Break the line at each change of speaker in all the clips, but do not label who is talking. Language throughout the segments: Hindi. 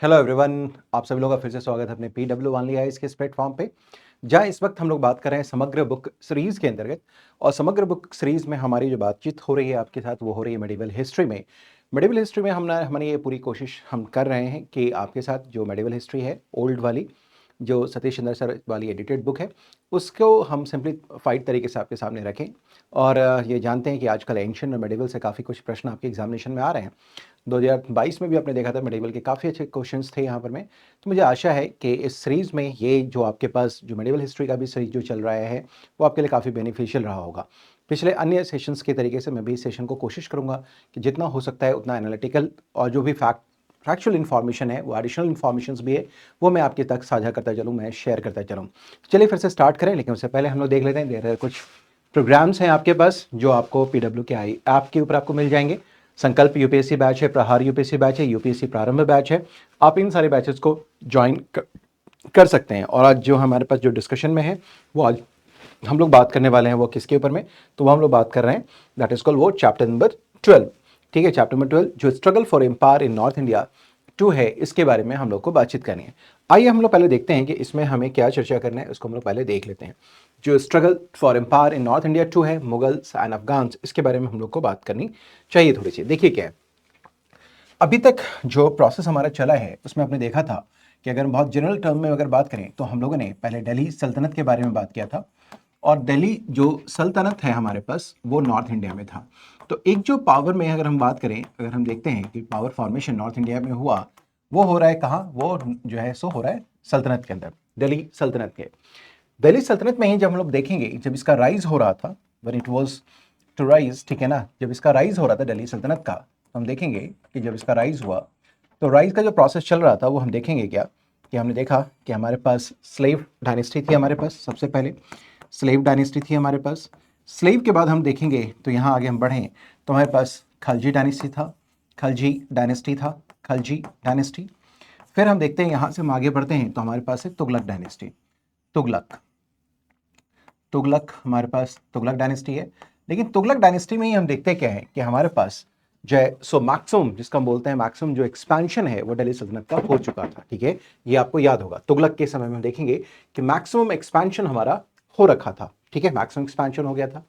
हेलो एवरीवन, आप सभी लोगों का फिर से स्वागत है अपने PW ओनली आईज के इस प्लेटफॉर्म पे, जहाँ इस वक्त हम लोग बात कर रहे हैं समग्र बुक सीरीज़ के अंतर्गत। और समग्र बुक सीरीज़ में हमारी जो बातचीत हो रही है आपके साथ, वो हो रही है मेडिवल हिस्ट्री में। मेडिवल हिस्ट्री में हमारी ये पूरी कोशिश हम कर रहे हैं कि आपके साथ जो मेडिवल हिस्ट्री है ओल्ड वाली, जो सतीश चंद्र सर वाली एडिटेड बुक है, उसको हम सिंप्लीफाइड तरीके से आपके सामने रखें। और ये जानते हैं कि आजकल एंशिएंट और मेडिवल से काफ़ी कुछ प्रश्न आपके एग्जामिनेशन में आ रहे हैं। 2022 में भी आपने देखा था मेडिवल के काफ़ी अच्छे क्वेश्चंस थे यहाँ पर में। तो मुझे आशा है कि इस सीरीज़ में ये जो आपके पास जो मेडिवल हिस्ट्री का भी सीरीज जो चल रहा है, वो आपके लिए काफ़ी बेनिफिशियल रहा होगा। पिछले अन्य सेशंस के तरीके से मैं भी इस सेशन को कोशिश करूँगा कि जितना हो सकता है उतना एनालिटिकल और जो भी फैक्चुअल इन्फॉर्मेशन है, वो एडिशनल इन्फॉर्मेशंस भी है, वो मैं आपके तक साझा करता चलूँ, मैं शेयर करता चलूँ। चलिए फिर से स्टार्ट करें, लेकिन उससे पहले हम लोग देख लेते हैं देर कुछ प्रोग्राम्स हैं आपके पास जो आपको PW के आई ऐप के ऊपर आपको मिल जाएंगे। संकल्प यूपीएससी बैच है, प्रहार यूपीएससी बैच है, यूपीएससी प्रारंभ बैच है। आप इन सारे बैचेस को ज्वाइन कर सकते हैं। और आज जो हमारे पास जो डिस्कशन में है, वो आज हम लोग बात करने वाले हैं वो किसके ऊपर में, तो वो हम लोग बात कर रहे हैं, दैट इज कॉल्ड वो चैप्टर नंबर 12। ठीक है, चैप्टर नंबर 12 जो struggle for empire in north India 2 है, इसके बारे में हम लोग को बातचीत करनी है। आइए हम लोग पहले देखते हैं कि इसमें हमें क्या चर्चा करना है, उसको हम लोग पहले देख लेते हैं। जो struggle for empire in north India 2 है, मुगल्स एंड अफगान्स, इसके बारे में हम लोग को बात करनी चाहिए थोड़ी सी। देखिए क्या है, अभी तक जो प्रोसेस हमारा चला है उसमें आपने देखा था कि अगर हम बहुत जनरल टर्म में अगर बात करें, तो हम लोगों ने पहले दिल्ली सल्तनत के बारे में बात किया था। और दिल्ली जो सल्तनत है हमारे पास, वो नॉर्थ इंडिया में था। तो एक जो पावर में अगर हम बात करें, अगर हम देखते हैं कि पावर फॉर्मेशन नॉर्थ इंडिया में हुआ, वो हो रहा है कहाँ, वो जो है सो हो रहा है सल्तनत के अंदर, दिल्ली सल्तनत के। दिल्ली सल्तनत में ही जब हम लोग देखेंगे, जब इसका राइज हो रहा था, when it was to rise, ठीक है ना, जब इसका राइज हो रहा था दिल्ली सल्तनत का, तो हम देखेंगे कि जब इसका राइज हुआ, तो राइज का जो प्रोसेस चल रहा था वो हम देखेंगे क्या, कि हमने देखा कि हमारे पास स्लेव डायनेस्टी थी, हमारे पास सबसे पहले स्लेव डायनेस्टी थी हमारे पास। स्लेव के बाद हम देखेंगे, तो यहाँ आगे हम बढ़ें, तो हमारे पास खलजी डायनेस्टी था, खलजी डायनेस्टी था, खलजी डायनेस्टी। फिर हम देखते हैं, यहाँ से हम आगे बढ़ते हैं, तो हमारे पास है तुगलक डायनेस्टी, तुगलक, तुगलक हमारे पास तुगलक डायनेस्टी है। लेकिन तुगलक डायनेस्टी में ही हम देखते क्या है कि हमारे पास जो है सो मैक्सिमम, जिसका हम बोलते हैं मैक्सिमम जो एक्सपेंशन है, वो दिल्ली सल्तनत का हो चुका था। ठीक है, ये आपको याद होगा, तुगलक के समय में हम देखेंगे कि मैक्सिमम एक्सपेंशन हमारा हो रखा था। ठीक है, मैक्सिमम एक्सपेंशन हो गया था।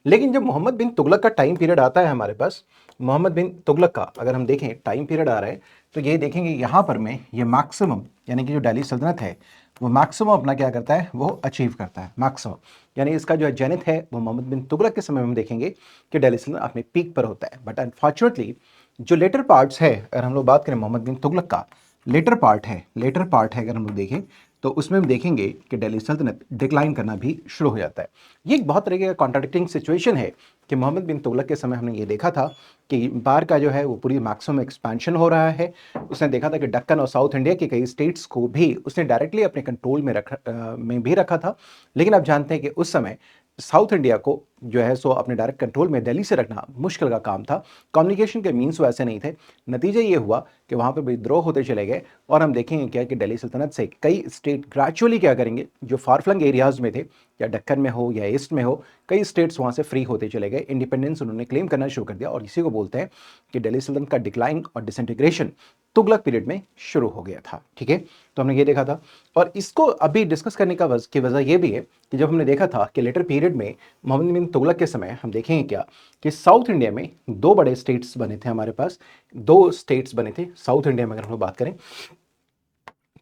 लेकिन जब मोहम्मद बिन तुगलक का टाइम पीरियड आता है हमारे पास, मोहम्मद बिन तुगलक का अगर हम देखें टाइम पीरियड आ रहा है, तो ये देखेंगे यहाँ पर में ये मैक्सिमम, यानी कि जो दिल्ली सल्तनत है, वो मैक्सिमम अपना क्या करता है, वो अचीव करता है मैक्सिमम। यानी इसका जो है जेनिथ है, वो मोहम्मद बिन तुगलक के समय में हम देखेंगे कि दिल्ली सल्तनत अपने पीक पर होता है। बट अनफॉर्चुनेटली जो लेटर पार्ट्स है, अगर हम लोग बात करें मोहम्मद बिन तुगलक का लेटर पार्ट है, लेटर पार्ट है अगर हम लोग देखें, तो उसमें हम देखेंगे कि दिल्ली सल्तनत डिक्लाइन करना भी शुरू हो जाता है। ये एक बहुत तरीके का कॉन्ट्राडिक्टिंग सिचुएशन है कि मोहम्मद बिन तुगलक के समय हमने ये देखा था कि एम्पायर का जो है वो पूरी मैक्सिमम एक्सपेंशन हो रहा है। उसने देखा था कि दक्कन और साउथ इंडिया के कई स्टेट्स को भी उसने डायरेक्टली अपने कंट्रोल में भी रखा था। लेकिन आप जानते हैं कि उस समय साउथ इंडिया को जो है सो अपने डायरेक्ट कंट्रोल में दिल्ली से रखना मुश्किल का काम था। कम्युनिकेशन के मीन्स वैसे नहीं थे। नतीजा ये हुआ कि वहाँ पर विद्रोह होते चले गए। और हम देखेंगे क्या कि दिल्ली सल्तनत से कई स्टेट ग्रेजुअली क्या करेंगे, जो फारफ्लंग एरियाज में थे, या दक्कन में हो या ईस्ट में हो, कई स्टेट्स वहाँ से फ्री होते चले गए, इंडिपेंडेंस उन्होंने क्लेम करना शुरू कर दिया। और इसी को बोलते हैं कि दिल्ली सल्तनत का डिक्लाइन और डिसइंटीग्रेशन तुगलक पीरियड में शुरू हो गया था। ठीक है, तो हमने ये देखा था। और इसको अभी डिस्कस करने का की वजह यह भी है कि जब हमने देखा था कि लेटर पीरियड में मोहम्मद बिन तुगलक के समय हम देखेंगे क्या कि साउथ इंडिया में दो बड़े स्टेट्स बने थे हमारे पास, दो स्टेट्स बने थे साउथ इंडिया में। अगर हम लोग बात करें,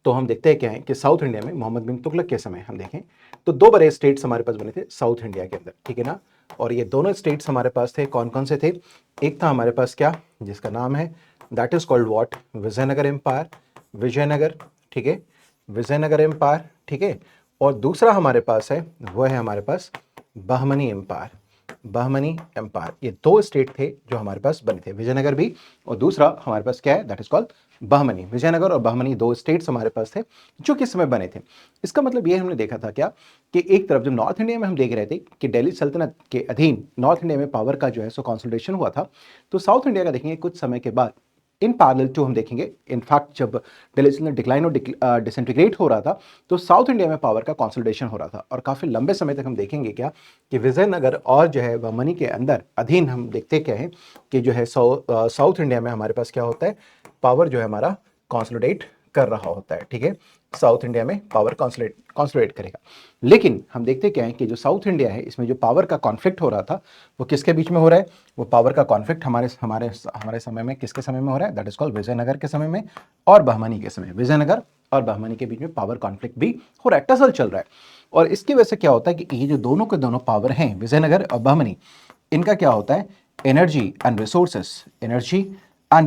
तो हम देखते हैं क्या है कि साउथ इंडिया में मोहम्मद बिन तुगलक के समय हम देखें तो दो बड़े स्टेट्स हमारे पास बने थे साउथ इंडिया के अंदर। ठीक है ना, और ये दोनों स्टेट्स हमारे पास थे, कौन कौन से थे, एक था हमारे पास क्या, जिसका नाम है that is called what, Vijayanagar empire, Vijayanagar. ठीक है, विजयनगर एम्पायर। ठीक है, और दूसरा हमारे पास है, वह है हमारे पास बहमनी एम्पायर, बहमनी एम्पायर। ये दो स्टेट थे जो हमारे पास बने थे, विजयनगर भी, और दूसरा हमारे पास क्या है, that is called Bahmani. Vijayanagar और बहमनी दो स्टेट्स हमारे पास थे जो किस समय बने थे। इसका मतलब ये हमने देखा था क्या कि एक तरफ जब नॉर्थ इंडिया में हम देख रहे थे कि दिल्ली सल्तनत के अधीन नॉर्थ इंडिया में पावर का जो है सो कंसोलिडेशन हुआ था, तो साउथ इंडिया का देखेंगे कुछ समय के बाद इन पैरेलल टू हम देखेंगे, इनफैक्ट जब दिल्ली सल्तनत डिक्लाइन और डिसइंटीग्रेट हो रहा था, तो साउथ इंडिया में पावर का कंसोलिडेशन हो रहा था। और काफ़ी लंबे समय तक हम देखेंगे क्या कि विजयनगर और जो है बहमनी के अंदर अधीन हम देखते क्या है कि जो है साउथ इंडिया में हमारे पास क्या होता है, पावर जो है हमारा कॉन्सोलिडेट कर रहा होता है, ठीक है। साउथ इंडिया में पावर कॉन्सोलिडेट करेगा। लेकिन हम देखते क्या है कि जो साउथ इंडिया है इसमें जो पावर का कॉन्फ्लिक्ट हो रहा था वो किसके बीच में हो रहा है? वो पावर का कॉन्फ्लिक्ट हमारे हमारे हमारे समय में किसके समय में हो रहा है? दैट इज कॉल्ड विजयनगर के समय में और बहमनी के समय। विजयनगर और बहमनी के बीच में पावर कॉन्फ्लिक्ट भी हो रहा है, टसल चल रहा है। और इसकी वजह से क्या होता है कि ये जो दोनों के दोनों पावर हैं, विजयनगर और बहमनी, इनका क्या होता है? एनर्जी एंड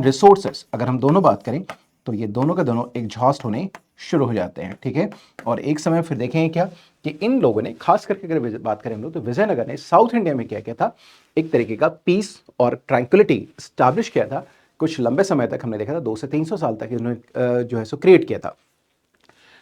रिसोर्सेस अगर हम दोनों बात करें तो ये दोनों के दोनों एग्जॉस्ट होने शुरू हो जाते हैं, ठीक है। और एक समय फिर देखेंगे क्या कि इन लोगों ने, खास करके अगर बात करें हम लोग, तो विजयनगर ने साउथ इंडिया में क्या किया था? एक तरीके का पीस और ट्रैंक्विलिटी स्टैब्लिश किया था। कुछ लंबे समय तक हमने देखा था, 200 से 300 साल तक इन्होंने जो है सो क्रिएट किया था।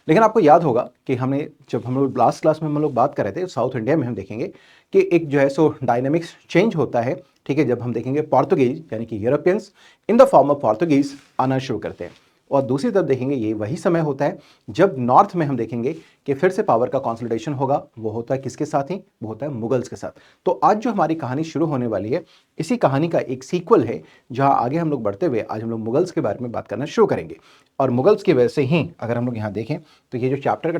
लेकिन आपको याद होगा कि हमने जब हम लोग लास्ट क्लास में हम लोग बात कर रहे थे, साउथ इंडिया में हम देखेंगे कि एक जो है सो डायनेमिक्स चेंज होता है, ठीक है। जब हम देखेंगे पोर्तुगीज यानी कि Europeans in the form of Portuguese आना शुरू करते हैं। और दूसरी तरफ देखेंगे ये वही समय होता है जब नॉर्थ में हम देखेंगे कि फिर से पावर का कंसोलिडेशन होगा। वो होता है किसके साथ ही? वो होता है मुगल्स के साथ। तो आज जो हमारी कहानी शुरू होने वाली है, इसी कहानी का एक सीक्वल है, जहां आगे हम लोग बढ़ते हुए आज हम लोग मुगल्स के बारे में बात करना शुरू करेंगे। और मुगल्स की वजह से ही अगर हम लोग यहाँ देखें तो ये जो चैप्टर का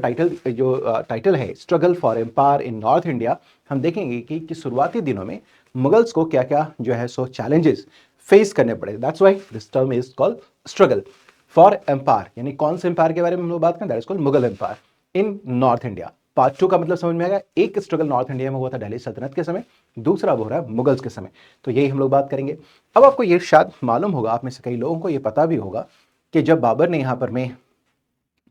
टाइटल है struggle for empire in north India, हम देखेंगे कि शुरुआती दिनों में मुगल्स को क्या क्या जो है सो चैलेंजेस फेस करने पड़े। That's why this term is called struggle for empire. यानी कौन से एम्पायर के बारे में हम लोग बात करें? That is called Mughal empire in north India. Part 2 का मतलब समझ में आएगा। एक स्ट्रगल नॉर्थ इंडिया में हुआ था दिल्ली सल्तनत के समय, दूसरा वो रहा मुगल्स के समय। तो यही हम लोग बात करेंगे। अब आपको ये शायद मालूम होगा, आप में से कई लोगों को ये पता भी होगा कि जब बाबर ने यहाँ पर में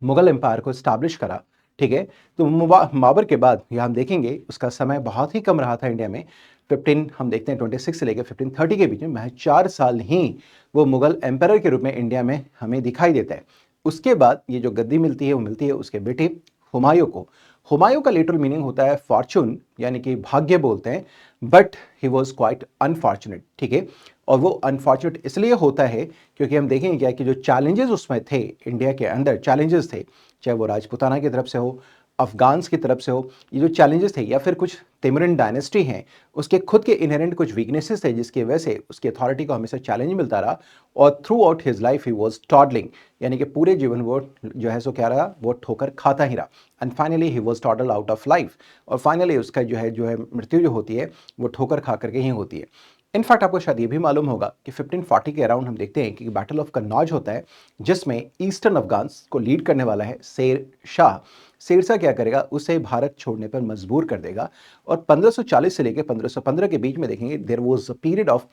मुगल एम्पायर को स्टैब्लिश करा, ठीक है, तो बाबर के बाद यहाँ हम देखेंगे उसका समय बहुत ही कम रहा था इंडिया में। 15 हम देखते हैं 26 से लेकर 1530 के बीच में महज 4 साल ही वो मुगल एम्पायर के रूप में इंडिया में हमें दिखाई देता है। उसके बाद ये जो गद्दी मिलती है वो मिलती है उसके बेटे हुमायूं को। हुमायूं का लिटरल मीनिंग होता है फॉर्चून, यानी कि भाग्य बोलते हैं। But he was quite unfortunate, ठीक है। और वो अनफॉर्चुनेट इसलिए होता है क्योंकि हम देखेंगे क्या कि जो चैलेंजेस उसमें थे, इंडिया के अंदर चैलेंजेस थे, चाहे वो राजपूताना की तरफ से हो, अफगान्स की तरफ से हो, ये जो चैलेंजेस थे, या फिर कुछ तिमरिन डायनेस्टी हैं, उसके खुद के इनहेरेंट कुछ वीकनेसेस थे जिसकी वजह से उसकी अथॉरिटी को हमेशा चैलेंज मिलता रहा। और throughout his life he was toddling, यानी कि पूरे जीवन वो जो है सो क्या रहा? वो ठोकर खाता ही रहा। And finally he was toddle out of life. और फाइनली उसका जो है मृत्यु जो होती है वो ठोकर खा करके ही होती है। इनफैक्ट आपको शायद ये भी मालूम होगा कि 1540 के अराउंड हम देखते हैं कि बैटल ऑफ कन्नौज होता है, जिसमें ईस्टर्न अफगान्स को लीड करने वाला है शेर शाह। शेरशाह क्या करेगा? उसे भारत छोड़ने पर मजबूर कर देगा। और 1540 से लेकर 1515 के बीच में देखेंगे there was a period of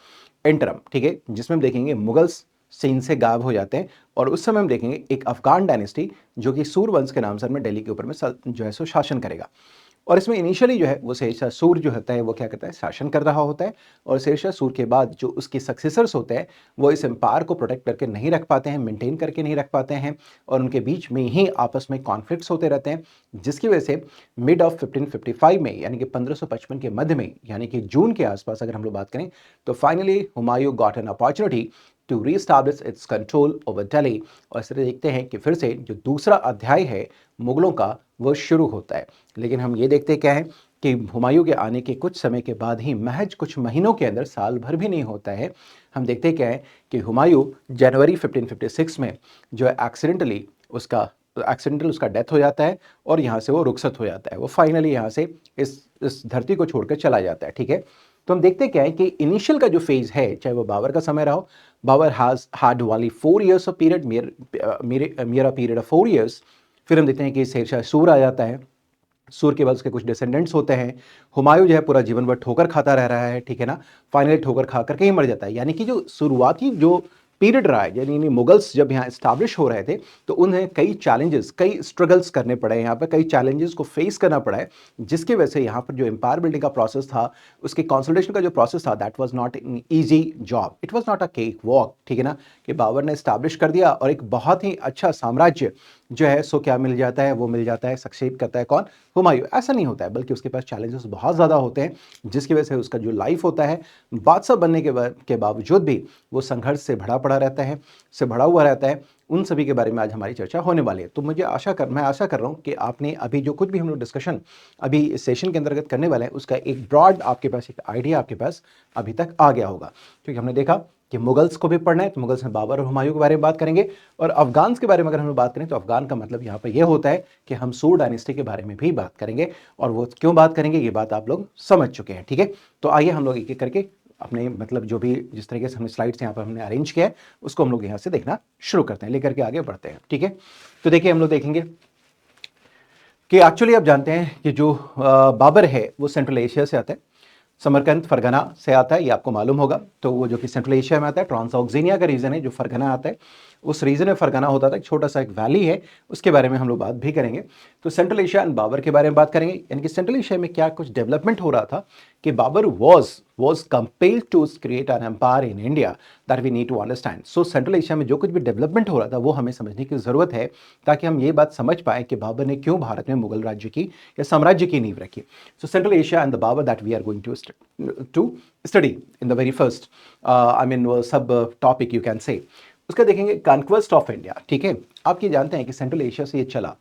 interim, ठीक है, जिसमें हम देखेंगे मुगल्स सीन से गायब हो जाते हैं। और उस समय हम देखेंगे एक अफगान डायनेस्टी जो कि सूरवंश के नाम से में दिल्ली के ऊपर में जो है सो शासन करेगा। और इसमें इनिशियली जो है वो शेरशाह सूर जो होता है वो क्या करता है? शासन कर रहा होता है। और शेरशाह सूर के बाद जो उसके सक्सेसर्स होते हैं वो इस एम्पायर को प्रोटेक्ट करके नहीं रख पाते हैं, मेंटेन करके नहीं रख पाते हैं, और उनके बीच में ही आपस में कॉन्फ्लिक्ट्स होते रहते हैं, जिसकी वजह से मिड ऑफ 1555 में, यानी कि 1555 के मध्य में, यानी कि जून के आसपास अगर हम लोग बात करें, तो finally Humayun got an opportunity to reestablish its control over Delhi. और इस तरह देखते हैं कि फिर से जो दूसरा अध्याय है मुगलों का वो शुरू होता है। लेकिन हम ये देखते क्या है कि हुमायूं के आने के कुछ समय के बाद ही, महज कुछ महीनों के अंदर, साल भर भी नहीं होता है, हम देखते क्या है कि हुमायूं जनवरी 1556 में जो है एक्सीडेंटल उसका डेथ हो जाता है और यहाँ से वो रुखसत हो जाता है। वो फाइनली यहाँ से इस धरती को छोड़कर चला जाता है, ठीक है। तो हम देखते क्या है कि इनिशियल का जो फेज है, चाहे वो बाबर का समय रहा हो, Babur has had only 4 years of period, मेरा पीरियड ऑफ 4 इयर्स। फिर हम देखते हैं कि शेरशाह सूर आ जाता है, सूर के बाद उसके कुछ डिसेंडेंट्स होते हैं। हुमायूं जो है पूरा जीवन भर ठोकर खाता रह रहा है, ठीक है ना, फाइनली ठोकर खा करके ही मर जाता है। यानी कि जो शुरुआती जो पीरियड रहा है, यानी मुगल्स जब यहाँ स्टैब्लिश हो रहे थे तो उन्हें कई चैलेंजेस, कई स्ट्रगल्स करने पड़े, यहाँ पर कई चैलेंजेस को फेस करना पड़ा है, जिसकी वजह से यहाँ पर जो एम्पायर बिल्डिंग का प्रोसेस था, उसके कंसोलिडेशन का जो प्रोसेस था, that was not an easy job, it was not a cake walk, ठीक है ना, कि बाबर ने स्टैब्लिश कर दिया और एक बहुत ही अच्छा साम्राज्य जो है सो क्या मिल जाता है? वो मिल जाता है, सक्सेड करता है कौन? हुमायूं। ऐसा नहीं होता है, बल्कि उसके पास चैलेंजेस बहुत ज़्यादा होते हैं, जिसकी वजह से उसका जो लाइफ होता है बादशाह बनने के बावजूद भी वो संघर्ष से भरा पड़ा रहता है, से भरा हुआ रहता है। उन सभी के बारे में आज हमारी चर्चा होने वाली है। तो मैं आशा कर रहा हूँ कि आपने अभी जो कुछ भी हम लोग डिस्कशन अभी इस सेशन के अंतर्गत करने वाले हैं, उसका एक ब्रॉड आपके पास एक आइडिया आपके पास अभी तक आ गया होगा। क्योंकि हमने देखा कि मुगल्स को भी पढ़ना है तो मुगल्स में बाबर और हुमायूं के बारे में बात करेंगे, और अफगान्स के बारे में अगर हम बात करें तो अफगान का मतलब यहाँ पर यह होता है कि हम सूर डायनेस्टी के बारे में भी बात करेंगे, और वो क्यों बात करेंगे ये बात आप लोग समझ चुके हैं। ठीक है, तो आइए हम लोग एक एक करके अपने मतलब जो भी जिस तरीके से हमने स्लाइड्स यहाँ पर हमने अरेंज किया है उसको हम लोग यहाँ से देखना शुरू करते हैं, लेकर के आगे बढ़ते हैं। ठीक है, तो देखिए हम लोग देखेंगे कि एक्चुअली आप जानते हैं कि जो बाबर है वो सेंट्रल एशिया से आता है, समरकंद फरगना से आता है, ये आपको मालूम होगा। तो वो जो कि सेंट्रल एशिया में आता है, ट्रांसऑक्सिनिया का रीजन है जो फरगना आता है, उस रीजन में फरगना होता था, एक छोटा सा एक वैली है, उसके बारे में हम लोग बात भी करेंगे। तो सेंट्रल एशिया एंड बाबर के बारे में बात करेंगे, यानी कि सेंट्रल एशिया में क्या कुछ डेवलपमेंट हो रहा था कि Babar was compelled to create an empire in India that we need to understand. So central Asia में जो कुछ भी डेवलपमेंट हो रहा था वो हमें समझने की जरूरत है, ताकि हम ये बात समझ पाए कि बाबर ने क्यों भारत में मुगल राज्य की या साम्राज्य की नींव रखी। So central Asia and the Babur that we are going to study in the very first sub topic you can say. उसका देखेंगे कॉन्क्वेस्ट ऑफ इंडिया। ठीक है, आप ये जानते हैं कि सेंट्रल एशिया से ये चला,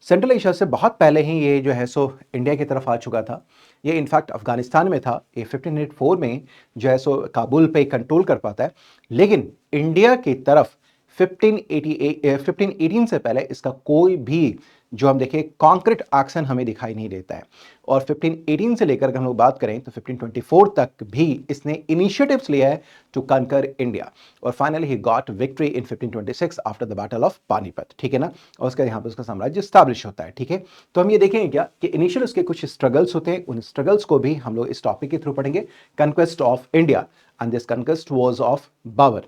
सेंट्रल एशिया से बहुत पहले ही ये जो है सो इंडिया की तरफ आ चुका था। ये इनफैक्ट अफगानिस्तान में था, ये 1504 में जो है सो काबुल पे कंट्रोल कर पाता है, लेकिन इंडिया की तरफ 1518 से पहले इसका कोई भी जो हम देखें कॉन्क्रीट एक्शन हमें दिखाई नहीं देता है। और 1518 से लेकर हम लोग बात करें तो 1524 तक भी इसने इनिशिएटिव्स लिया है टू कनकर इंडिया, और finally he got victory in 1526 after the battle of Panipat. ठीक है ना, और उसका यहाँ पर उसका साम्राज्य स्टैब्लिश होता है। ठीक है, तो हम ये देखेंगे क्या कि इनिशियल उसके कुछ स्ट्रगल्स होते हैं, उन स्ट्रगल्स को भी हम लोग इस टॉपिक के थ्रू पढ़ेंगे, conquest of India, and this conquest was of Babur.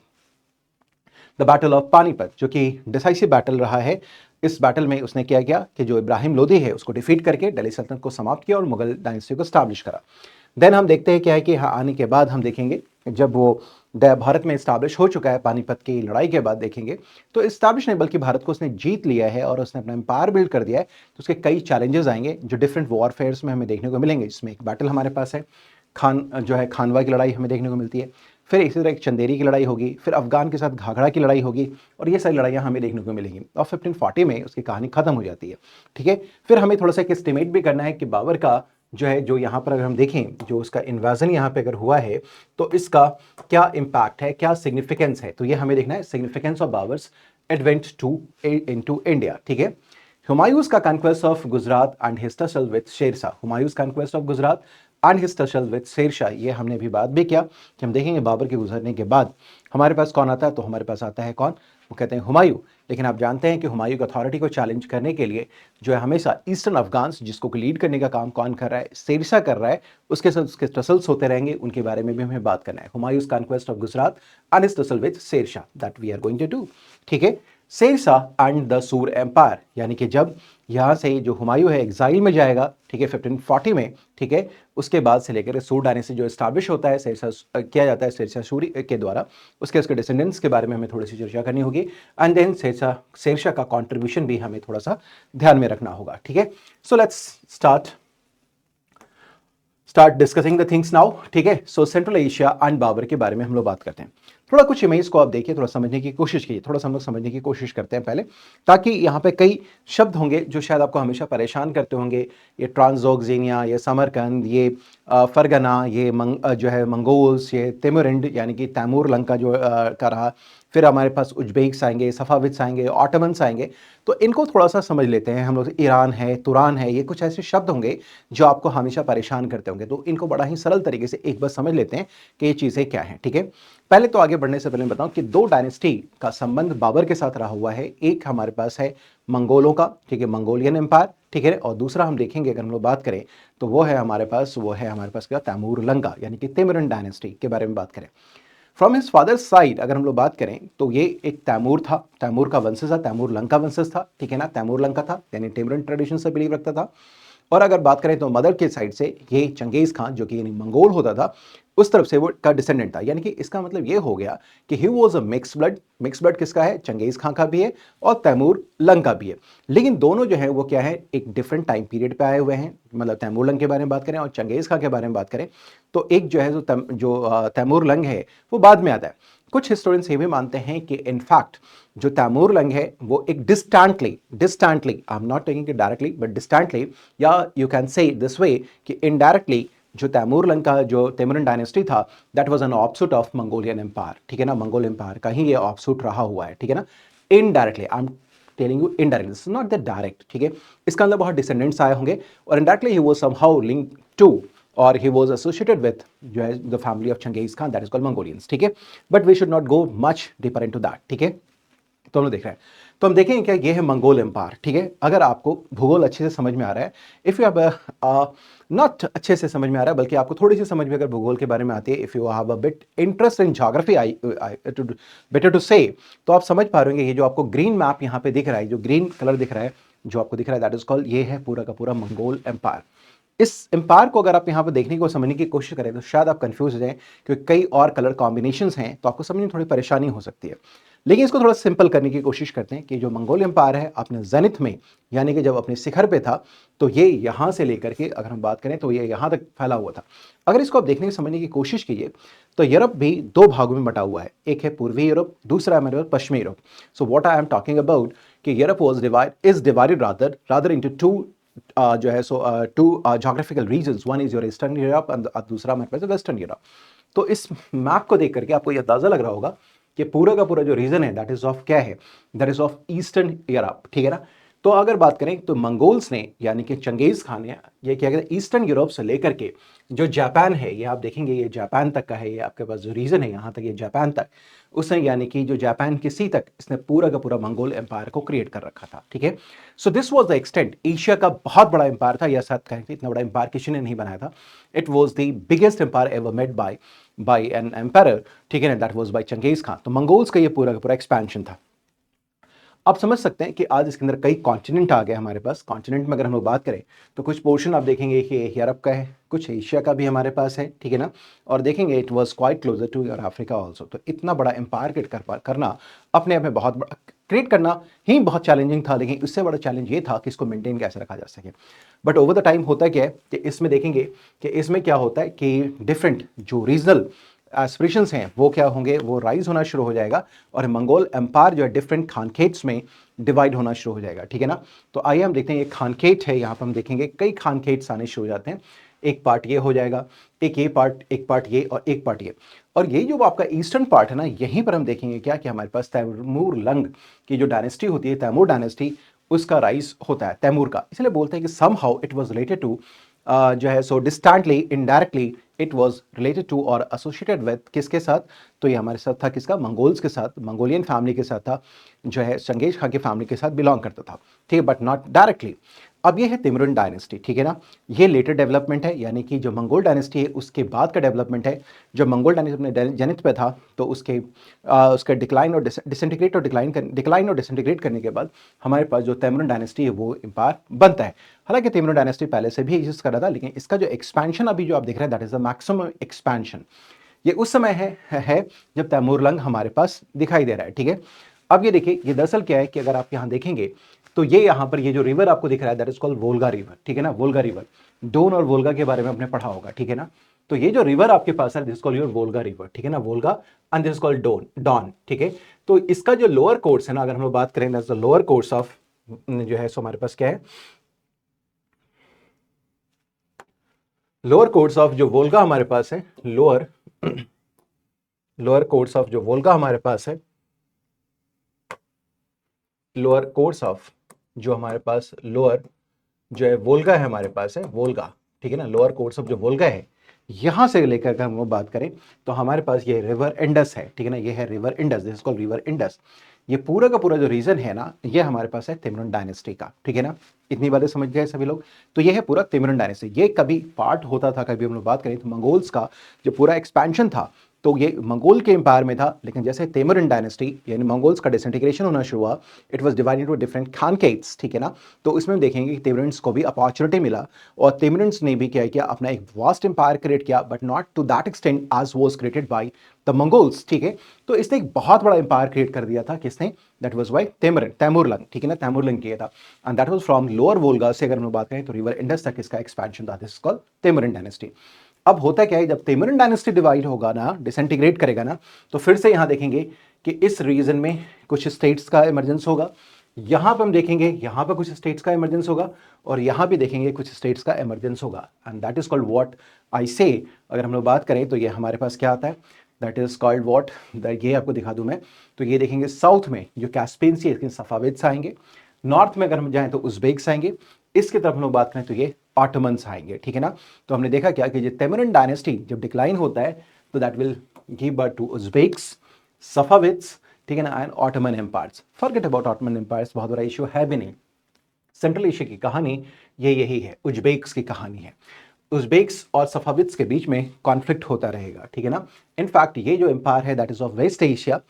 The battle of Panipat जो कि डिसाइसिव बैटल रहा है, इस बैटल में उसने क्या किया कि जो इब्राहिम लोदी है उसको डिफीट करके दिल्ली सल्तनत को समाप्त किया और मुगल डायनेस्टी को स्टैब्लिश करा। देन हम देखते हैं क्या है कि यहाँ आने के बाद हम देखेंगे जब वो भारत में इस्टेब्लिश हो चुका है, पानीपत की लड़ाई के बाद देखेंगे तो इस्टेब्लिश नहीं बल्कि भारत को उसने जीत लिया है और उसने अपना एम्पायर बिल्ड कर दिया है। तो उसके कई चैलेंजेस आएंगे जो डिफरेंट वॉरफेयर्स में हमें देखने को मिलेंगे, जिसमें एक बैटल हमारे पास है खानवा की लड़ाई हमें देखने को मिलती है, फिर इसी तरह एक चंदेरी की लड़ाई होगी, फिर अफगान के साथ घाघरा की लड़ाई होगी, और ये सारी लड़ाइयाँ हमें देखने को मिलेंगी। और 1540 में उसकी कहानी खत्म हो जाती है। ठीक है, फिर हमें थोड़ा सा एक एस्टिमेट भी करना है कि बाबर का जो है जो यहाँ पर अगर हम देखें जो उसका इन्वेजन यहाँ पे अगर हुआ है तो इसका क्या इम्पैक्ट है, क्या सिग्निफिकेंस है, तो ये हमें देखना है, significance of Babur's advent into India. ठीक है, हुमायूंस का conquest of Gujarat and his tussle with Sher Shah, Humayun's conquest of Gujarat and his tussle with Sher Shah, ये हमने अभी बात भी किया कि हम देखेंगे बाबर के गुजरने के बाद हमारे पास कौन आता है, तो हमारे पास आता है कौन, वो कहते हैं हुमायूं। लेकिन आप जानते हैं कि हुमायूं की अथॉरिटी को चैलेंज करने के लिए जो है हमेशा ईस्टर्न अफगान्स जिसको लीड करने का काम कौन कर रहा है, शेरशाह कर रहा है, उसके साथ उसके टसल्स होते रहेंगे, उनके बारे में भी हमें बात करना है। Humayun's conquest of Gujarat and his tussle with Sher Shah that we are going to do. ठीक है, Sher Shah and the Sur empire, यानी कि जब यहाँ से जो हुमायूं है एग्जाइल में जाएगा, ठीक है 1540 में, ठीक है, उसके बाद से लेकर सूर डायनेस्टी जो एस्टैब्लिश होता है शेरशाह किया जाता है शेरशाह सूरी के द्वारा, उसके डिसेंडेंट्स के बारे में हमें थोड़ी सी चर्चा करनी होगी, एंड देन शेरशाह का कंट्रीब्यूशन भी हमें थोड़ा सा ध्यान में रखना होगा। ठीक है, so let's start discussing the things now. ठीक है, so central Asia and Babur के बारे में हम लोग बात करते हैं। थोड़ा कुछ इमेज को आप देखिए, थोड़ा समझने की कोशिश कीजिए, थोड़ा सा हम लोग समझने की कोशिश करते हैं पहले, ताकि यहाँ पे कई शब्द होंगे जो शायद आपको हमेशा परेशान करते होंगे, ये ट्रांसऑक्सिनिया, ये समरकंद, ये फरगना, ये जो है मंगोल्स, ये तिमुरिड यानी कि तैमूर लंका जो का रहा, फिर हमारे पास उज्बेक्स आएंगे, सफाविद्स आएंगे, ऑटोमन्स आएंगे, तो इनको थोड़ा सा समझ लेते हैं हम लोग। ईरान है, तुरान है, ये कुछ ऐसे शब्द होंगे जो आपको हमेशा परेशान करते होंगे, तो इनको बड़ा ही सरल तरीके से एक बार समझ लेते हैं कि ये चीज़ें क्या हैं। ठीक है, पहले तो आगे बढ़ने से पहले मैं बताऊं कि दो डायनेस्टी का संबंध बाबर के साथ रहा हुआ है। एक हमारे पास है मंगोलों का, ठीक है, मंगोलियन एम्पायर, ठीक है, और दूसरा हम देखेंगे अगर हम लोग बात करें तो वो है हमारे पास क्या, तैमूर लंका यानी कि तिमुरिड डायनेस्टी के बारे में बात करें। फ्रॉम हिज फादर साइड अगर हम लोग बात करें तो ये एक तैमूर था, तैमूर का वंशज था, तैमूर लंका वंशज था, ठीक है ना, तैमूर लंका था यानी तिमुरिड ट्रेडिशन से बिलीव रखता था। और अगर बात करें तो मदर के साइड से ये चंगेज खान जो कि यानी मंगोल होता था, उस तरफ से वो का डिसेंडेंट था, यानी कि इसका मतलब ये हो गया कि he was a mix blood. Mix blood किसका है, चंगेज खान का भी है और तैमूर लंग का भी है, लेकिन दोनों जो है वो क्या है, एक डिफरेंट टाइम पीरियड पे आए हुए हैं। मतलब तैमूर लंग के बारे में बात करें और चंगेज खान के बारे में बात करें तो एक जो है जो तैमूर लंग है वो बाद में आता है। कुछ हिस्टोरियंस ये भी मानते हैं कि इनफैक्ट जो तैमूर लंग है वो एक distantly I am not taking it directly but distantly, या you can say this way कि इनडायरेक्टली जो तैमूरलंग का जो तैमूरन डायनेस्टी था, that was an offshoot of Mongolian empire, ठीक है ना, मंगोल एम्पायर का ही ये ऑफशूट रहा हुआ है, ठीक है ना, indirectly I am telling you indirectly, this is not the direct, ठीक है। इसका अंदर बहुत डिसेंडेंट्स आए होंगे और indirectly he was somehow linked to और ही वाज एसोसिएटेड विथ जो है the family of Genghis Khan, that is called Mongolians, ठीक है। But we should not go much deeper into that, ठीक है। तो हम लोग देख रहे हैं, तो हम देखेंगे क्या ये है मंगोल एम्पायर, ठीक है। अगर आपको भूगोल अच्छे से समझ में आ रहा है, इफ़ यू हैव नॉट अच्छे से समझ में आ रहा है बल्कि आपको थोड़ी सी समझ में अगर भूगोल के बारे में आती है, if you have a bit interest in geography, I better to say, तो आप समझ पा रहे होंगे ये जो आपको ग्रीन मैप यहाँ पे दिख रहा है, जो ग्रीन कलर दिख रहा है, जो आपको दिख रहा है, दैट इज कॉल्ड, ये है पूरा का पूरा मंगोल एम्पायर। इस एम्पायर को अगर आप यहाँ पर देखने को समझने की कोशिश करें तो शायद आप कंफ्यूज हो जाएं, क्योंकि कई और कलर कॉम्बिनेशंस हैं, तो आपको समझने में थोड़ी परेशानी हो सकती है। लेकिन इसको थोड़ा सिंपल करने की कोशिश करते हैं कि जो मंगोल एम्पायर है अपने जेनिथ में, यानी कि जब अपने शिखर पे था, तो ये यहाँ से लेकर के अगर हम बात करें तो ये यहाँ तक फैला हुआ था। अगर इसको आप देखने की समझने की कोशिश कीजिए तो यूरोप भी दो भागों में बटा हुआ है, एक है पूर्वी यूरोप, दूसरा है हमारे पश्चिमी Europe. So what I am talking about कि Europe was divided rather into two जो है so two geographical regions, one is your eastern Europe और दूसरा हमारे पास वेस्टर्न यूरोप। तो इस मैप को देख करके आपको यह अंदाजा लग रहा होगा कि पूरा का पूरा जो रीजन है दैट इज ऑफ क्या है, that is of eastern Europe, ठीक है ना। तो अगर बात करें तो मंगोल्स ने यानी कि चंगेज खान ने ये क्या कहते हैं, ईस्टर्न यूरोप से लेकर के जो जापान है, ये आप देखेंगे ये जापान तक का है, ये आपके पास जो रीजन है यहाँ तक, ये जापान तक, उसने यानी कि जो जापान की सी तक इसने पूरा का पूरा मंगोल एम्पायर को क्रिएट कर रखा था, ठीक है। So this was the extent, Asia का बहुत बड़ा एम्पायर था, या साथ कहें इतना बड़ा एम्पायर किसी ने नहीं बनाया था। It was the biggest empire ever made by an empire, ठीक है ना, that was by Genghis Khan. तो मंगोल्स का ये पूरा का पूरा एक्सपेंशन था। आप समझ सकते हैं कि आज इसके अंदर कई कॉन्टिनेंट आ गए हमारे पास। कॉन्टिनेंट में अगर हम लोग बात करें तो कुछ पोर्शन आप देखेंगे कि यूरोप का है, कुछ एशिया का भी हमारे पास है, ठीक है ना, और देखेंगे it was quite closer to your Africa also. तो इतना बड़ा एम्पायर क्रिएट करना अपने आप में बहुत बड़ा, क्रिएट करना ही बहुत चैलेंजिंग था, लेकिन इससे बड़ा चैलेंज ये था कि इसको मेंटेन कैसे रखा जा सके। बट ओवर द टाइम होता क्या है कि इसमें देखेंगे कि इसमें क्या होता है कि डिफरेंट जो रीजनल एस्पिरेशंस हैं वो क्या होंगे, वो राइज होना शुरू हो जाएगा और मंगोल एम्पायर जो है डिफरेंट खानखेट्स में डिवाइड होना शुरू हो जाएगा, ठीक है ना। तो आइए हम देखते हैं, ये खानखेट है, यहाँ पर हम देखेंगे कई खानखेट्स आने शुरू हो जाते हैं। एक पार्ट ये हो जाएगा, एक ये पार्ट, एक पार्ट ये और एक पार्ट ये। और ये जो आपका ईस्टर्न पार्ट है ना, यहीं पर हम देखेंगे क्या कि हमारे पास तैमूर लंग की जो डायनेस्टी होती है, तैमूर डायनेस्टी, उसका राइज होता है तैमूर का। इसलिए बोलते हैं कि somehow it was related to जो है so distantly indirectly it was related to और एसोसिएटेड विद किसके साथ, तो ये हमारे साथ था किसका, मंगोल्स के साथ, मंगोलियन फैमिली के साथ था, जो है चंगेज खान की फैमिली के साथ बिलोंग करता था, ठीक है, बट नॉट डायरेक्टली। अब ये है तिमुरिन डायनेस्टी, ठीक है ना, ये लेटर डेवलपमेंट है, यानी कि जो मंगोल डायनेस्टी है उसके बाद का डेवलपमेंट है। जो मंगोल डायनेस्टी अपने जेनिथ पे था तो उसके डिक्लाइन और डिसइंटीग्रेट करने के बाद हमारे पास जो तैमूरिन डायनेस्टी है वो एम्पायर बनता है। हालांकि तैमूरिन डायनेस्टी पहले से भी एग्जिस्ट कर रहा था, लेकिन इसका जो एक्सपेंशन अभी जो आप देख रहे हैं that is the maximum expansion. ये उस समय है जब तैमूरलंग हमारे पास दिखाई दे रहा है, ठीक है। अब ये देखिए, ये दरअसल क्या है कि अगर आप यहाँ देखेंगे तो ये यहाँ पर ये जो रिवर आपको दिख रहा है that is called Volga river, ठीक है ना, वोल्गा रिवर। डोन और वोल्गा के बारे में आपने पढ़ा होगा, ठीक है ना। तो ये जो रिवर आपके पास है this called your Volga river, ठीक है ना, Volga and this called Don, ठीक है। तो इसका जो लोअर कोर्स है ना, अगर हम लोग बात करें that's the lower course of जो है सो हमारे पास क्या है, लोअर कोर्स ऑफ जो वोल्गा हमारे पास है, लोअर कोर्स ऑफ जो वोल्गा हमारे पास है, लोअर कोर्स ऑफ जो हमारे पास लोअर जो है वोल्गा है हमारे पास है, वोल्गा, ठीक है ना, लोअर कोर्स ऑफ जो वोल्गा है, यहां से लेकर के हम लोग बात करें तो हमारे पास ये रिवर इंडस है, ठीक है ना, ये है river Indus, this is called river Indus. ये पूरा का पूरा जो रीजन है ना, ये हमारे पास है तिमुरिन डायनेस्टी का, ठीक है ना। इतनी बातें समझ गए सभी लोग। तो ये है पूरा तिमुरिन डायनेस्टी। ये कभी पार्ट होता था, कभी हम लोग बात करें तो मंगोल्स का जो पूरा एक्सपेंशन था तो ये मंगोल के एम्पायर में था, लेकिन जैसे तिमुरिन डायनेस्टी यानी मंगोल्स का डिसइंटीग्रेशन होना शुरू हुआ, it was divided into different khanates, ठीक है ना। तो इसमें हम देखेंगे कि तिमुरिन्स को भी अपॉर्चुनिटी मिला और तिमुरिन्स ने भी क्या किया, अपना एक वास्ट एम्पायर क्रिएट किया, but not to that extent as was created by the Mongols, ठीक है। तो इसने एक बहुत बड़ा एम्पायर क्रिएट कर दिया था, किसने, दैट वाज बाय तैमूरलंग, ठीक है ना, तैमूरलंग किया था। And that was from lower Volga से अगर हम बात करें तो रिवर इंडस तक इसका एक्सपेंशन था, दिस इज कॉल्ड तिमुरिन डायनेस्टी। अब होता क्या है, जब तिमुरिन डायनेस्टी डिवाइड होगा ना, डिसइंटीग्रेट करेगा ना, तो फिर से यहां देखेंगे कि इस रीजन में कुछ स्टेट्स का इमरजेंस होगा, यहां पर हम देखेंगे, यहां पर कुछ स्टेट्स का इमरजेंस होगा और यहां भी देखेंगे कुछ स्टेट्स का इमरजेंस होगा, and that is called what I से। अगर हम लोग बात करें तो ये हमारे पास क्या आता है, दैट इज कॉल्ड व्हाट, ये आपको दिखा दूं मैं। तो ये देखेंगे साउथ में जो कैस्पियन सी इसके सफाविद्स आएंगे, नॉर्थ में अगर हम जाएं तो उज्बेक्स आएंगे, इसकी तरफ हम लोग बात करें तो ये ऑटोमन्स आएंगे, ठीक है ना। तो हमने देखा क्या कि ये तिमुरिन डायनेस्टी जब डिक्लाइन होता है तो that will give birth to Uzbeks, Safavids, ठीक है ना, and Ottoman empires. Forget about Ottoman empires, बहुत बड़ा इशू है भी नहीं। सेंट्रल एशिया की कहानी ये यही है, उज्बेक्स की कहानी है। उज्बेक्स और सफाविद्स के बीच में कॉन्फ्लिक्ट होता रहेगा, ठीक है ना। इनफैक्ट ये जो एम्पायर है that is of west Asia,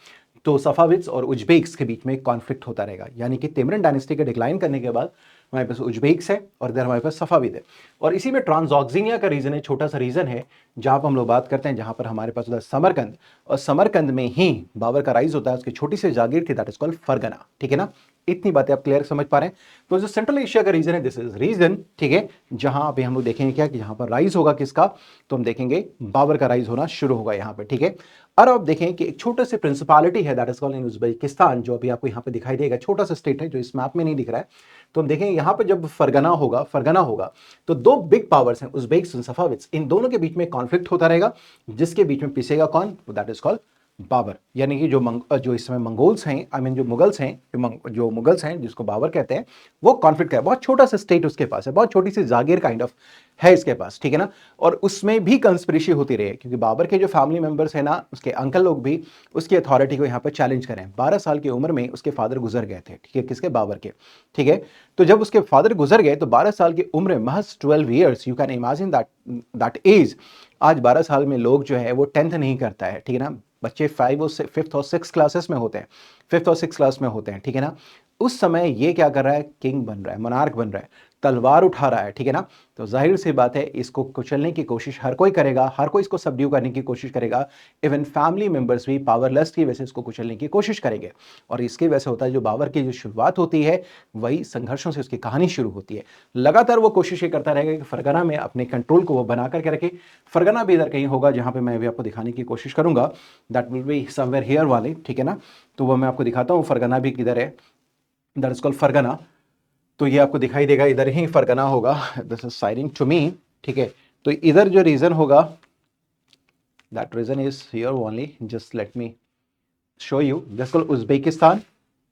तो सफाविद्स और उज्बेक्स के बीच में कॉन्फ्लिक्ट होता रहेगा, यानी कि तिमुरिन डायनेस्टी के डिक्लाइन करने के बाद हमारे पास उज्बेक्स है और इधर हमारे पास सफाविद है। और इसी में ट्रांसऑक्सिनिया का रीजन है, छोटा सा रीजन है जहां पर हम लोग बात करते हैं, जहां पर हमारे पास उधर समरकंद, और समरकंद में ही बाबर का राइज होता है, उसकी छोटी सी जागीर थी दैट इज कॉल्ड फरगना, ठीक है ना। इतनी बातें आप क्लियर समझ पा रहे हैं। तो जो सेंट्रल एशिया का रीजन है दिस इज रीजन, ठीक है, जहां पे हम लोग देखेंगे क्या कि जहां पर राइज होगा किसका, तो हम देखेंगे बाबर का राइज होना शुरू होगा यहां पे, ठीक है। और आप देखें कि एक छोटा सा प्रिंसिपालिटी है that is called in Uzbekistan, जो अभी आपको यहां पे दिखाई देगा, छोटा सा स्टेट है जो इस मैप में नहीं दिख रहा है। तो हम देखेंगे यहां पर जब फरगना होगा तो दो बिग पावर्स हैं उज्बेक्स और सफाविद्स, इन दोनों के बीच में कॉन्फ्लिक्ट होता रहेगा, जिसके बीच में पिसेगा कौन, दैट इज कॉल्ड बाबर। यानी कि जो इस समय मंगोल्स हैं, आई मीन जो मुगल्स हैं, जो मुगल्स हैं जिसको बाबर कहते हैं, वो कॉन्फ्लिक्ट है, बहुत छोटा सा स्टेट उसके पास है, बहुत छोटी सी जागीर काइंड ऑफ है इसके पास, ठीक है ना। और उसमें भी कंस्पिरेसी होती रही, क्योंकि बाबर के जो फैमिली मेंबर्स हैं ना, उसके अंकल लोग भी उसकी अथॉरिटी को यहाँ पर चैलेंज करें। 12 साल की उम्र में उसके फादर गुजर गए थे, ठीक है, किसके, बाबर के, ठीक है। तो जब उसके फादर गुजर गए तो 12 साल की उम्र में, महज 12 years, you can imagine that age. आज 12 साल में लोग जो है वो 10th नहीं करता है, ठीक है ना, बच्चे 5th और 6th क्लासेस में होते हैं, 5th और 6th क्लास में होते हैं, ठीक है ना। उस समय ये क्या कर रहा है, किंग बन रहा है, मोनार्क बन रहा है, तलवार उठा रहा है, ठीक है ना। तो जाहिर सी बात है इसको कुचलने की कोशिश हर कोई करेगा, हर कोई इसको सबड्यू करने की कोशिश करेगा, इवन फैमिली मेंबर्स भी पावरलेस की वजह से इसको कुचलने की कोशिश करेंगे। और इसकी वजह से होता है जो बाबर की जो शुरुआत होती है वही संघर्षों से उसकी कहानी शुरू होती है। लगातार वो कोशिश ये करता रहेगा कि फरगना में अपने कंट्रोल को वो बना करके रखे। फरगना भी इधर कहीं होगा जहां पे मैं भी आपको दिखाने की कोशिश करूंगा, that will be somewhere here वाले, ठीक है ना। तो वो मैं आपको दिखाता हूँ फरगना भी किधर है, दैट इज कॉल्ड फरगना। तो ये आपको दिखाई देगा, इधर ही फरगना होगा, this is signing to me, ठीक है। तो इधर जो रीजन होगा that region is here only, just let me show you, this called Uzbekistan.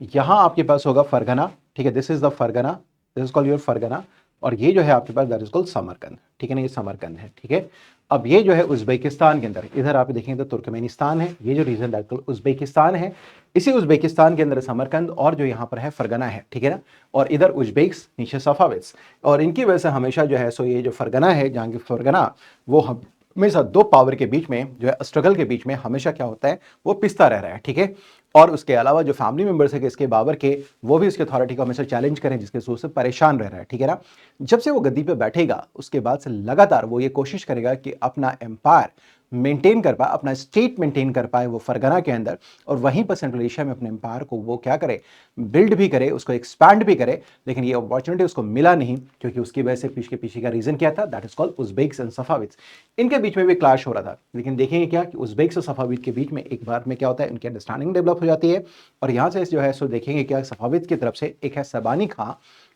यहां आपके पास होगा फरगना, ठीक है, this is the Fergana, this is called your Fergana. और ये जो है आपके पास दैट इज कॉल्ड समरकंद, ठीक है ना, ये समरकंद है, ठीक है। अब ये जो है उज्बेकिस्तान के अंदर, इधर आप देखेंगे तो तुर्कमेनिस्तान है, ये जो रीजन दैट कॉल्ड उज्बेकिस्तान है, इसी उज्बेकिस्तान के अंदर समरकंद और जो यहाँ पर है फरगना है, ठीक है ना। और इधर उज्बेक्स, नीचे सफाविद्स, और इनकी वजह से हमेशा जो है सो ये जो फरगना है, जहाँ की फरगना, वो हमेशा दो पावर के बीच में जो है स्ट्रगल के बीच में हमेशा क्या होता है, वो पिसता रह रहा है, ठीक है। और उसके अलावा जो फैमिली मेंबर्स है इसके बाबर के, वो भी इसके अथॉरिटी को हमेशा चैलेंज करें, जिसके सोच से परेशान रह रहा है, ठीक है ना। जब से वो गद्दी पे बैठेगा उसके बाद से लगातार वो ये कोशिश करेगा कि अपना एम्पायर मेंटेन कर पाए, अपना स्टेट मेंटेन कर पाए वो फरगना के अंदर, और वहीं पर सेंट्रल एशिया में अपने एम्पायर को वो क्या करे, बिल्ड भी करे, उसको एक्सपैंड भी करे। लेकिन ये अपॉर्चुनिटी उसको मिला नहीं, क्योंकि उसकी वजह से पीछे का रीजन क्या था, that is called Uzbeks and Safavids. इनके बीच में भी क्लैश हो रहा था, लेकिन देखेंगे क्या कि उज्बेक्स और सफाविद के बीच में एक बार में क्या होता है, उनकी अंडरस्टैंडिंग डेवलप हो जाती है। और यहाँ से जो है सो देखेंगे क्या, सफाविद की तरफ से एक है सैबानी खां,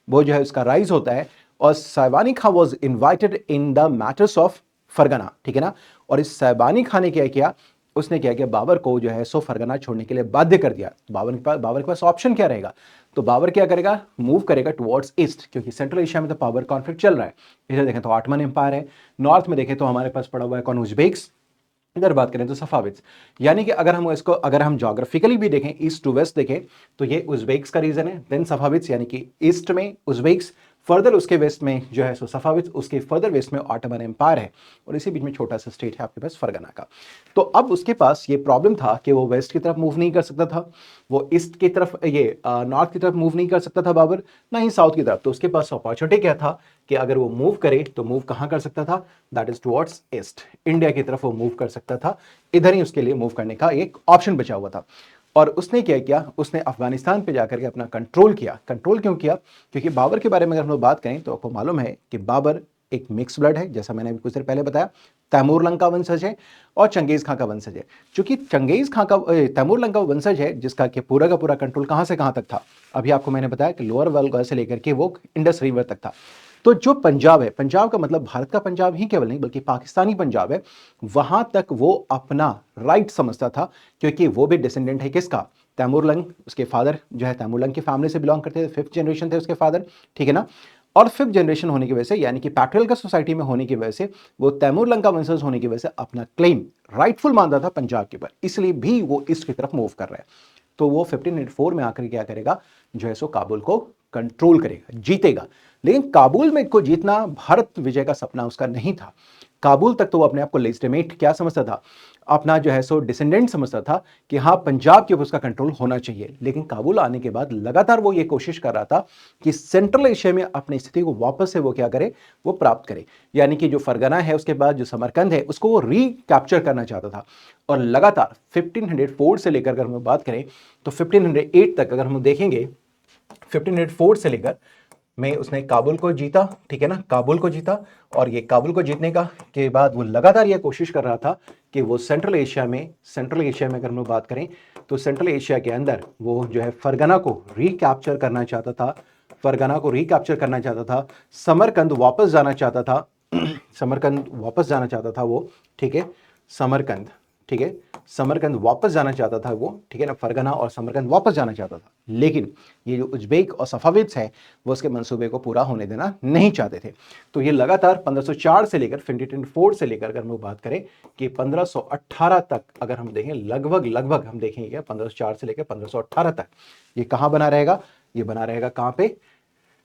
वो जो है उसका राइज होता है, और Shaibani Khan was invited in the matters of Fergana, ठीक है ना। और इस सैबानी खां ने क्या किया, उसने क्या किया, बाबर को जो है सो फरगना छोड़ने के लिए बाध्य कर दिया। बाबर के पास ऑप्शन क्या रहेगा, तो बाबर क्या करेगा, मूव करेगा टुवर्ड्स ईस्ट, क्योंकि सेंट्रल एशिया में तो पावर कॉन्फ्लिक्ट चल रहा है। इधर देखें तो ऑटमन एम्पायर है, नॉर्थ में देखें तो हमारे पास पड़ा हुआ है कौन, उज्बेक्स, इधर बात करें तो सफाविद्स। यानी कि अगर हम ज्योग्राफिकली भी देखें, ईस्ट टू वेस्ट देखें, तो ये उज्बेक्स का रीजन है, देन सफाविद्स, यानी कि ईस्ट में उज्बेक्स, फर्दर उसके वेस्ट में जो है सो सफाविद्स, उसके फर्दर वेस्ट में ऑटोमन एम्पायर है, और इसी बीच में छोटा सा स्टेट है आपके पास फरगना का। तो अब उसके पास ये प्रॉब्लम था कि वो वेस्ट की तरफ मूव नहीं कर सकता था, वो ईस्ट की तरफ, ये नॉर्थ की तरफ मूव नहीं कर सकता था बाबर, ना ही साउथ की तरफ। तो उसके पास अपॉर्चुनिटी क्या था कि अगर वो मूव करे तो मूव कहां कर सकता था, that is towards east, India की तरफ वो मूव कर सकता था। इधर ही उसके लिए मूव करने का एक ऑप्शन बचा हुआ था। और उसने क्या किया, उसने अफगानिस्तान पे जाकर के अपना कंट्रोल किया। कंट्रोल क्यों किया, क्योंकि बाबर के बारे में अगर हम लोग बात करें तो आपको मालूम है कि बाबर एक मिक्स ब्लड है, जैसा मैंने अभी कुछ देर पहले बताया, तैमूरलंग का वंशज है और चंगेज खां का वंशज है। चूंकि चंगेज खां का तैमूरलंग का वंशज है, जिसका कि पूरा का पूरा कंट्रोल कहां से कहां तक था, अभी आपको मैंने बताया कि लोअर वोल्गा से लेकर के वो इंडस रिवर तक था। तो जो पंजाब है, पंजाब का मतलब भारत का पंजाब ही केवल नहीं बल्कि पाकिस्तानी पंजाब है, वहां तक वो अपना राइट समझता था, क्योंकि वो भी डिसेंडेंट है किसका, तैमूरलंग। उसके फादर जो है तैमूरलंग की फैमिली से बिलोंग करते थे, 5th जनरेशन थे उसके फादर, ठीक है ना। और 5th जनरेशन होने की वजह से, यानी कि पैट्रियर्कल सोसाइटी में होने की वजह से, वो तैमूरलंग का वंशज होने की वजह से अपना क्लेम राइटफुल मानता था पंजाब के ऊपर, इसलिए भी वो ईस्ट की तरफ मूव कर रहा है। तो वो 1504 में आकर क्या करेगा, जो है सो काबुल को कंट्रोल करेगा, जीतेगा। लेकिन काबुल में को जीतना भारत विजय का सपना उसका नहीं था। काबुल तक तो वो अपने आप को लेजिटिमेट क्या समझता था, अपना जो है सो डिसेंडेंट समझता था कि हाँ पंजाब के ऊपर उसका कंट्रोल होना चाहिए। लेकिन काबुल आने के बाद लगातार वो ये कोशिश कर रहा था कि सेंट्रल एशिया में अपनी स्थिति को वापस से वो क्या करे, वो प्राप्त करे। यानी कि जो फरगना है, उसके बाद जो समरकंद है, उसको वो रिकैप्चर करना चाहता था। और लगातार 1504 से लेकर अगर हम बात करें तो 1508 तक अगर हम देखेंगे, 1504 से लेकर में उसने काबुल को जीता, ठीक है ना, काबुल को जीता। और ये काबुल को जीतने का के बाद वो लगातार ये कोशिश कर रहा था कि वो सेंट्रल एशिया में अगर हम बात करें तो सेंट्रल एशिया के अंदर वो जो है फरगना को रिकैप्चर करना चाहता था, फरगना को रिकैप्चर करना चाहता था, समरकंद वापस जाना चाहता था, समरकंद वापस जाना चाहता था वो, ठीक है, समरकंद, ठीक है, समरकंद वापस जाना चाहता था वो, ठीक है ना, फरगना और समरकंद वापस जाना चाहता था। लेकिन ये जो उज्बेक और सफाविद्स है वो उसके मंसूबे को पूरा होने देना नहीं चाहते थे। तो ये लगातार 1504 से लेकर 1504 से लेकर अगर हम बात करें कि 1518 तक अगर हम देखें, लगभग हम देखेंगे 1504 से लेकर 1518 तक ये कहां बना रहेगा, ये बना रहेगा कहां पे,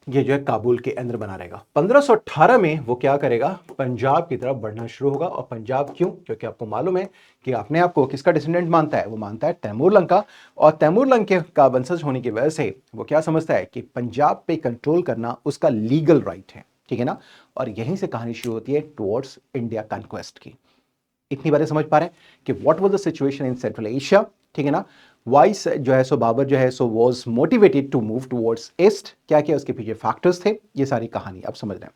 ये जो है काबुल के अंदर बना रहेगा। 1518 में वो क्या करेगा, पंजाब की तरफ बढ़ना शुरू होगा। और पंजाब क्यों, क्योंकि आपको मालूम है कि अपने आप को किसका डिसेंडेंट मानता है, वो मानता है तैमूरलंग का। और तैमूरलंग के का वंशज होने की वजह से वो क्या समझता है कि पंजाब पे कंट्रोल करना उसका लीगल राइट है, ठीक है ना। और यहीं से कहानी शुरू होती है टुवर्ड्स इंडिया कॉन्क्वेस्ट की। इतनी बातें समझ पा रहे हैं कि what was the situation in central Asia, ठीक है ना। वाइस जो है सो बाबर जो है so was motivated to move towards east, क्या क्या उसके पीछे फैक्टर्स थे, ये सारी कहानी आप समझ रहे हैं।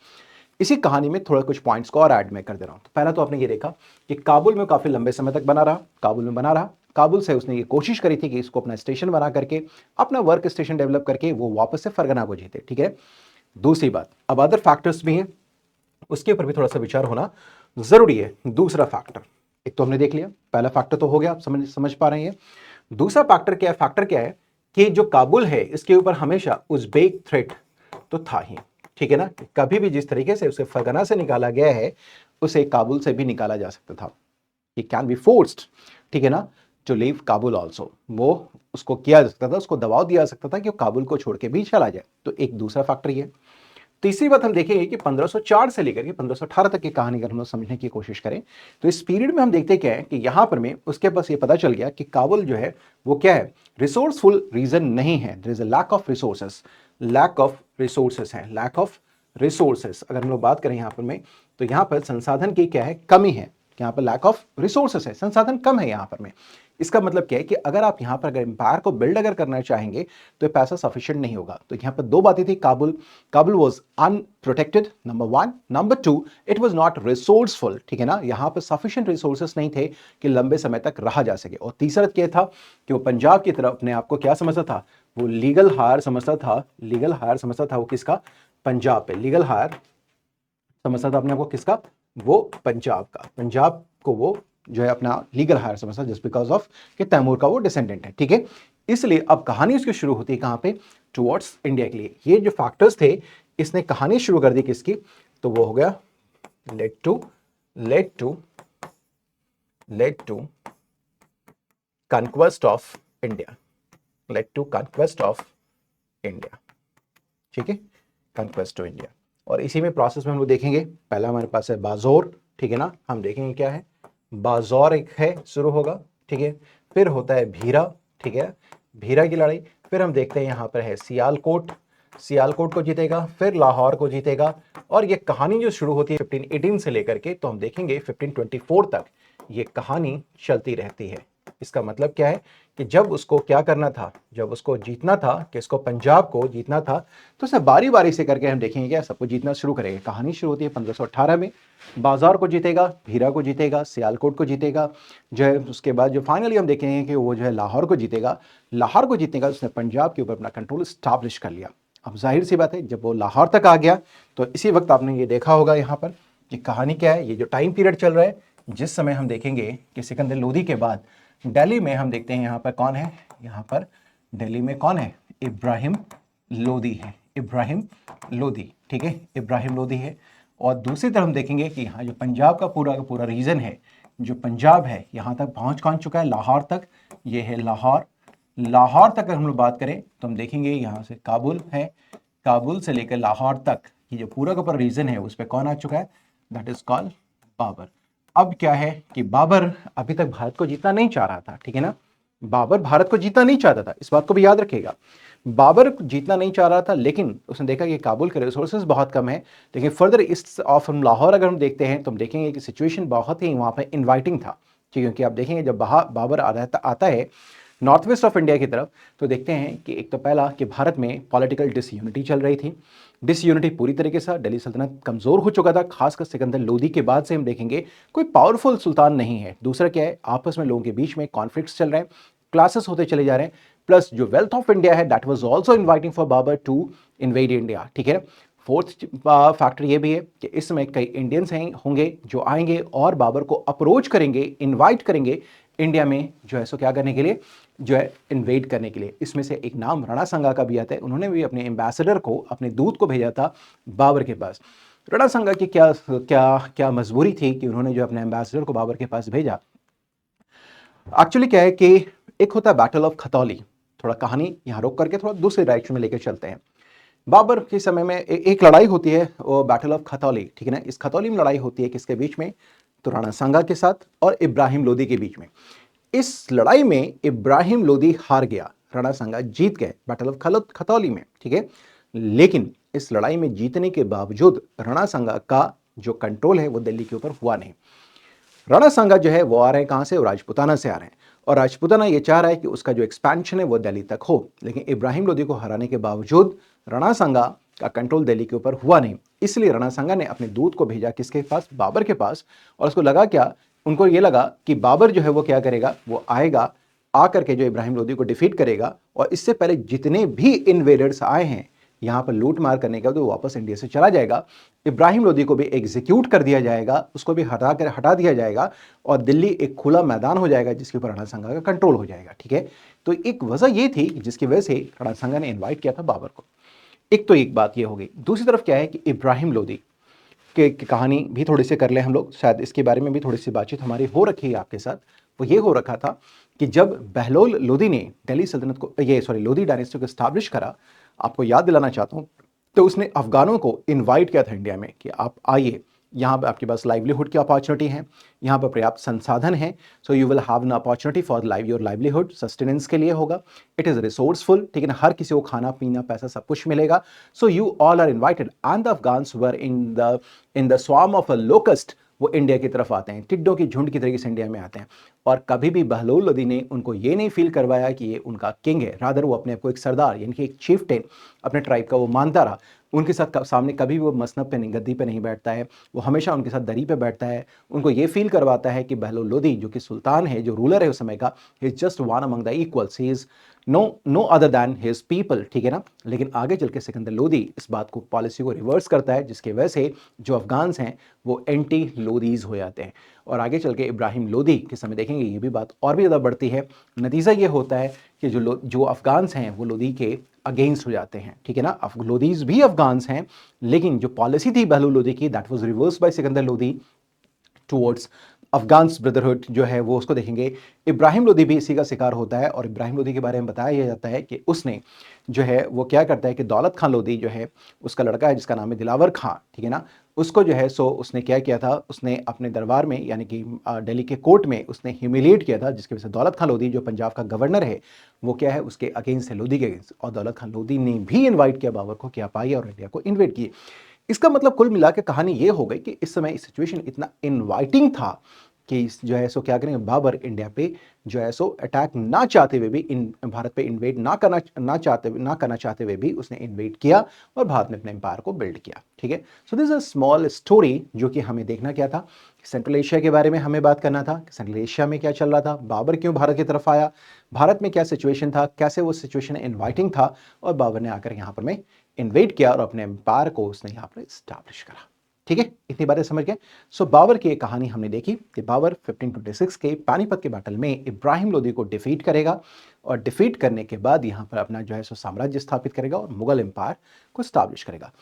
इसी कहानी में थोड़ा कुछ पॉइंट्स को और ऐड मैं कर दे रहा हूं। तो पहला तो आपने ये देखा कि काबुल में काफी लंबे समय तक बना रहा, काबुल में बना रहा। काबुल से उसने ये कोशिश करी थी कि इसको अपना स्टेशन बना करके, अपना वर्क स्टेशन डेवलप करके वो वापस से फरगना को जीते, ठीक है। दूसरी बात, अब अदर फैक्टर्स भी हैं, उसके ऊपर भी थोड़ा सा विचार होना जरूरी है। दूसरा फैक्टर, एक तो हमने देख लिया, पहला फैक्टर तो हो गया, आप समझ पा रहे हैं। दूसरा फैक्टर क्या है कि जो काबुल है इसके ऊपर हमेशा उज़्बेक थ्रेट तो था ही, ठीक है ना। कभी भी जिस तरीके से उसे फरगना से निकाला गया है उसे काबुल से भी निकाला जा सकता था। ही कैन बी फोर्स्ड, ठीक है ना, टू लीव काबुल ऑल्सो। वो उसको किया जा सकता था, उसको दबाव दिया जा सकता था कि वो काबुल को छोड़ के भी चला जाए। तो एक दूसरा फैक्टर ये। तीसरी बात हम देखेंगे कि 1504 से लेकर के 1518 तक की कहानी अगर हम लोग समझने की कोशिश करें तो इस पीरियड में हम देखते क्या है कि यहां पर में उसके पास ये पता चल गया कि काबुल जो है वो क्या है, रिसोर्सफुल रीजन नहीं है। There is a lack of resources, lack of resources है, लैक ऑफ रिसोर्सेस अगर हम लोग बात करें यहां पर में, तो यहां पर संसाधन की क्या है, कमी है। यहाँ पर लैक ऑफ रिसोर्सेस है, संसाधन कम है यहाँ पर में। इसका मतलब क्या है कि अगर आप यहाँ पर अगर एम्पायर को बिल्ड अगर करना चाहेंगे तो पैसा सफिशिएंट नहीं होगा। तो यहाँ पर दो बातें थी, Kabul was unprotected, number one, number two it was not resourceful, ठीक है ना। यहाँ पर सफिशिएंट रिसोर्सेस नहीं थे कि लंबे समय तक रहा जा सके। और तीसरा क्या था कि वो पंजाब की तरफ अपने आप को क्या समझता था, वो लीगल हायर समझता था, लीगल हायर समझता था वो किसका, पंजाब पे लीगल हायर समझता था अपने आप को किसका, वो पंजाब का, पंजाब को वो जो है अपना लीगल हायर समझता जस्ट बिकॉज ऑफ कि तैमूर का वो डिसेंडेंट है, ठीक है। इसलिए अब कहानी उसकी शुरू होती है कहां पे, टुवर्ड्स इंडिया के लिए। ये जो फैक्टर्स थे इसने कहानी शुरू कर दी किसकी, तो वो हो गया led to conquest of India, led to conquest of India, ठीक है, कॉन्क्वेस्ट टू इंडिया। और इसी में प्रोसेस में हम लोग देखेंगे, पहला हमारे पास है बाजौर, ठीक है ना, हम देखेंगे क्या है, बाजौर एक है शुरू होगा, ठीक है। फिर होता है भीरा, ठीक है, भीरा की लड़ाई। फिर हम देखते हैं यहाँ पर है सियालकोट, सियालकोट को जीतेगा, फिर लाहौर को जीतेगा। और ये कहानी जो शुरू होती है 1518 से लेकर के, तो हम देखेंगे 1524 तक ये कहानी चलती रहती है। इसका मतलब क्या है कि जब उसको क्या करना था, जब उसको जीतना था, कि इसको पंजाब को जीतना था, तो उसे बारी बारी से करके हम देखेंगे क्या सबको जीतना शुरू करेगा। कहानी शुरू होती है 1518 में, बाजार को जीतेगा, भीरा को जीतेगा, सियालकोट को जीतेगा, जो है उसके बाद जो फाइनली हम देखेंगे कि वो जो है लाहौर को जीतेगा। लाहौर को जीतने का उसने पंजाब के ऊपर अपना कंट्रोल स्टैब्लिश कर लिया। अब जाहिर सी बात है जब वो लाहौर तक आ गया तो इसी वक्त आपने ये देखा होगा यहाँ पर कि कहानी क्या है, ये जो टाइम पीरियड चल रहा है जिस समय हम देखेंगे कि सिकंदर लोदी के बाद दिल्ली में हम देखते हैं यहाँ पर कौन है, यहाँ पर दिल्ली में कौन है, इब्राहिम लोदी है, इब्राहिम लोदी, ठीक है, इब्राहिम लोदी है। और दूसरी तरफ हम देखेंगे कि यहाँ जो पंजाब का पूरा रीजन है, जो पंजाब है यहाँ तक पहुँच कौन चुका है, लाहौर तक, ये है लाहौर। लाहौर तक अगर हम लोग बात करें तो हम देखेंगे यहाँ से काबुल है, काबुल से लेकर लाहौर तक ये जो पूरा का पूरा रीजन है उस पर कौन आ चुका है, दैट इज कॉल्ड बाबर। अब क्या है कि बाबर अभी तक भारत को जीतना नहीं चाह रहा था, ठीक है ना, बाबर भारत को जीतना नहीं चाहता था, इस बात को भी याद रखिएगा। बाबर जीतना नहीं चाह रहा था, लेकिन उसने देखा कि काबुल के रिसोर्सेज बहुत कम है। लेकिन फर्दर ईस्ट ऑफ लाहौर अगर हम देखते हैं तो हम देखेंगे कि सिचुएशन बहुत ही वहाँ पर इन्वाइटिंग था, ठीक है, क्योंकि आप देखेंगे जब बाबर आता है नॉर्थ वेस्ट ऑफ इंडिया की तरफ तो देखते हैं कि एक तो पहला कि भारत में पॉलिटिकल डिसयूनिटी चल रही थी, डिसयूनिटी पूरी तरीके से, दिल्ली सल्तनत कमज़ोर हो चुका था, खासकर सिकंदर लोदी के बाद से हम देखेंगे कोई पावरफुल सुल्तान नहीं है। दूसरा क्या है, आपस में लोगों के बीच में कॉन्फ्लिक्ट्स चल रहे हैं, क्लासेस होते चले जा रहे हैं, प्लस जो वेल्थ ऑफ इंडिया है that was also inviting for Babur to invade India, ठीक है। फोर्थ फैक्टर ये भी है कि इस समय कई इंडियंस हैं होंगे जो आएंगे और बाबर को अप्रोच करेंगे, इनवाइट करेंगे इंडिया में जो है सो क्या करने के लिए, जो है इन्वेड करने के लिए। इसमें से एक नाम राणा संगा का भी आता है, उन्होंने भी अपने एम्बेसडर को, अपने दूत को भेजा था बाबर के पास। राणा संगा की क्या क्या क्या मजबूरी थी कि उन्होंने जो अपने एम्बेसडर को बाबर के पास भेजा। एक्चुअली क्या है कि एक होता है बैटल ऑफ खतौली, थोड़ा कहानी यहाँ रोक करके थोड़ा दूसरे डायरेक्शन में लेकर चलते हैं। बाबर के समय में एक लड़ाई होती है, वो बैटल ऑफ खतौली, ठीक है ना। इस खतौली में लड़ाई होती है किसके बीच में, तो राणा सांगा के साथ और इब्राहिम लोदी के बीच में। इस लड़ाई में इब्राहिम लोदी हार गया, राणा सांगा जीत गए बैटल ऑफ खतौली में, ठीक है। लेकिन इस लड़ाई में जीतने के बावजूद राणा सांगा का जो कंट्रोल है वो दिल्ली के ऊपर हुआ नहीं। राणा सांगा जो है वो आ रहे हैं कहां से, वो राजपूताना से आ रहे हैं, और राजपूताना ये चाह रहा है कि उसका जो एक्सपेंशन है वो दिल्ली तक हो। लेकिन इब्राहिम लोदी को हराने के बावजूद राणा सांगा का कंट्रोल दिल्ली के ऊपर हुआ नहीं। इसलिए राणा सांगा ने अपने दूत को भेजा किसके पास, बाबर के पास। और उसको लगा क्या, उनको ये लगा कि बाबर जो है वो क्या करेगा, वो आएगा, आकर के जो इब्राहिम लोदी को डिफीट करेगा, और इससे पहले जितने भी इन्वेडर्स आए हैं यहाँ पर लूट मार करने का, तो वापस इंडिया से चला जाएगा। इब्राहिम लोदी को भी एग्जीक्यूट कर दिया जाएगा, उसको भी हटा दिया जाएगा, और दिल्ली एक खुला मैदान हो जाएगा जिसके ऊपर राणा सांगा का कंट्रोल हो जाएगा, ठीक है। तो एक वजह ये थी जिसकी वजह से राणा सांगा ने इन्वाइट किया था बाबर को। एक तो एक बात ये हो गई। दूसरी तरफ क्या है कि इब्राहिम लोदी की कहानी भी थोड़ी सी कर ले हम लोग, शायद इसके बारे में भी थोड़ी सी बातचीत हमारी हो रखी है आपके साथ। वो ये हो रखा था कि जब बहलोल लोदी ने दिल्ली सल्तनत को, लोदी डायनेस्टी को एस्टैब्लिश करा, आपको याद दिलाना चाहता हूँ, तो उसने अफगानों को इनवाइट किया था इंडिया में कि आप आइए, यहाँ पर आपके पास लाइवलीहुड की अपॉर्चुनिटी है, यहाँ पर पर्याप्त संसाधन है, so you will have an opportunity for your livelihood, sustenance के लिए होगा, इट इज़ रिसोर्सफुल, ठीक है ना, हर किसी को खाना पीना पैसा सब कुछ मिलेगा। So you all are invited, and the Afghans were in the swarm of a locust, वो इंडिया की तरफ आते हैं, टिड्डों की झुंड की तरीके से इंडिया में आते हैं। और कभी भी बहलोल लोदी ने उनको ये नहीं फील करवाया कि ये उनका किंग है, रादर वो अपने आप को एक सरदार यानी कि एक चीफ्टेन अपने ट्राइब का वो मानता रहा। उनके साथ सामने कभी भी वो मसनब पे नहीं, गद्दी पे नहीं बैठता है, वो हमेशा उनके साथ दरी पे बैठता है। उनको ये फील करवाता है कि बहलोल लोदी जो कि सुल्तान है, जो रूलर है उस समय का, he is just one among the equals, he is no other than his people, ठीक है ना। लेकिन आगे चल के सिकंदर लोदी इस बात को, पॉलिसी को रिवर्स करता है, जिसकी वजह से जो अफगान्स हैं वो एंटी लोदीज हो जाते हैं। और आगे चल के इब्राहिम लोदी के समय देखेंगे ये भी बात और भी ज़्यादा बढ़ती है। नतीजा ये होता है कि जो अफगान्स हैं वो लोदी के अगेंस्ट हो जाते हैं, ठीक है ना। लोदीज भी अफगान्स हैं, लेकिन जो पॉलिसी थी बहलोल लोदी की, that was reverse by Sikandar Lodi towards Afghans brotherhood जो है वो, उसको देखेंगे। इब्राहिम लोदी भी इसी का शिकार होता है, और इब्राहिम लोदी के बारे में बताया जाता है कि उसने जो है वो क्या करता है कि दौलत खान लोदी जो है उसका लड़का है जिसका नाम है दिलावर खां, ठीक है ना, उसको जो है सो उसने क्या किया था, उसने अपने दरबार में यानी कि दिल्ली के कोर्ट में उसने ह्यूमिलिएट किया था, जिसकी वजह से दौलत खान लोदी जो पंजाब का गवर्नर है वो क्या है उसके अगेंस्ट है, लोदी के अगेंस्ट। और दौलत खान लोदी ने भी इन्वाइट किया बाबर को कि आप आइए और इंडिया को इन्वेट किए। इसका मतलब कुल मिला के कहानी ये हो गई कि इस समय सिचुएशन इतना इनवाइटिंग था कि जो है सो क्या करेंगे, बाबर इंडिया पे जो है सो अटैक ना चाहते हुए भी, इन भारत पे इन्वेड ना करना चाहते हुए भी उसने इन्वेड किया और भारत में अपने एम्पायर को बिल्ड किया। ठीक है, सो this is a small story जो कि हमें देखना क्या था, सेंट्रल एशिया के बारे में हमें बात करना था, सेंट्रल एशिया में क्या चल रहा था, बाबर क्यों भारत की तरफ आया, भारत में क्या सिचुएशन था, कैसे वो सिचुएशन इन्वाइटिंग था, और बाबर ने आकर यहाँ पर में इन्वेड किया और अपने एम्पायर को उसने यहाँ पर स्टैब्लिश करा। ठीक है, इतनी बातें समझ गए। सो बाबर की एक कहानी हमने देखी कि बाबर 1526 के पानीपत के बैटल में इब्राहिम लोदी को डिफीट करेगा और डिफीट करने के बाद यहाँ पर अपना जो है सो साम्राज्य स्थापित करेगा और मुगल एम्पायर को स्टैब्लिश करेगा।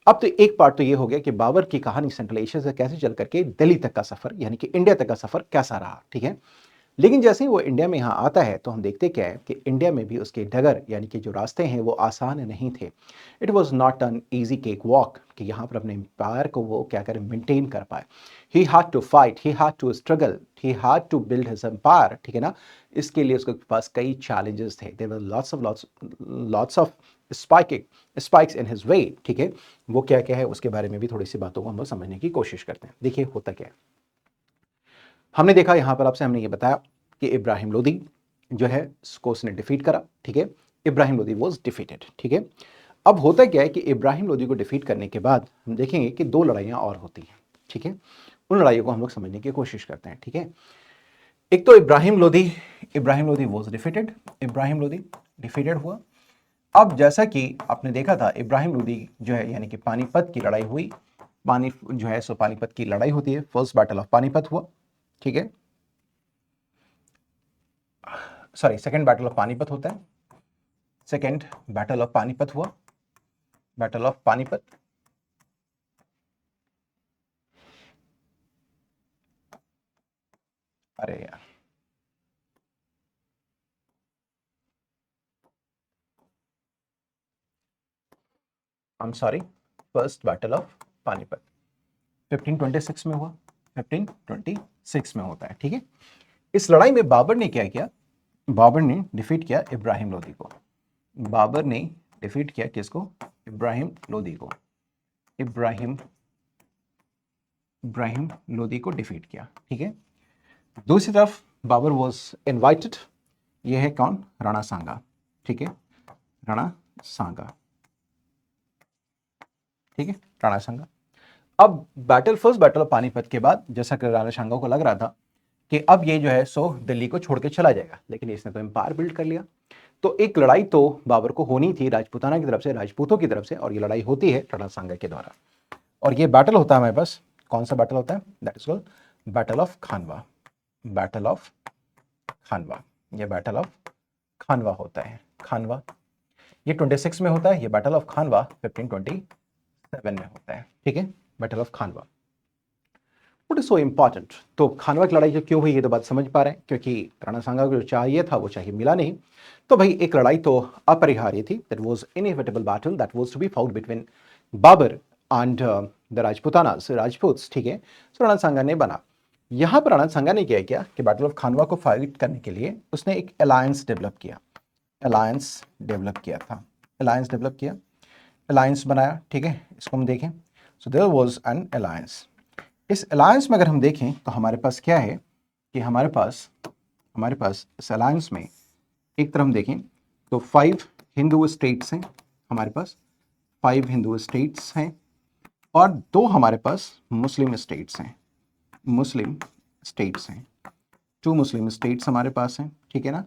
अब तो एक पार्ट तो ये हो गया कि बाबर की कहानी सेंट्रल एशिया से कैसे चल करके दिल्ली तक का सफर यानी कि इंडिया तक का सफर कैसा रहा। ठीक है, लेकिन जैसे ही वो इंडिया में यहाँ आता है तो हम देखते क्या है कि इंडिया में भी उसके डगर यानी कि जो रास्ते हैं वो आसान नहीं थे। It was not an easy cake walk कि यहाँ पर अपने एम्पायर को वो क्या करें, मेंटेन कर पाए। He had to fight, he had to struggle, he had to build his empire. ठीक है ना, इसके लिए उसके पास कई चैलेंजेस थे। There were lots of spikes in his way. ठीक है, वो क्या क्या है उसके बारे में भी थोड़ी सी बातों को हम लोग समझने की कोशिश करते हैं। देखिए होता क्या है, हमने देखा यहां पर आपसे हमने ये बताया कि इब्राहिम लोदी जो है उसको उसने डिफीट करा। ठीक है, इब्राहिम लोदी वॉज डिफीटेड। ठीक है, अब होता क्या है कि इब्राहिम लोदी को डिफीट करने के बाद हम देखेंगे कि दो लड़ाइयां और होती हैं। ठीक है, उन लड़ाइयों को हम लोग समझने की कोशिश करते हैं। ठीक है, एक तो Ibrahim Lodi was defeated, Ibrahim Lodi defeated हुआ। अब जैसा कि आपने देखा था इब्राहिम लोदी जो है यानी कि पानीपत की लड़ाई हुई, पानीपत की लड़ाई होती है, फर्स्ट बैटल ऑफ पानीपत हुआ। ठीक है, sorry second battle of Panipat होता है, सेकंड बैटल ऑफ पानीपत हुआ, बैटल ऑफ पानीपत। अरे यार, I am sorry, first battle of Panipat 1526 में हुआ, 1526 में होता है। ठीक है, इस लड़ाई में बाबर ने क्या किया, बाबर ने डिफीट किया इब्राहिम लोदी को। बाबर ने डिफीट किया किसको, इब्राहिम लोदी को। इब्राहिम इब्राहिम लोदी को डिफीट किया। ठीक है, दूसरी तरफ बाबर वॉज इनवाइटेड, ये है कौन, राणा सांगा। ठीक है, राणा सांगा। ठीक है, राणा सांगा। अब फर्स्ट बैटल ऑफ पानीपत के बाद जैसा कि राणा सांगा को लग रहा था कि अब ये जो है सो दिल्ली को छोड़ के चला जाएगा, लेकिन इसने तो एम्पायर बिल्ड कर लिया। तो एक लड़ाई तो बाबर को होनी थी राजपूताना की तरफ से, राजपूतों की तरफ से, और ये लड़ाई होती है राणा सांगा के द्वारा। और ये बैटल होता है हमारे पास, कौन सा बैटल होता है, that is called battle of Khanwa. Battle of Khanwa, ये बैटल ऑफ खानवा होता है। खानवा ये 26 में होता है, ये बैटल ऑफ खानवा 1527 में होता है। ठीक है, battle of Khanwa. What is so important, तो खानवा की लड़ाई जो क्यों हुई ये तो बात समझ पा रहे हैं, क्योंकि राणा सांगा को जो चाहिए था वो चाहिए मिला नहीं। तो भाई एक लड़ाई तो अपरिहार्य थी, that was inevitable battle that was to be fought between Babur and the Rajputanas, Rajputs. ठीक है, सो राणा सांगा ने बना, यहां पर राणा सांगा ने क्या किया कि बैटल ऑफ खानवा को फाइट करने के लिए उसने एक अलायंस डेवलप किया, अलायंस डेवलप किया था, अलायंस डेवलप किया, अलायंस बनाया। ठीक है, इसको हम देखें, so there was an alliance. इस अलायंस में अगर हम देखें तो हमारे पास क्या है कि हमारे पास इस अलायंस में एक तरफ हम देखें तो 5 हिंदू स्टेट्स हैं, हमारे पास 5 हिंदू स्टेट्स हैं और 2 हमारे पास मुस्लिम स्टेट्स हैं, मुस्लिम स्टेट्स हैं, 2 मुस्लिम स्टेट्स हमारे पास हैं। ठीक है ना,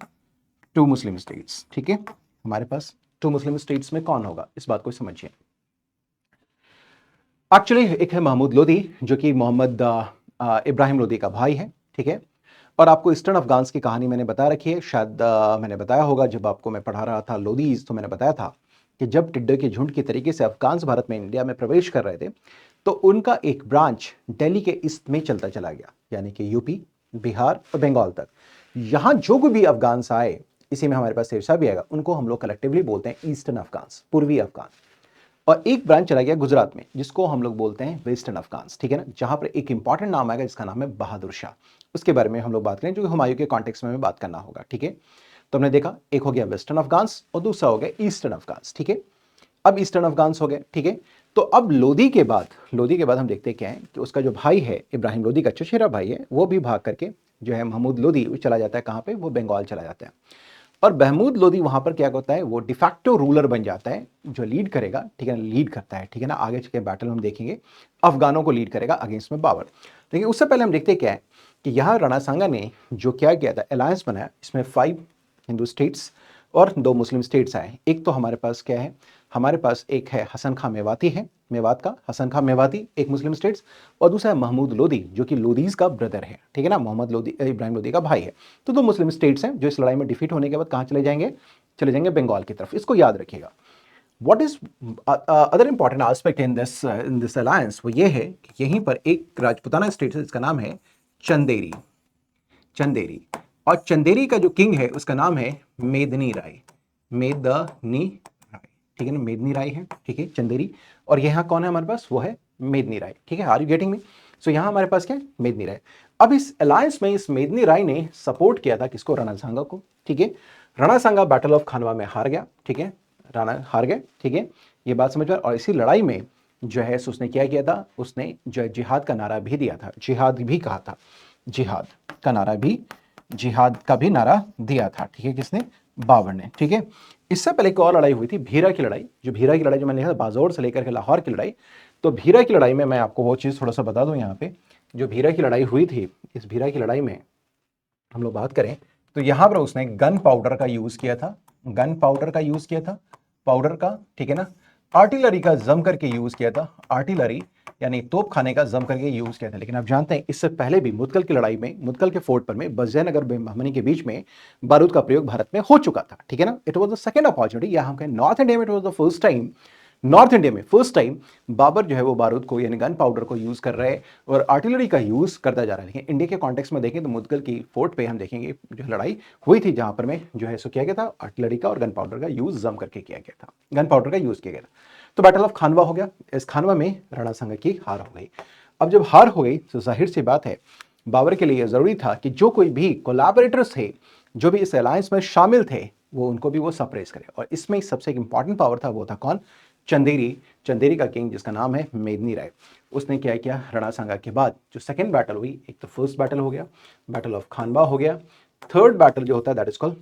2 मुस्लिम स्टेट्स। ठीक है, हमारे पास 2 मुस्लिम स्टेट्स में कौन होगा, इस बात को समझिए। एक्चुअली एक है महमूद लोदी जो कि मोहम्मद इब्राहिम लोदी का भाई है। ठीक है, और आपको ईस्टर्न अफगान्स की कहानी मैंने बता रखी है, शायद मैंने बताया होगा जब आपको मैं पढ़ा रहा था लोदीज, तो मैंने बताया था कि जब टिड्डे के झुंड की तरीके से अफगान्स भारत में इंडिया में प्रवेश कर रहे थे तो उनका एक ब्रांच दिल्ली के ईस्ट में चलता चला गया, यानी कि यूपी, बिहार और बंगाल तक। यहाँ जो भी अफगान्स आए, इसी में हमारे पास शेरशाह भी आएगा, उनको हम लोग कलेक्टिवली बोलते हैं ईस्टर्न अफगान्स, पूर्वी अफगान। और एक ब्रांच चला गया गुजरात में जिसको हम लोग बोलते हैं वेस्टर्न अफगान्स। ठीक है ना, जहां पर एक इंपॉर्टेंट नाम आएगा जिसका नाम है बहादुर शाह, उसके बारे में हम लोग बात करें जो हुमायूं के कॉन्टेक्स्ट में हमें बात करना होगा। ठीक है, तो हमने देखा एक हो गया वेस्टर्न अफगान्स और दूसरा हो गया ईस्टर्न अफगान्स। ठीक है, अब ईस्टर्न अफगान्स हो गए। ठीक है, तो अब लोदी के बाद हम देखते हैं क्या है कि उसका जो भाई है इब्राहिम लोदी का चचेरा भाई है, वो भी भाग करके जो है महमूद लोदी वो चला जाता है कहाँ पे, वो बंगाल चला जाता है। और महमूद लोदी वहां पर क्या होता है, वो डिफैक्टो रूलर बन जाता है, जो लीड करेगा, ठीक है ना, लीड करता है, ठीक है ना, आगे के बैटल हम देखेंगे अफगानों को लीड करेगा अगेंस्ट में बाबर। लेकिन उससे पहले हम देखते हैं क्या है कि यहाँ राणा सांगा ने जो क्या किया था, अलायंस बनाया, इसमें 5 हिंदू स्टेट्स और 2 मुस्लिम स्टेट्स आए। एक तो हमारे पास क्या है, हमारे पास एक है हसन खां मेवाती है, मेवात का हसन खां मेवाती, एक मुस्लिम स्टेट्स, और दूसरा है महमूद लोदी जो कि लोदीज का ब्रदर है, ठीक है ना, मोहम्मद लोदी इब्राहिम लोदी का भाई है। तो 2 मुस्लिम स्टेट्स हैं जो इस लड़ाई में डिफीट होने के बाद कहाँ चले जाएंगे, चले जाएंगे बंगाल की तरफ। इसको याद रखिएगा। What is other important aspect in this alliance, वो ये है कि यहीं पर एक राजपूताना स्टेट है जिसका नाम है चंदेरी। चंदेरी, और चंदेरी का जो किंग है उसका नाम है मेदनी राय। मेदनी राय, ठीक है ना, मेदनी राय है, ठीक है, चंदेरी। और यहाँ कौन है हमारे पास, वो है मेदनी राय, ठीक है, आर यू गेटिंग मी। सो यहाँ हमारे पास क्या है, मेदनी राय। अब इस अलायंस में इस मेदनी राय ने सपोर्ट किया था किसको, राणा सांगा को, ठीक है। राणा सांगा बैटल ऑफ खानवा में हार गया, ठीक है, राणा हार गए, ठीक है, ये बात समझ में। और इसी लड़ाई में जो है उसने क्या किया था, उसने जो है जिहाद का नारा भी दिया था, जिहाद भी कहा था, जिहाद का नारा भी, जिहाद का भी नारा दिया था, ठीक है, किसने, बाबर ने, ठीक है। इससे पहले एक और लड़ाई हुई थी, भीरा की लड़ाई, जो भीरा की लड़ाई जो मैंने लिखा था बाजौर से लेकर के लाहौर की लड़ाई। तो भीरा की लड़ाई में मैं आपको वो चीज़ थोड़ा सा बता दूं यहाँ पे, जो भीरा की लड़ाई हुई थी, इस भीरा की लड़ाई में हम लोग बात करें तो यहाँ पर उसने गन पाउडर का यूज किया था, गन पाउडर का यूज किया था, पाउडर का, ठीक है ना। आर्टिलरी का जम करके यूज किया था, आर्टिलरी यानी तोप खाने का जम करके यूज किया था। लेकिन आप जानते हैं इससे पहले भी मुदगल की लड़ाई में, मुदगल के फोर्ट पर में बजयनगर बहमनी के बीच में बारूद का प्रयोग भारत में हो चुका था, ठीक है ना। It was the second opportunity, या हम कहें नॉर्थ इंडिया में it was the first time, north India में फर्स्ट टाइम बाबर जो है वो बारूद को यानी गन पाउडर को यूज कर रहे हैं और आर्टिलरी का यूज करता जा रहा है। लेकिन इंडिया के कॉन्टेक्स्ट में देखें तो मुदगल की फोर्ट पे हम देखेंगे जो लड़ाई हुई थी जहां पर में जो है सो किया गया था, आर्टिलरी का और गन पाउडर का यूज जम करके किया गया था, गन पाउडर का यूज किया गया था। तो बैटल ऑफ खानवा हो गया, इस खानवा में राणा सांगा की हार हो गई। अब जब हार हो गई तो जाहिर सी बात है बाबर के लिए जरूरी था कि जो कोई भी कोलैबोरेटर्स थे, जो भी इस अलायंस में शामिल थे, वो उनको भी वो सप्रेस करे। और इसमें सबसे एक इंपॉर्टेंट पावर था, वो था कौन, चंदेरी, चंदेरी का किंग जिसका नाम है मेदनी राय। उसने क्या किया, राणा सांगा के बाद जो सेकंड बैटल हुई, एक तो फर्स्ट बैटल हो गया, बैटल ऑफ खानवा हो गया, थर्ड बैटल जो होता है that is called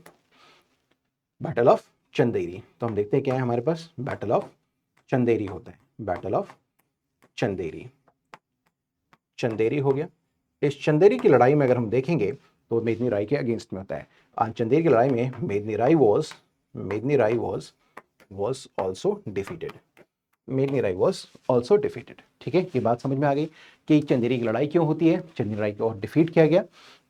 battle of Chanderi. तो हम देखते हैं क्या है हमारे पास, बैटल ऑफ चंदेरी होता है, बैटल ऑफ चंदेरी, चंदेरी हो गया। इस चंदेरी की लड़ाई में अगर हम देखेंगे तो मेदनी राय के अगेंस्ट में होता है। चंदेरी की लड़ाई में मेदनी राय was also defeated, Medni Rai was also defeated, ठीक है। ये बात समझ में आ गई कि चंदेरी की लड़ाई क्यों होती है, चंदेरी राय को डिफीट किया गया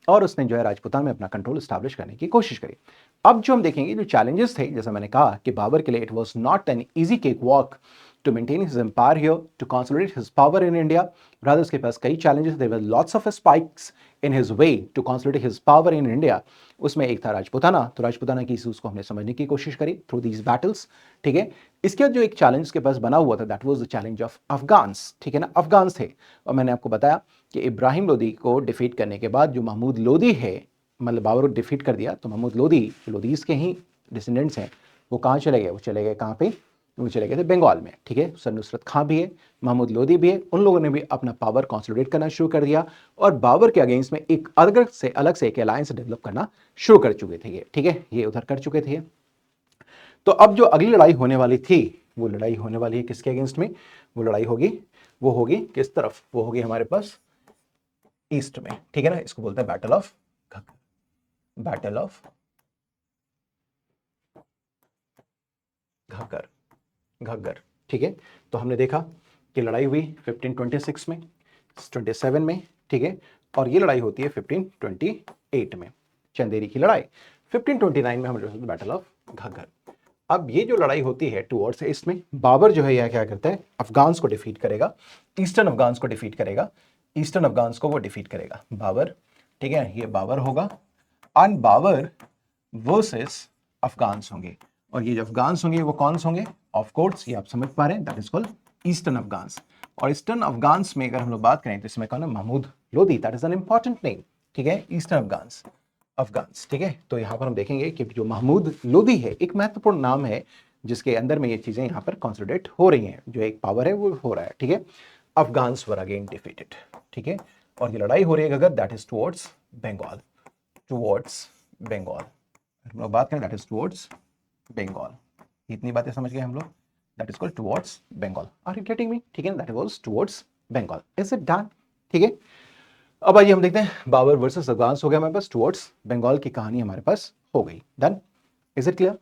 और उसने जो है राजपूताना में अपना कंट्रोल स्टैब्लिश करने की कोशिश करी। अब जो हम देखेंगे जो चैलेंजेस थे, जैसा मैंने कहा कि बाबर के लिए it was not an easy cake walk to maintain his empire here, to consolidate his power in India. Rather उसके पास कई challenges, there were lots of spikes in his way to consolidate his power in India. उसमें एक था राजपूताना, तो राजपूताना की इश्यूज को हमने समझने की कोशिश करी थ्रू दीज बैटल्स, ठीक है। इसके बाद जो एक चैलेंज के पास बना हुआ था that was the challenge of Afghans, ठीक है ना, अफगान्स थे। और मैंने आपको बताया कि इब्राहिम लोदी को डिफीट करने के बाद जो महमूद लोदी है, मतलब बाबर को डिफीट कर दिया, तो महमूद लोदी लोदीज के ही डिसेंडेंट्स हैं, वो कहाँ चले गए, वो चले गए कहाँ पे, वो चले गए थे बंगाल में, ठीक है। सर नुसरत खां भी है, महमूद लोदी भी है, उन लोगों ने भी अपना पावर कंसोलिडेट करना शुरू कर दिया और बाबर के अगेंस्ट में एक अलग से एक अलायंस डेवलप करना शुरू कर चुके थे ये, ठीक है, ये उधर कर चुके थे। तो अब जो अगली लड़ाई होने वाली थी, वो लड़ाई होने वाली है किसके अगेंस्ट में, वो लड़ाई होगी, वो होगी किस तरफ, वो होगी हमारे पास ईस्ट में, ठीक है ना। इसको बोलते हैं battle of Ghaggar, battle of Ghaggar, Ghaggar, ठीक है। तो हमने देखा कि लड़ाई हुई 1526 में, 27 में, ठीक है, और ये लड़ाई होती है 1528 में, चंदेरी की लड़ाई। 1529 में हम बैटल ऑफ घग्गर। अब ये जो लड़ाई होती है टुवर्ड्स ईस्ट में, बाबर जो है यह क्या करता है, अफगान्स को डिफीट करेगा, ईस्टर्न अफगान्स को डिफीट करेगा, ईस्टर्न अफगान्स को वो डिफीट करेगा बाबर, ठीक है, ये बाबर होगा। एंड बाबर वर्सेस अफगान्स होंगे, और ये जो अफगान्स होंगे वो कौन से होंगे, ऑफ कोर्स ये आप समझ पा रहे हैं, that is called eastern Afghans. और ईस्टर्न अफगान्स में अगर हम लोग बात करें तो इसमें कौन है, Mahmud Lodi, that is an important name, ठीक है, ईस्टर्न अफगान्स, ठीक है। तो यहाँ पर हम देखेंगे कि जो महमूद लोदी है एक महत्वपूर्ण नाम है जिसके अंदर में ये चीज़ें यहाँ पर कॉन्सोलिडेट हो रही हैं, जो एक पावर है वो हो रहा है, ठीक है। अफगान्स वर अगेन डिफीटेड, ठीक है, और ये लड़ाई हो रही है अगर that is towards Bengal, towards Bengal, हम लोग बात करें दैट इज टुवर्ड्स बंगाल, इतनी बातें समझ गए हम लोग, that is called towards Bengal, are you getting me, ठीक है, that was towards Bengal, is it done, ठीक है। अब आइए हम देखते हैं बाबर वर्सेस अफगान्स हो गया हमारे पास, टुवर्ड्स बंगाल की कहानी हमारे पास हो गई, done, is it clear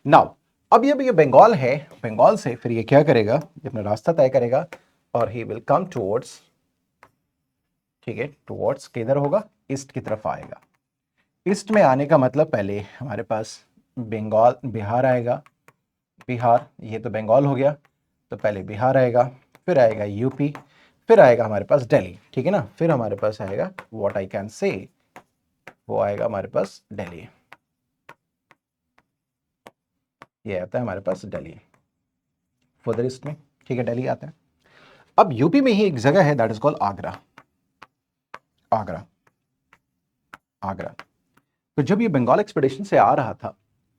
now. अब ये बंगाल है, बंगाल से फिर ये क्या करेगा, ये अपना रास्ता तय करेगा और ही विल कम टुवर्ड्स, ठीक है, टुवर्ड्स किधर होगा, ईस्ट की तरफ आएगा। ईस्ट में आने का मतलब पहले हमारे पास बंगाल, बिहार आएगा, बिहार, ये तो बंगाल हो गया, तो पहले बिहार आएगा, फिर आएगा यूपी, फिर आएगा हमारे पास दिल्ली, ठीक है ना, फिर हमारे पास आएगा व्हाट आई कैन से, वो आएगा हमारे पास दिल्ली, ये आता है हमारे पास दिल्ली, फर्दर ईस्ट में, ठीक है, दिल्ली आता है। अब यूपी में ही एक जगह है that is called Agra, Agra, Agra. तो जब ये बंगाल एक्सपेडिशन से आ रहा था,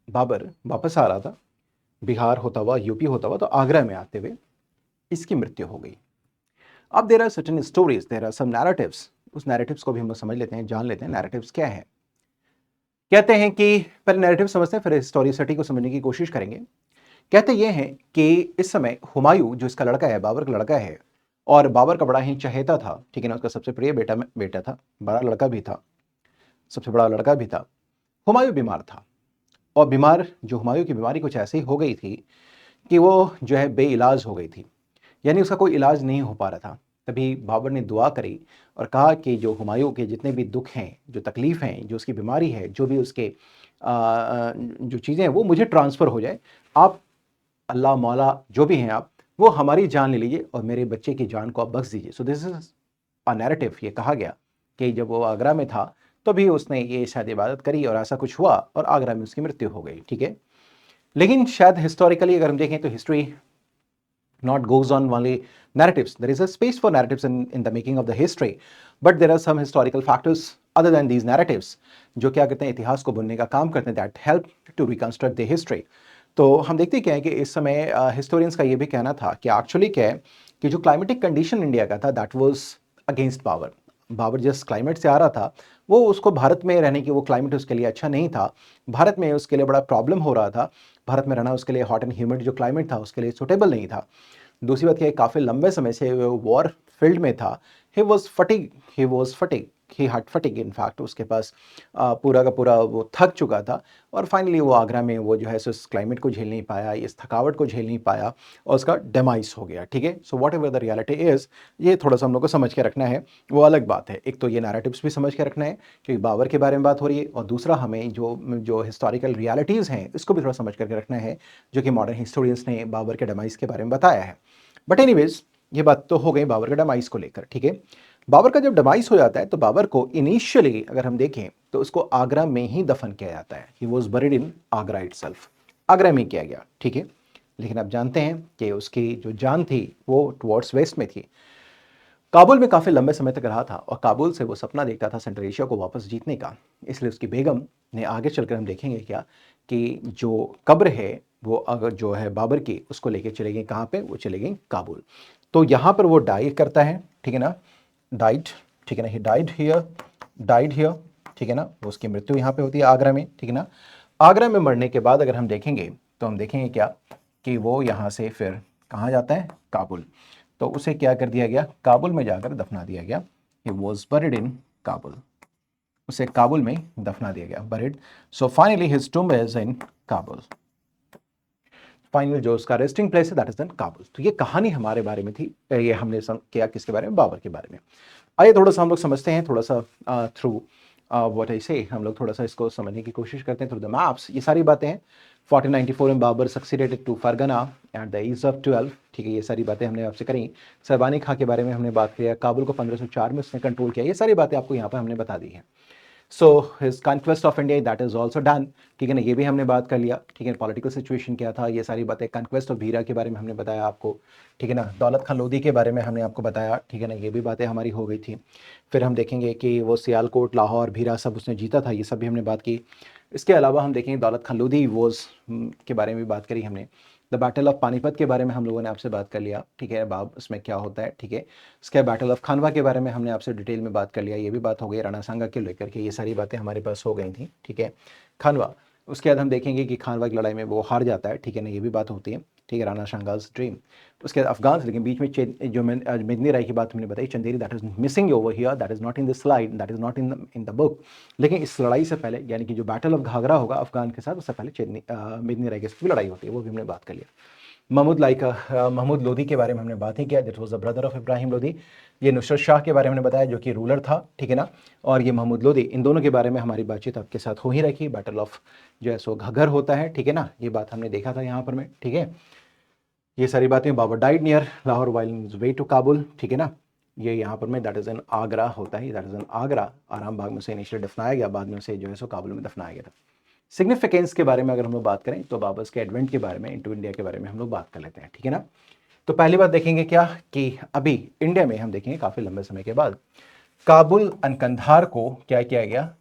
बाबर वापस आ रहा था, बिहार होता हुआ, यूपी होता हुआ, तो आगरा में आते हुए इसकी मृत्यु हो गई। अब there are certain stories, there are some narratives, उस नैरेटिव्स को भी हम लोग समझ लेते हैं, जान लेते हैं नैरेटिव्स क्या है। कहते हैं कि पहले नैरेटिव समझते हैं, फिर हिस्टोरिसिटी को समझने की कोशिश करेंगे। कहते ये हैं कि इस समय हुमायूं, जो इसका लड़का है, बाबर का लड़का है, और बाबर का बड़ा ही चहेता था, ठीक है ना, उसका सबसे प्रिय बेटा था, बड़ा लड़का भी था, सबसे बड़ा लड़का भी था। हुमायूं बीमार था, और बीमार, जो हुमायूं की बीमारी कुछ ऐसी हो गई थी कि वो जो है बेइलाज हो गई थी, यानी उसका कोई इलाज नहीं हो पा रहा था। तभी बाबर ने दुआ करी और कहा कि जो हुमायूं के जितने भी दुख हैं, जो तकलीफ हैं, जो उसकी बीमारी है, जो भी उसके जो चीज़ें हैं, वो मुझे ट्रांसफ़र हो जाए। आप अल्लाह मौला जो भी हैं आप, वो हमारी जान ले लीजिए और मेरे बच्चे की जान को आप बख्श दीजिए। सो दिस इज अ नैरेटिव, ये कहा गया कि जब वो आगरा में था तो भी उसने ये शायद इबादत करी और ऐसा कुछ हुआ और आगरा में उसकी मृत्यु हो गई, ठीक है। लेकिन शायद हिस्टोरिकली अगर हम देखें तो history not goes on only narratives. There is a space for narratives in the making of the history, but there are some historical factors other than these narratives जो क्या कहते हैं, इतिहास को बुनने का काम करते हैं, that help to reconstruct the history. तो हम देखते क्या है कि इस समय हिस्टोरियंस का ये भी कहना था कि एक्चुअली क्या है कि जो क्लाइमेटिक कंडीशन इंडिया का था that was against Babur. Babur जिस क्लाइमेट से आ रहा था, वो उसको भारत में रहने की, वो क्लाइमेट उसके लिए अच्छा नहीं था, भारत में उसके लिए बड़ा प्रॉब्लम हो रहा था, भारत में रहना उसके लिए हॉट एंड ह्यूमिड जो क्लाइमेट था उसके लिए सूटेबल नहीं था। दूसरी बात क्या है, काफ़ी लंबे समय से वॉर फील्ड में था, ही वॉज फटिग, ही हट फटिग, इनफैक्ट उसके पास पूरा का पूरा वो थक चुका था, और फाइनली वो आगरा में वो जो है सो इस क्लाइमेट को झेल नहीं पाया, इस थकावट को झेल नहीं पाया और उसका डेमाइस हो गया, ठीक है। So what ever the reality is, ये थोड़ा सा हम लोग को समझ के रखना है, वो अलग बात है। एक तो ये नैरेटिव्स भी समझ के रखना है क्योंकि बाबर के बारे में बात हो रही है, और दूसरा हमें जो जो हिस्टोरिकल रियलिटीज़ हैं इसको भी थोड़ा समझ करके रखना है, जो कि मॉडर्न हिस्टोरियंस ने बाबर के डेमाइस के बारे में बताया है। बट एनीवेज, ये बात तो हो गई बाबर के डेमाइस को लेकर, ठीक है। बाबर का जब डेमाइस हो जाता है तो बाबर को इनिशियली अगर हम देखें तो उसको आगरा में ही दफन किया जाता है, he was buried in Agra itself, Agra में किया गया, ठीक है। लेकिन आप जानते हैं कि उसकी जो जान थी वो टुवर्ड्स वेस्ट में थी, काबुल में काफ़ी लंबे समय तक रहा था, और काबुल से वो सपना देखता था सेंट्रल एशिया को वापस जीतने का। इसलिए उसकी बेगम ने, आगे चलकर हम देखेंगे क्या, कि जो कब्र है वो अगर जो है बाबर की, उसको लेके चले गए कहाँ पे, वो चले गए काबुल। तो यहाँ पर वो डाई करता है, ठीक है ना, डाइड, ठीक है ना, ही डाइड हियर, ठीक है ना, वो उसकी मृत्यु यहाँ पे होती है आगरा में, ठीक है ना। आगरा में मरने के बाद अगर हम देखेंगे तो हम देखेंगे क्या कि वो यहाँ से फिर कहाँ जाता है, काबुल। तो उसे क्या कर दिया गया, काबुल में जाकर दफना दिया गया, he was buried in Kabul, उसे काबुल में दफना दिया गया, buried. So finally his tomb is in Kabul, final जो उसका रेस्टिंग प्लेस है दैट इज इन काबुल। तो ये कहानी हमारे बारे में थी, ये हमने किया किसके बारे में, बाबर के बारे में। आइए थोड़ा सा हम लोग समझते हैं, थोड़ा सा थ्रू व्हाट आई से, हम लोग थोड़ा सा इसको समझने की कोशिश करते हैं थ्रू द मैप्स। ये सारी बातें हैं, 1494 में Babur succeeded to Fergana at the age of 12, ठीक है, ये सारी बातें हमने आपसे करी। सरबानी खां के बारे में हमने बात किया, काबुल को 1504 में उसने कंट्रोल किया, ये सारी बातें आपको यहाँ पर हमने बता दी हैं। So his conquest of India that is also done, ठीक है ना, ये भी हमने बात कर लिया, ठीक है। पॉलिटिकल सिचुएशन क्या था, ये सारी बातें, कॉन्क्वेस्ट ऑफ भीरा के बारे में हमने बताया आपको, ठीक है ना। दौलत खान लोधी के बारे में हमने आपको बताया, ठीक है ना, ये भी बातें हमारी हो गई थी। फिर हम देखेंगे कि वो सियालकोट, लाहौर, भीरा सब उसने जीता था, ये सब भी हमने बात की। इसके अलावा हम देखेंगे दौलत खान लोधी वॉज के बारे में भी बात करी हमने। द बैटल ऑफ पानीपत के बारे में हम लोगों ने आपसे बात कर लिया, ठीक है, बाब इसमें क्या होता है, ठीक है। इसके बैटल ऑफ खानवा के बारे में हमने आपसे डिटेल में बात कर लिया, ये भी बात हो गई। राणा सांगा के लेकर के ये सारी बातें हमारे पास हो गई थी, ठीक है। खानवा, उसके बाद हम देखेंगे कि खानवा की लड़ाई में वो हार जाता है, ठीक है ना, ये भी बात होती है, ठीक है, राणा सांगा's ड्रीम। उसके बाद अफगान, लेकिन बीच में जो मेदिनी राय की बात हमने बताई, Chanderi, that is missing over here, that is not in the slide, that is not in the book. लेकिन इस लड़ाई से पहले, यानी कि जो बैटल ऑफ घाघरा होगा अफगान के साथ, उससे पहले मेदिनी राय के साथ भी लड़ाई होती है, वो भी हमने बात कर लिया। महमूद लोधी के बारे में हमने बात ही किया, that was the brother of Ibrahim Lodhi. ये नुसरत शाह के बारे में हमने बताया जो कि रूलर था, ठीक है ना, और ये महमूद लोधी, इन दोनों के बारे में हमारी बातचीत आपके साथ हो ही रखी। बैटल ऑफ जो है सो घगर होता है, ठीक है ना, ये बात हमने देखा था यहाँ पर में, ठीक है। ये सारी बातें, Babur died near Lahore while way to Kabul, ठीक है ना, ये यहाँ पर में दैट इज एन आगरा होता है, दैट इज एन आगरा, आराम बाग में से इनिशियली दफनाया गया, बाद में उसे जो है सो काबुल में दफनाया गया था। सिग्निफिकेंस के बारे में अगर हम लोग बात करें तो बाबर्स के एडवेंट के बारे में, इनटू इंडिया के बारे में हम लोग बात कर लेते हैं, ठीक है ना। तो पहली बात देखेंगे क्या कि अभी इंडिया में हम देखेंगे काफी लंबे समय के बाद काबुल एंड कंधार को क्या किया गया,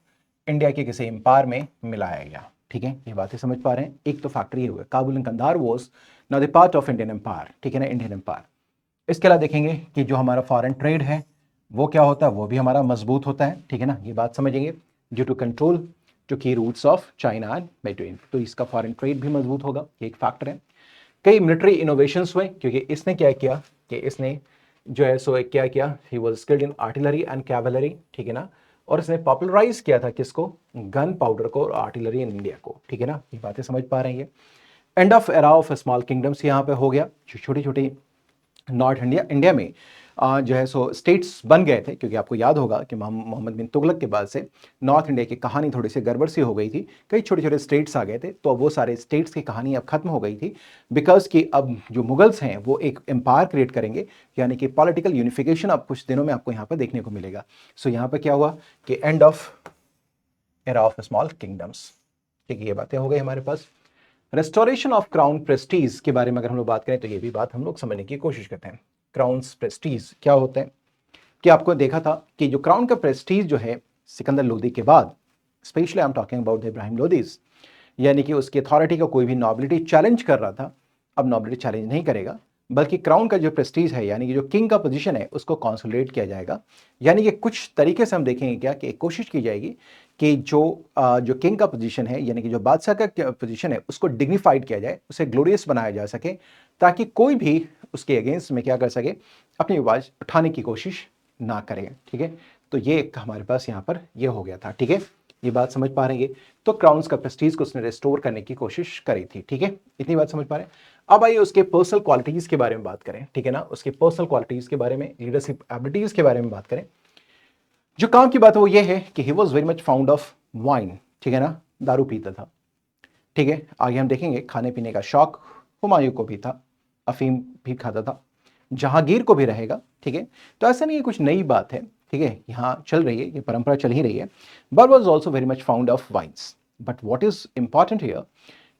इंडिया के किसी एम्पायर में मिलाया गया, ठीक है। ये बातें समझ पा रहे हैं। एक तो फैक्टर हुआ Kabul and Kandahar was now the part of Indian empire, ठीक है ना, इंडियन एम्पायर। इसके अलावा देखेंगे कि जो हमारा फॉरेन ट्रेड है वो क्या होता है, वो भी हमारा मजबूत होता है, ठीक है ना, ये बात समझेंगे। Due to control to key routes of China and between, तो इसका फॉरेन ट्रेड भी मजबूत होगा, ये एक फैक्टर है। कई मिलिट्री इनोवेशंस हुए, क्योंकि इसने क्या किया कि इसने जो है सो क्या किया, he was skilled in artillery and cavalry, ठीक है ना, और इसने पॉपुलराइज किया था किसको, गन पाउडर को और आर्टिलरी इन इंडिया को, ठीक है ना, ये बातें समझ पा रहे हैं। End of era of small kingdoms यहाँ पे हो गया, छोटी छोटी नॉर्थ इंडिया में जो है सो स्टेट्स बन गए थे, क्योंकि आपको याद होगा कि मोहम्मद बिन तुगलक के बाद से नॉर्थ इंडिया की कहानी थोड़ी सी गड़बड़ सी हो गई थी, कई छोटे छोटे स्टेट्स आ गए थे, तो वो सारे स्टेट्स की कहानी अब खत्म हो गई थी, बिकॉज कि अब जो मुगल्स हैं वो एक एम्पायर क्रिएट करेंगे, यानी कि पॉलिटिकल यूनिफिकेशन अब कुछ दिनों में आपको यहाँ पर देखने को मिलेगा। सो यहाँ पर क्या हुआ कि end of era of small kingdoms, ठीक है, ये बातें हो गई हमारे पास। रेस्टोरेशन ऑफ क्राउन प्रेस्टीज के बारे में अगर हम लोग बात करें तो ये भी बात हम लोग समझने की कोशिश करते हैं। क्राउन प्रेस्टीज क्या होता है कि आपको देखा था कि जो क्राउन का प्रेस्टीज जो है सिकंदर लोदी के बाद, specially I am talking about the Ibrahim Lodis, यानी कि उसकी अथॉरिटी का कोई भी नॉबिलिटी चैलेंज कर रहा था, अब नॉबिलिटी चैलेंज नहीं करेगा, बल्कि क्राउन का जो प्रेस्टीज है, यानी कि जो किंग का पोजीशन है, उसको कॉन्सोलिडेट किया जाएगा। यानी कि कुछ तरीके से हम देखेंगे क्या कि कोशिश की जाएगी कि जो किंग का पोजीशन है, यानी कि जो बादशाह का पोजीशन है, उसको डिग्निफाइड किया जाए, उसे ग्लोरियस बनाया जा सके, ताकि कोई भी उसके अगेंस्ट में क्या कर सके, अपनी आवाज उठाने की कोशिश ना करें, ठीक है। तो ये एक हमारे पास यहाँ पर ये हो गया था, ठीक है, ये बात समझ पा रहे हैं। तो क्राउन्स का प्रेस्टीज को उसने रिस्टोर करने की कोशिश करी थी, ठीक है, इतनी बात समझ पा रहे हैं। अब आइए उसके पर्सनल क्वालिटीज के बारे में बात करें, ठीक है ना, उसके पर्सनल क्वालिटीज के बारे में, लीडरशिप एबिलिटीज के बारे में बात करें। जो काम की बात है वो ये है कि he was very much found of wine, ठीक है ना, दारू पीता था, ठीक है। आगे हम देखेंगे खाने पीने का शौक हुमायूं को भी था, अफीम भी खाता था, जहांगीर को भी रहेगा, ठीक है। तो ऐसा नहीं है कुछ नई बात है, ठीक है, यहाँ चल रही है, ये परंपरा चल ही रही है। But was also very much found of wines. But what is important here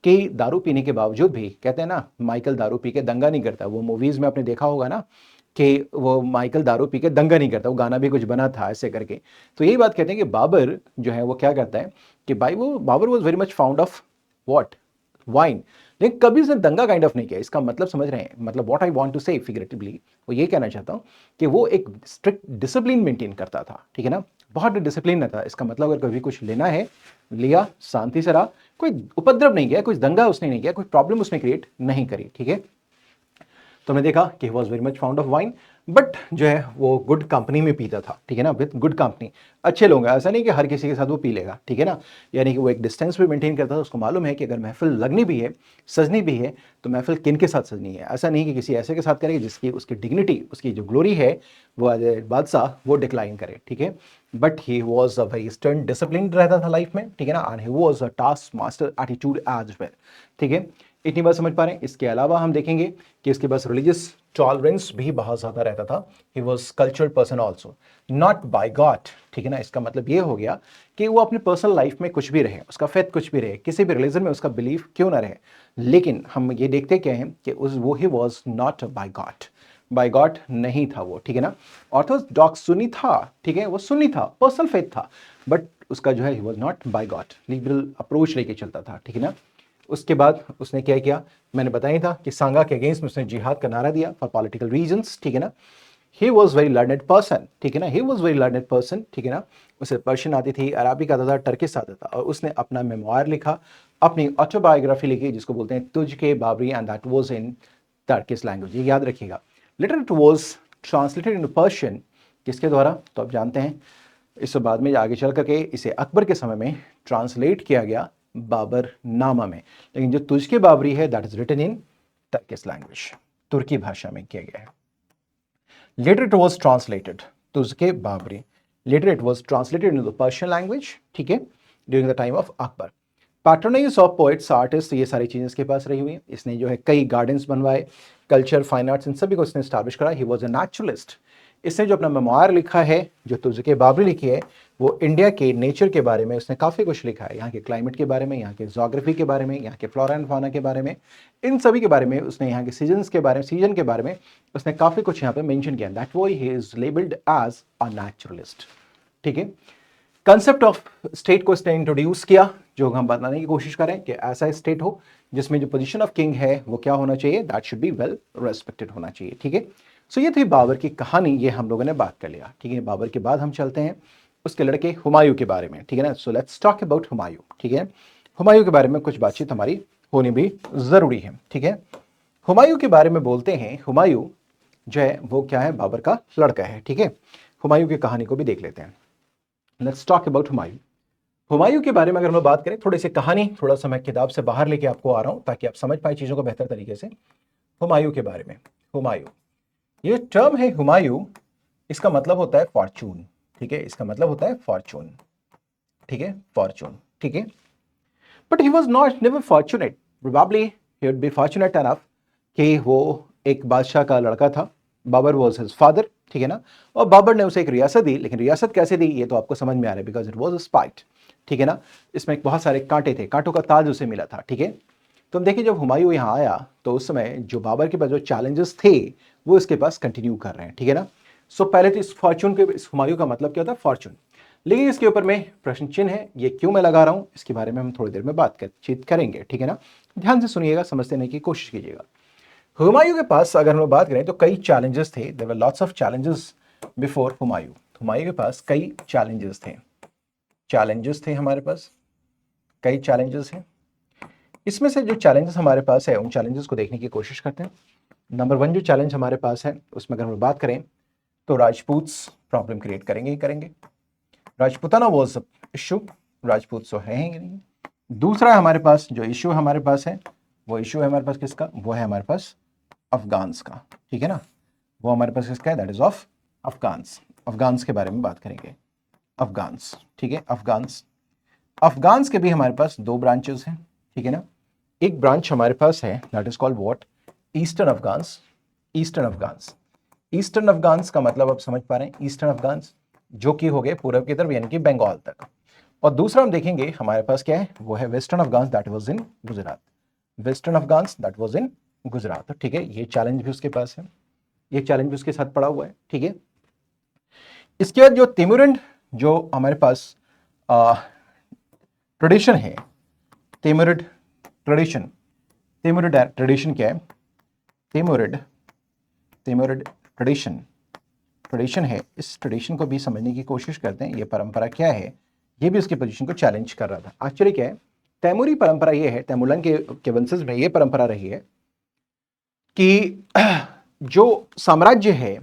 कि दारू पीने के बावजूद भी, कहते हैं ना माइकल दारू पी के दंगा नहीं करता, वो मूवीज में आपने देखा होगा ना कि वो माइकल दारू पी के दंगा नहीं करता, वो गाना भी कुछ बना था ऐसे करके। तो यही बात कहते हैं कि बाबर जो है वो क्या करता है कि भाई वो Babur was very much found of what, wine, लेकिन कभी उसने दंगा काइंड ऑफ नहीं किया। इसका मतलब समझ रहे हैं, मतलब व्हाट आई वांट टू से फिगरेटिवली, वो ये कहना चाहता हूँ कि वो एक स्ट्रिक्ट डिसिप्लिन मेंटेन करता था, ठीक है ना, बहुत डिसिप्लिन था। इसका मतलब अगर कभी कुछ लेना है, लिया, शांति से रहा, कोई उपद्रव नहीं किया, कोई दंगा उसने नहीं किया, कोई प्रॉब्लम उसने क्रिएट नहीं करी, ठीक है। तो हमने देखा कि was very much found of wine, but जो है वो गुड कंपनी में पीता था, ठीक है ना, विद गुड कंपनी, अच्छे लोग, ऐसा नहीं कि हर किसी के साथ वो पी लेगा, ठीक है ना, यानी कि वो एक डिस्टेंस भी मेंटेन करता था। उसको मालूम है कि अगर महफिल लगनी भी है, सजनी भी है, तो महफिल किन के साथ सजनी है, ऐसा नहीं कि किसी ऐसे के साथ करेगी जिसकी उसकी डिग्निटी, उसकी जो ग्लोरी है वो बादशाह वो डिक्लाइन करे, ठीक है। But he was a very stern discipline रहता था लाइफ में, ठीक है ना, and he was a task master attitude as well, ठीक है, इतनी बात समझ पा रहे हैं। इसके अलावा हम देखेंगे कि इसके पास रिलीजियस टॉलरेंस भी बहुत ज़्यादा रहता था। He was cultural person also, not bigot, ठीक है ना। इसका मतलब ये हो गया कि वो अपनी पर्सनल लाइफ में कुछ भी रहे, उसका फेथ कुछ भी रहे, किसी भी रिलीजन में उसका बिलीफ क्यों ना रहे, लेकिन हम ये देखते क्या हैं कि वो he was not bigot नहीं था वो, ठीक है ना। ऑर्थोडॉक्स सुन्नी था, ठीक है, वो सुन्नी था, पर्सनल फेथ था, बट उसका जो है he was not bigot, liberal approach लेके चलता था, ठीक है ना। उसके बाद उसने क्या किया, मैंने बताया था कि सांगा के अगेंस्ट में उसने जिहाद का नारा दिया फॉर पॉलिटिकल रीजंस, ठीक है ना। He was very learned person, ठीक है ना, he was very learned person, ठीक है ना। उसे पर्शियन आती थी, अरबिक आता था, टर्किश आता था, और उसने अपना मेमोयर लिखा, अपनी ऑटोबायोग्राफी लिखी जिसको बोलते हैं तुझ के बाबरी, and that was in Turkish language, ये याद रखिएगा। Later it was translated in Persian, किसके द्वारा, तो आप जानते हैं इससे बाद में आगे चल करके इसे अकबर के समय में ट्रांसलेट किया गया बाबर नामा में, लेकिन जो तुझ के बाबरी है that is written in Turkish language, तुर्की भाषा में किया गया है। Later it was translated, तुझके Babri, later it was translated into the Persian language, ठीक है, during the time of Akbar. Patronise of poets, artist, ये सारी चीज़ें इसके पास रही हुई हैं। इसने जो है कई गार्डन्स बनवाए, कल्चर, फाइन आर्ट्स, इन सभी को इसने स्टैब्लिश करा। ही वॉज अ नेचुरलिस्ट। इसने जो अपना मेमोयर लिखा है, जो तुझके बाबरी लिखी है, वो इंडिया के नेचर के बारे में उसने काफ़ी कुछ लिखा है, यहाँ के क्लाइमेट के बारे में, यहाँ के जोग्राफी के बारे में, यहाँ के फ्लोरा एंड फौना के बारे में, इन सभी के बारे में उसने, यहाँ के सीजन के बारे में उसने काफ़ी कुछ यहाँ पे मेंशन किया। दैट वो he is labelled as a naturalist, ठीक है। कंसेप्ट ऑफ स्टेट को इसने इंट्रोड्यूस किया, जो हम बताने की कोशिश करें कि ऐसा स्टेट हो जिसमें जो पोजीशन ऑफ किंग है वो क्या होना चाहिए, that should be well respected होना चाहिए, ठीक है। सो ये थी बाबर की कहानी, ये हम लोगों ने बात कर लिया, ठीक है। बाबर के बाद हम चलते हैं उसके लड़के हुमायूं के बारे में, ठीक है ना। So let's talk about Humayun, ठीक है। हुमायूं के बारे में कुछ बातचीत हमारी होनी भी ज़रूरी है, ठीक है। हुमायूं के बारे में बोलते हैं, हुमायूं जो है वो क्या है, बाबर का लड़का है, ठीक है। हुमायूं की कहानी को भी देख लेते हैं। Let's talk about Humayun. Humayun के बारे में अगर हम बात करें, थोड़ी सी कहानी, थोड़ा सा मैं किताब से बाहर लेके आपको आ रहा हूं ताकि आप समझ पाए चीज़ों को बेहतर तरीके से। हुमायूं के बारे में, हुमायूं, ये टर्म है हुमायूं, इसका मतलब होता है फॉर्चून, ठीक है, इसका मतलब होता है फॉर्चून, ठीक है, फॉर्चून, ठीक है। But he was not never fortunate, probably he would be fortunate enough कि वो एक बादशाह का लड़का था, बाबर वॉज हिज फादर, ठीक है ना। और बाबर ने उसे एक रियासत दी, लेकिन रियासत कैसे दी ये तो आपको समझ में आ रहा है, because it was a spite, ठीक है ना। इसमें बहुत सारे कांटे थे, कांटों का ताज उसे मिला था, ठीक है। तो हम देखिए जब हुमायूं यहाँ आया तो उस समय जो बाबर के पास जो चैलेंजेस थे वो इसके पास कंटिन्यू कर रहे हैं, ठीक है ना। सो पहले तो इस फॉर्चून के, इस हुमायूं का मतलब क्या होता है, फॉर्चून, लेकिन इसके ऊपर में प्रश्न चिन्ह है, ये क्यों मैं लगा रहा हूं इसके बारे में हम थोड़ी देर में बातचीत करेंगे, ठीक है ना। ध्यान से सुनिएगा, समझने की कोशिश कीजिएगा। हुमायूं के पास अगर हम बात करें तो कई चैलेंजेस थे, there were lots of challenges before Humayun. Humayun के पास कई चैलेंजेस थे हमारे पास कई चैलेंजेस हैं। इसमें से जो चैलेंजेस हमारे पास है उन चैलेंजेस को देखने की कोशिश करते हैं। नंबर 1 जो चैलेंज हमारे पास है उसमें अगर हम बात करें तो राजपूत्स प्रॉब्लम क्रिएट करेंगे ही करेंगे। राजपूताना वॉज इशू, राजपूत तो है ही नहीं। दूसरा हमारे पास जो इशू हमारे पास है, वो इशू है हमारे पास किसका, वो है हमारे पास अफगान्स का, ठीक है ना। वो हमारे पास किसका है, that is of Afghans. Afghans के बारे में बात करेंगे, अफगान्स, ठीक है, अफगान्स के भी हमारे पास 2 ब्रांचेस हैं, ठीक है ना। एक ब्रांच हमारे पास है that is called what, eastern Afghans. Eastern Afghans का मतलब आप समझ पा रहे हैं, ईस्टर्न अफगान्स जो कि हो गए पूर्व की तरफ यानी कि बंगाल तक। और दूसरा हम देखेंगे हमारे पास क्या है, वो है western Afghans, that was in Gujarat. Western Afghans that was इन गुजरात, ठीक है। ये चैलेंज भी उसके पास है, ये चैलेंज भी उसके साथ पड़ा हुआ है, ठीक है। इसके बाद जो तिमुरिड, जो हमारे पास ट्रेडिशन है, तिमुरिड ट्रेडिशन, तिमुरिड ट्रेडिशन क्या है, तिमुरिड ट्रेडिशन है। इस ट्रेडिशन को भी समझने की कोशिश करते हैं, ये परंपरा क्या है, ये भी उसकी पोजीशन को चैलेंज कर रहा था। एक्चुअली क्या है, तैमूरी परंपरा ये है, तैमूरलंग के वंशज में ये परंपरा रही है कि जो साम्राज्य है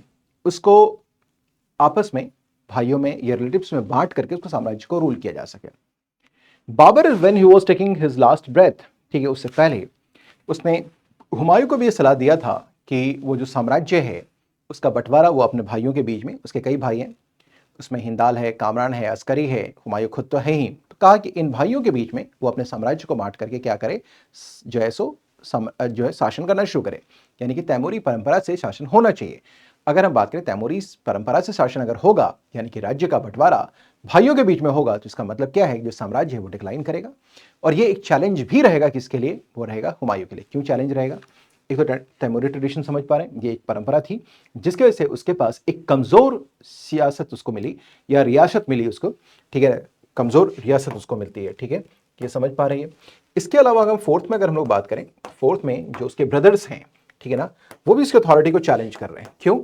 उसको आपस में भाइयों में या रिलेटिव्स में बांट करके उसको साम्राज्य को रूल किया जा सके। Babur when he was taking his last breath, ठीक है, उससे पहले उसने हुमायूं को भी ये सलाह दिया था कि वो जो साम्राज्य है उसका बंटवारा वो अपने भाइयों के बीच में, उसके कई भाई हैं, उसमें हिंदाल है, कामरान है, अस्करी है, हुमायूं खुद तो है ही, तो कहा कि इन भाइयों के बीच में वो अपने साम्राज्य को बांट करके क्या करे, जो है सो जो है शासन करना शुरू करे, यानी कि तैमूरी परंपरा से शासन होना चाहिए। अगर हम बात करें तैमूरी परंपरा से शासन अगर होगा यानी कि राज्य का बंटवारा भाइयों के बीच में होगा तो इसका मतलब क्या है, जो साम्राज्य है वो डिक्लाइन करेगा। और ये एक चैलेंज भी रहेगा किसके लिए, वो रहेगा हुमायूं के लिए। क्यों चैलेंज रहेगा, एक तो तैमूरी ट्रेडिशन समझ पा रहे हैं, ये एक परंपरा थी जिसकी वजह से उसके पास एक कमजोर सियासत उसको मिली या रियासत मिली उसको, ठीक है, कमज़ोर रियासत उसको मिलती है। ठीक है, ये समझ पा रही है। इसके अलावा अगर फोर्थ में अगर हम लोग बात करें, फोर्थ में जो उसके ब्रदर्स हैं, ठीक है ना, वो भी उसकी अथॉरिटी को चैलेंज कर रहे हैं। क्यों?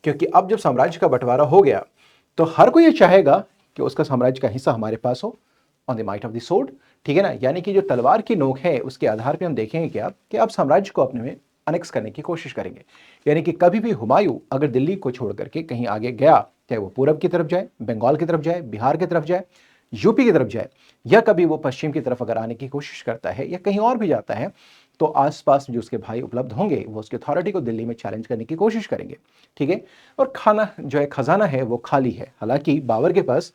क्योंकि अब जब साम्राज्य का बंटवारा हो गया तो हर कोई ये चाहेगा कि उसका साम्राज्य का हिस्सा हमारे पास हो, on the might of the sword. ठीक है ना, यानी कि जो तलवार की नोक है उसके आधार पे हम देखेंगे क्या कि आप साम्राज्य को अपने में अनेक्स करने की कोशिश करेंगे। यानी कि कभी भी हुमायूं अगर दिल्ली को छोड़ करके कहीं आगे गया, चाहे वो पूरब की तरफ जाए, बंगाल की तरफ जाए, बिहार की तरफ जाए, यूपी की तरफ जाए, या कभी वो पश्चिम की तरफ अगर आने की कोशिश करता है या कहीं और भी जाता है, तो आसपास जो उसके भाई उपलब्ध होंगे वो उसकी अथॉरिटी को दिल्ली में चैलेंज करने की कोशिश करेंगे। ठीक है, और खाना जो है, खजाना है, वो खाली है। हालांकि बाबर के पास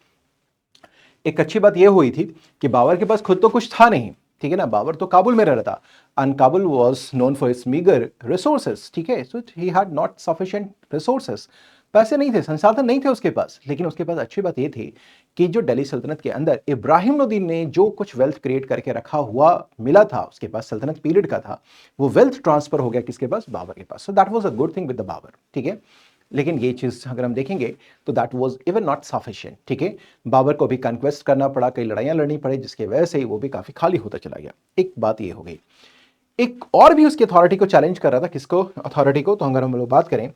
एक अच्छी बात यह हुई थी कि बाबर के पास खुद तो कुछ था नहीं। ठीक है ना, बाबर तो काबुल में रह रहा था, and Kabul was known for its meagre resources. ठीक है, so he had not sufficient resources, पैसे नहीं थे, संसाधन नहीं थे उसके पास। लेकिन उसके पास अच्छी बात यह थी कि जो दिल्ली सल्तनत के अंदर इब्राहिम लोदी ने जो कुछ वेल्थ क्रिएट करके रखा हुआ मिला था, उसके पास सल्तनत पीरियड का था, वो वेल्थ ट्रांसफर हो गया किसके पास? बाबर के पास। So that was a good thing with the Babur. ठीक है, लेकिन ये चीज़ अगर हम देखेंगे तो that was even not sufficient. ठीक है, बाबर को भी कन्क्वेस्ट करना पड़ा, कई लड़ाइयां लड़नी पड़ी, जिसकी वजह से ही वो भी काफ़ी खाली होता चला गया। एक बात ये हो गई। एक और भी उसकी अथॉरिटी को चैलेंज कर रहा था, किसको? अथॉरिटी को। तो अगर हम लोग बात करें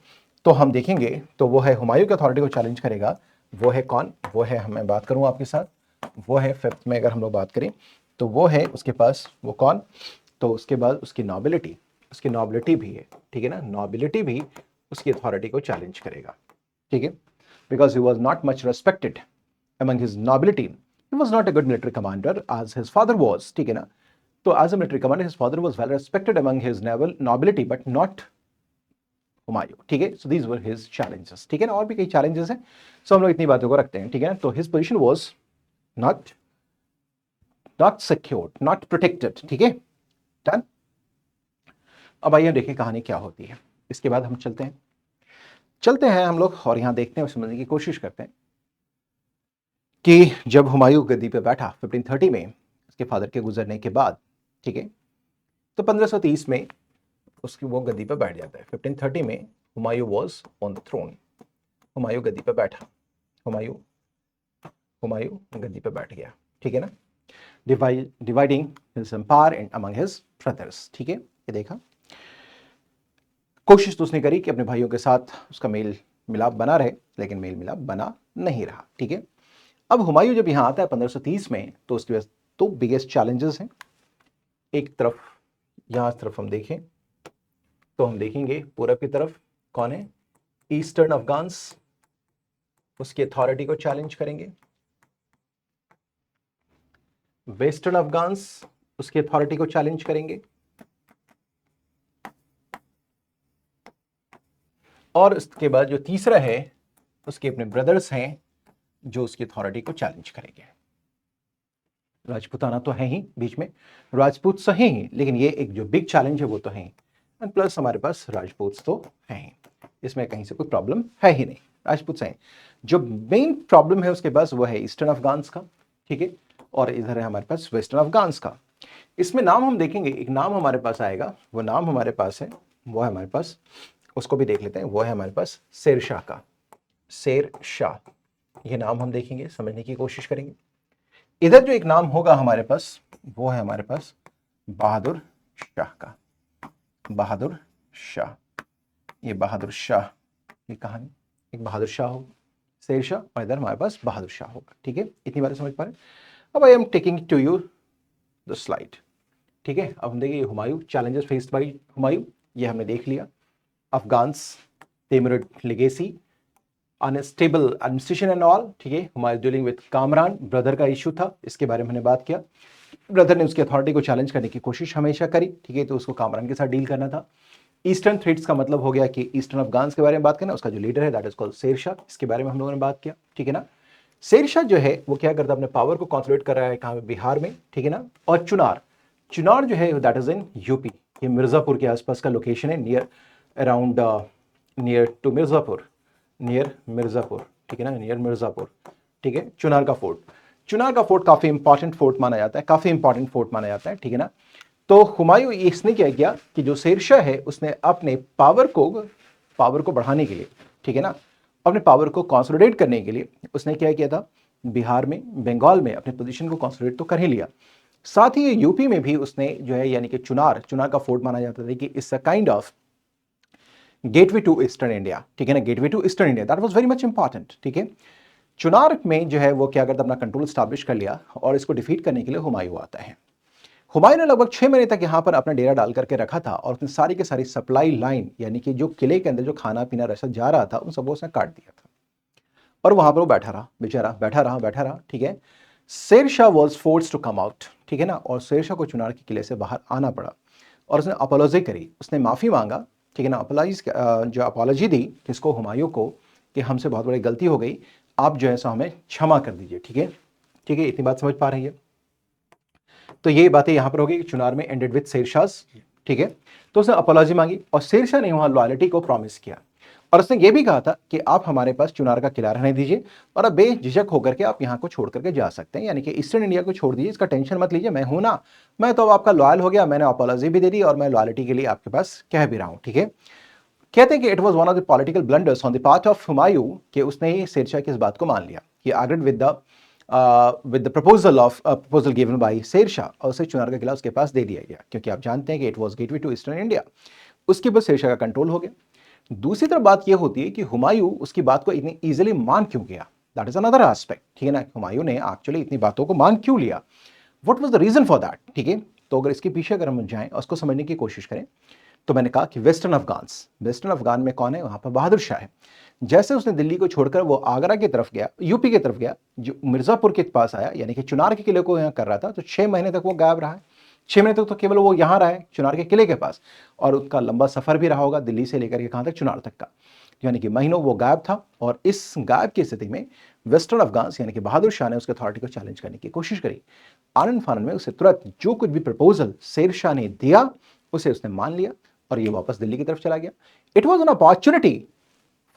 तो हम देखेंगे तो वो है हुमायूं की अथॉरिटी को चैलेंज करेगा। वो है कौन? वो है, मैं बात करूं आपके साथ, वो है फिफ्थ में अगर हम लोग बात करें तो वो है उसके पास, वो कौन? तो उसके बाद उसकी नॉबिलिटी, उसकी नॉबिलिटी भी है। ठीक है ना, नॉबिलिटी भी उसकी अथॉरिटी को चैलेंज करेगा। ठीक है, because he was not much respected among his nobility. He was not a good military commander as his father was. ठीक है ना, तो as a military commander his father was well respected among his naval nobility but not Humayun. ठीक है, so these were his challenges। ठीक है ना, और भी कई challenges हैं, so हम लोग इतनी बातों को रखते हैं। ठीक है ना, तो his position was not secured, not protected। ठीक है, डन। अब आइए देखें कहानी क्या होती है। इसके बाद हम चलते हैं हम लोग और यहां देखते हैं, समझने की कोशिश करते हैं कि जब हुमायूं गद्दी पे बैठा 1530 में, उसके फादर के गुजरने के बाद, ठीक है, तो 1530 में उसकी वो गद्दी पे बैठ जाता है। 1530 में Humayun was on the throne, Humayun गद्दी पे बैठा, हुमायूं गद्दी पे बैठ गया। ठीक है ना, dividing his empire and among his brothers. ठीक है, ये देखा, कोशिश तो उसने करी कि अपने भाइयों के साथ उसका मेल मिलाप बना रहे, लेकिन मेल मिलाप बना नहीं रहा। ठीक है, अब हुमायूं जब यहां आता है 1530 में, तो उसके पास दो बिगेस्ट चैलेंजेस हैं। एक तरफ, यहां तरफ हम देखें तो हम देखेंगे पूरब की तरफ कौन है? ईस्टर्न अफगान्स, उसकी अथॉरिटी को चैलेंज करेंगे। वेस्टर्न अफगान्स उसकी अथॉरिटी को चैलेंज करेंगे। और उसके बाद जो तीसरा है, उसके अपने ब्रदर्स हैं जो उसकी अथॉरिटी को चैलेंज करेंगे। राजपूताना तो है ही बीच में, राजपूत तो हैं ही, लेकिन ये एक जो बिग चैलेंज है वो तो है ही। एंड प्लस हमारे पास राजपूत तो हैं ही, इसमें कहीं से कोई प्रॉब्लम है ही नहीं, राजपूत हैं। जो मेन प्रॉब्लम है उसके पास वो है ईस्टर्न अफगान्स का। ठीक है, और इधर है हमारे पास वेस्टर्न अफगान्स का। इसमें नाम हम देखेंगे, एक नाम हमारे पास आएगा, वो नाम हमारे पास है, वो है हमारे पास, उसको भी देख लेते हैं, वो है हमारे पास शेर शाह का। शेर शाह, ये नाम हम देखेंगे, समझने की कोशिश करेंगे। इधर जो एक नाम होगा हमारे पास, वो है हमारे पास बहादुर शाह का। बहादुर शाह, ये बहादुर शाह, ये कहानी, एक बहादुर शाह होगा, शेर शाह, और इधर हमारे पास बहादुर शाह होगा। ठीक है, इतनी बातें समझ पा रहे हैं। अब I am taking to you the slide. ठीक है, अब हम देखिए Humayun, challenges faced by Humayun, ये हमने देख लिया। Afghans, Timurid legacy, unstable administration and all. ठीक है, Humayun dealing with Kamran, brother का इशू था, इसके बारे में हमने बात किया। ब्रदर ने उसकी अथॉरिटी को चैलेंज करने की कोशिश हमेशा करी। ठीक है, तो उसको कामरान के साथ डील करना था। ईस्टर्न थ्रेट्स का मतलब हो गया कि ईस्टर्न अफगान्स के बारे में बात करना, उसका जो लीडर है that is called Sher Shah, इसके बारे में हम लोगों ने बात किया। ठीक है ना, शेर शाह जो है वो क्या करता है, अपने पावर को कॉन्सोलिडेट कर रहा है कहाँ पे? बिहार में। ठीक है ना, और चुनार जो है दैट इज इन यूपी, ये मिर्जापुर के आसपास का लोकेशन है, near around near to Mirzapur, near Mirzapur. ठीक है ना, नियर मिर्जापुर। ठीक है, चुनार का फोर्ट काफी इंपॉर्टेंट फोर्ट माना जाता है, काफी इंपॉर्टेंट फोर्ट माना जाता है। ठीक है ना, तो हुमायूं इसने क्या किया कि जो शेरशाह है उसने अपने पावर को बढ़ाने के लिए, ठीक है ना, अपने पावर को कंसोलिडेट करने के लिए उसने क्या किया था, बिहार में, बंगाल में अपने पोजीशन को कंसोलिडेट तो कर ही लिया। साथ ही यूपी में भी उसने जो है यानी कि चुनार का फोर्ट माना जाता था कि it's a kind of gateway to eastern India, ठीक है ना, gateway to eastern India, that was very much important, ठीक है। चुनार में जो है वो क्या करता, अपना कंट्रोल स्टैब्लिश कर लिया और इसको डिफीट करने के लिए हुमायूं आता है। हुमायूं ने लगभग 6 महीने तक यहां पर अपना डेरा डाल करके रखा था और उसने सारी की सारी सप्लाई लाइन यानी कि जो किले के अंदर जो खाना पीना रसद जा रहा था उन सबको उसने काट दिया था और वहां पर वो बैठा रहा, बेचारा बैठा रहा, ठीक है। Sher Shah was force to come out, ठीक है ना, और शेर शाह को चुनार के किले से बाहर आना पड़ा और उसने अपोलॉजी करी, उसने माफी मांगा, ठीक है ना, जो अपॉलॉजी दी किसको, हुमायूं को, कि हमसे बहुत बड़ी गलती हो गई, आप जो है सो हमें क्षमा कर दीजिए, ठीक है, ठीक है, इतनी बात समझ पा रही है। तो ये बातें यहां पर होगी कि चुनार में एंडेड विद शेरशाह, ठीक है। तो उसने अपॉलॉजी मांगी और शेरशाह ने वहां लॉयल्टी को प्रॉमिस किया और उसने ये भी कहा था कि आप हमारे पास चुनार का किला रहने दीजिए और अब बेझिझक होकर के आप यहां को छोड़ करके जा सकते हैं, यानी कि ईस्टर्न इंडिया को छोड़ दीजिए, इसका टेंशन मत लीजिए, मैं हूं ना, मैं तो अब आपका लॉयल हो गया, मैंने अपॉलॉजी भी दे दी और मैं लॉयल्टी के लिए आपके पास कह भी रहा हूं, ठीक है। कहते हैं कि it was one of the political blunders on the part of Humayun कि उसने शेरशाह की इस बात को मान लिया कि argued with the proposal given by Sher Shah और उसे चुनार का किला उसके पास दे दिया गया, क्योंकि आप जानते हैं कि it was gateway to eastern India, उसके बाद शेरशाह का कंट्रोल हो गया। दूसरी तरफ बात यह होती है कि हुमायूं उसकी बात को इतनी इजीली मान क्यों गया, दैट इज अनदर एस्पेक्ट, ठीक है ना, हुमायूं ने एक्चुअली इतनी बातों को मान क्यों लिया, what was the reason for that, ठीक है। तो अगर इसके पीछे अगर हम जाएं और उसको समझने की कोशिश करें तो मैंने कहा कि वेस्टर्न अफगान में कौन है, वहां पर बहादुर शाह है। जैसे उसने दिल्ली को छोड़कर वो आगरा की तरफ गया, यूपी की तरफ गया, जो मिर्जापुर के पास आया यानी कि चुनार के किले को यहाँ कर रहा था, तो 6 महीने तक वो गायब रहा है। 6 महीने तक तो केवल वो यहाँ रहा है चुनार के किले के पास, और उसका लंबा सफर भी रहा होगा दिल्ली से लेकर के कहां तक, चुनार तक का, यानी कि महीनों वो गायब था। और इस गायब की स्थिति में वेस्टर्न अफगान यानी कि बहादुर शाह ने उसके अथॉरिटी को चैलेंज करने की कोशिश करी। आनंद फानन में उसे तुरंत जो कुछ भी प्रपोजल शेर शाह ने दिया उसे उसने मान लिया और ये वापस दिल्ली की तरफ चला गया। It was an opportunity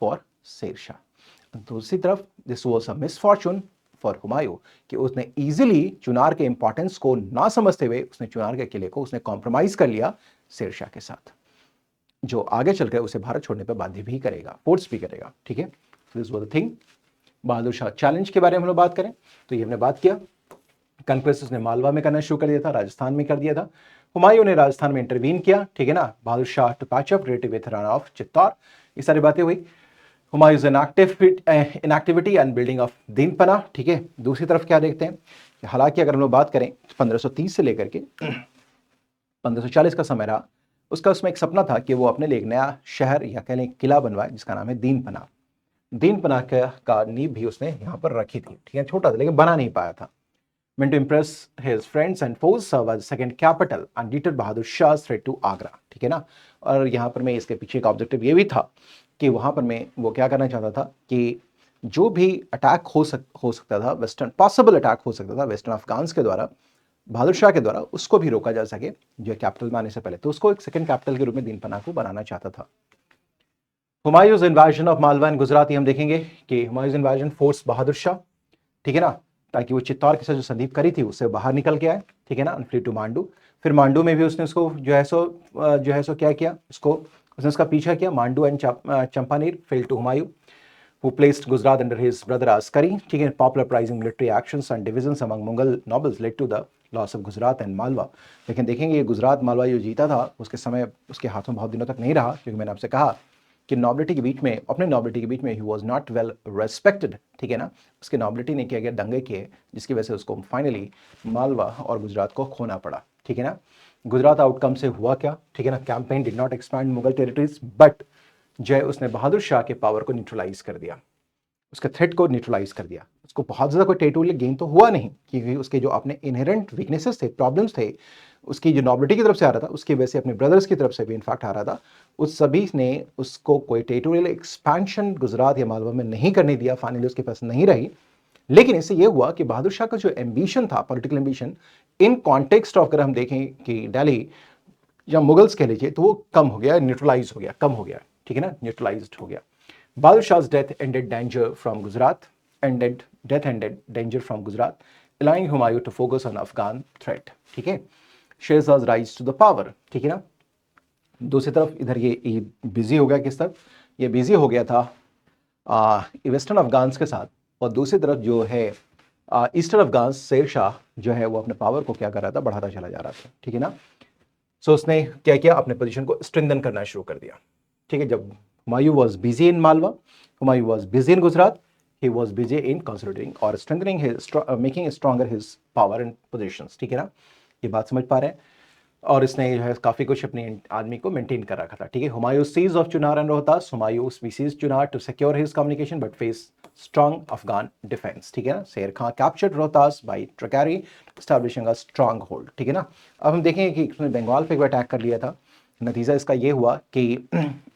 for Sher Shah. दूसरी तरफ this was a misfortune for Humayun कि उसने इजीली चुनार के इंपॉर्टेंस को ना समझते हुए उसने चुनार के किले को उसने कॉम्प्रोमाइज कर लिया शेर शाह के साथ, जो आगे चलकर उसे भारत छोड़ने पर बाध्य भी करेगा, फोर्स भी करेगा, ठीक है। This was the thing. Bahadur Shah challenge के बारे में हम लोग बात करें तो ये हमने बात किया, कन्क्वेस्ट उसने मालवा में करना शुरू कर दिया था, राजस्थान में कर दिया था। हुमायूं ने राजस्थान में इंटरवीन किया, ठीक है ना, Bahadur Shah to patch up relative with Rana of Chittor, ये सारी बातें हुई। Humayun's inactivity and building of Dinpanah, ठीक है। दूसरी तरफ क्या देखते हैं कि हालांकि अगर हम लोग बात करें 1530 से लेकर के 1540 का समय रहा, उसका उसमें एक सपना था कि वो अपने लिए एक नया शहर या कह लें किला बनवाए जिसका नाम है दीनपना। दीनपना का नींव भी उसने यहाँ पर रखी थी, ठीक है, छोटा था लेकिन बना नहीं पाया था। meant to impress his friends and foes, serve as second capital and deter Bahadur Shah threat to Agra, ठीक है ना। और यहाँ पर मैं इसके पीछे का ऑब्जेक्टिव ये भी था कि वहाँ पर मैं वो क्या करना चाहता था कि जो भी अटैक हो सकता था, वेस्टर्न पॉसिबल अटैक हो सकता था वेस्टर्न अफगान्स के द्वारा, बहादुर शाह के द्वारा, उसको भी रोका जा सके जो कैपिटल में आने से पहले, तो उसको एक सेकंड कैपिटल के रूप में दीनपना को बनाना चाहता था। हुमायूं's इन्वाजन ऑफ मालवा एंड गुजरात, हम देखेंगे कि हुमायूं's इन्वाजन फोर्स बहादुर शाह, ठीक है ना, ताकि वो चित्तौड़ के साथ जो संधि करी थी उससे बाहर निकल के आए, ठीक है ना, फ्ली टू मांडू। फिर मांडू में भी उसने उसको जो है सो क्या किया, उसने उसका पीछा किया। Mandu and Champaner fell to Humayun who placed Gujarat under his brother Askari, ठीक है। Popular uprising, military actions and divisions among Mughal nobles led to the loss of Gujarat and Malwa। लेकिन देखेंगे ये गुजरात मालवा जो जीता था उसके समय उसके हाथों बहुत दिनों तक नहीं रहा, क्योंकि मैंने आपसे कहा कि नॉबिलिटी के बीच में, अपने नॉबिलिटी के बीच में ही वॉज नॉट वेल रेस्पेक्टेड, ठीक है ना। उसके नॉबिलिटी ने किया गया दंगे किए जिसकी वजह से उसको फाइनली मालवा और गुजरात को खोना पड़ा, ठीक है ना। गुजरात आउटकम से हुआ क्या, ठीक है ना, campaign did not expand Mughal territories but जय उसने बहादुर शाह के पावर को न्यूट्रलाइज कर दिया, उसके थ्रेट को न्यूट्रलाइज कर दिया। उसको बहुत ज़्यादा कोई टेरिटोरियल गेन तो हुआ नहीं, क्योंकि उसके जो अपने इनहेरेंट वीकनेसेस थे, प्रॉब्लम्स थे, उसकी जो नॉबिलिटी की तरफ से आ रहा था, उसकी वजह से अपने ब्रदर्स की तरफ से भी इनफैक्ट आ रहा था, उस सभी ने उसको कोई टेरिटोरियल एक्सपेंशन गुजरात या मालवा में नहीं करने दिया, फाइनली उसके पास नहीं रही। लेकिन इससे यह हुआ कि बहादुर शाह का जो एम्बिशन था, political ambition, in context of अगर हम देखें कि दिल्ली या मुगल्स कह लीजिए, तो वो कम हो गया, न्यूट्रलाइज हो गया, कम हो गया, ठीक है ना, न्यूट्रलाइज्ड हो गया। Bahadur Shah's death ended danger from Gujarat, allowing Humayun to focus on Afghan threat, ठीक है। शेरशाह's rise to the power, ठीक है ना। दूसरी तरफ इधर ये बिजी हो गया, किस तरफ ये बिजी हो गया था वेस्टर्न अफगान्स के साथ, और दूसरी तरफ जो है ईस्टर्न अफगान शेर शाह जो है वो अपने पावर को क्या कर रहा था, बढ़ाता चला जा रहा था, ठीक है ना। सो उसने क्या किया, अपने पोजीशन को स्ट्रेंथन करना शुरू कर दिया, ठीक है। जब Humayun was busy in Malwa, Humayun was busy in Gujarat, he was busy in consolidating और strengthening his, making stronger his power and positions, ठीक है ना। ये बात समझ पा रहे हैं। और इसने जो है काफी कुछ अपने आदमी को मेंटेन कर रखा था, ठीक है। Humayun siege of Chunar and Rohtas, Humayun siege Chunar to secure his communication but face strong Afghan defence, ठीक है ना। Sher Khan captured Rohtas by treachery establishing a strong hold, ठीक है ना। अब हम देखेंगे कि उसने बंगाल पे भी अटैक कर लिया था। नतीजा इसका ये हुआ कि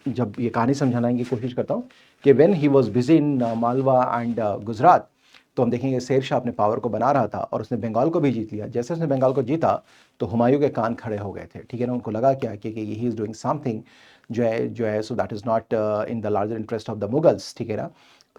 जब ये कहानी समझाने की कोशिश करता हूँ कि when he was busy in Malwa and Gujarat, तो हम देखेंगे शेर शाह अपने पावर को बना रहा था और उसने बंगाल को भी जीत लिया। जैसे उसने बंगाल को जीता तो हुमायूं के कान खड़े हो गए थे, ठीक है ना। उनको लगा क्या कि ही इज डूइंग समथिंग जो है so that is not in the larger interest of the Mughals, ठीक है ना।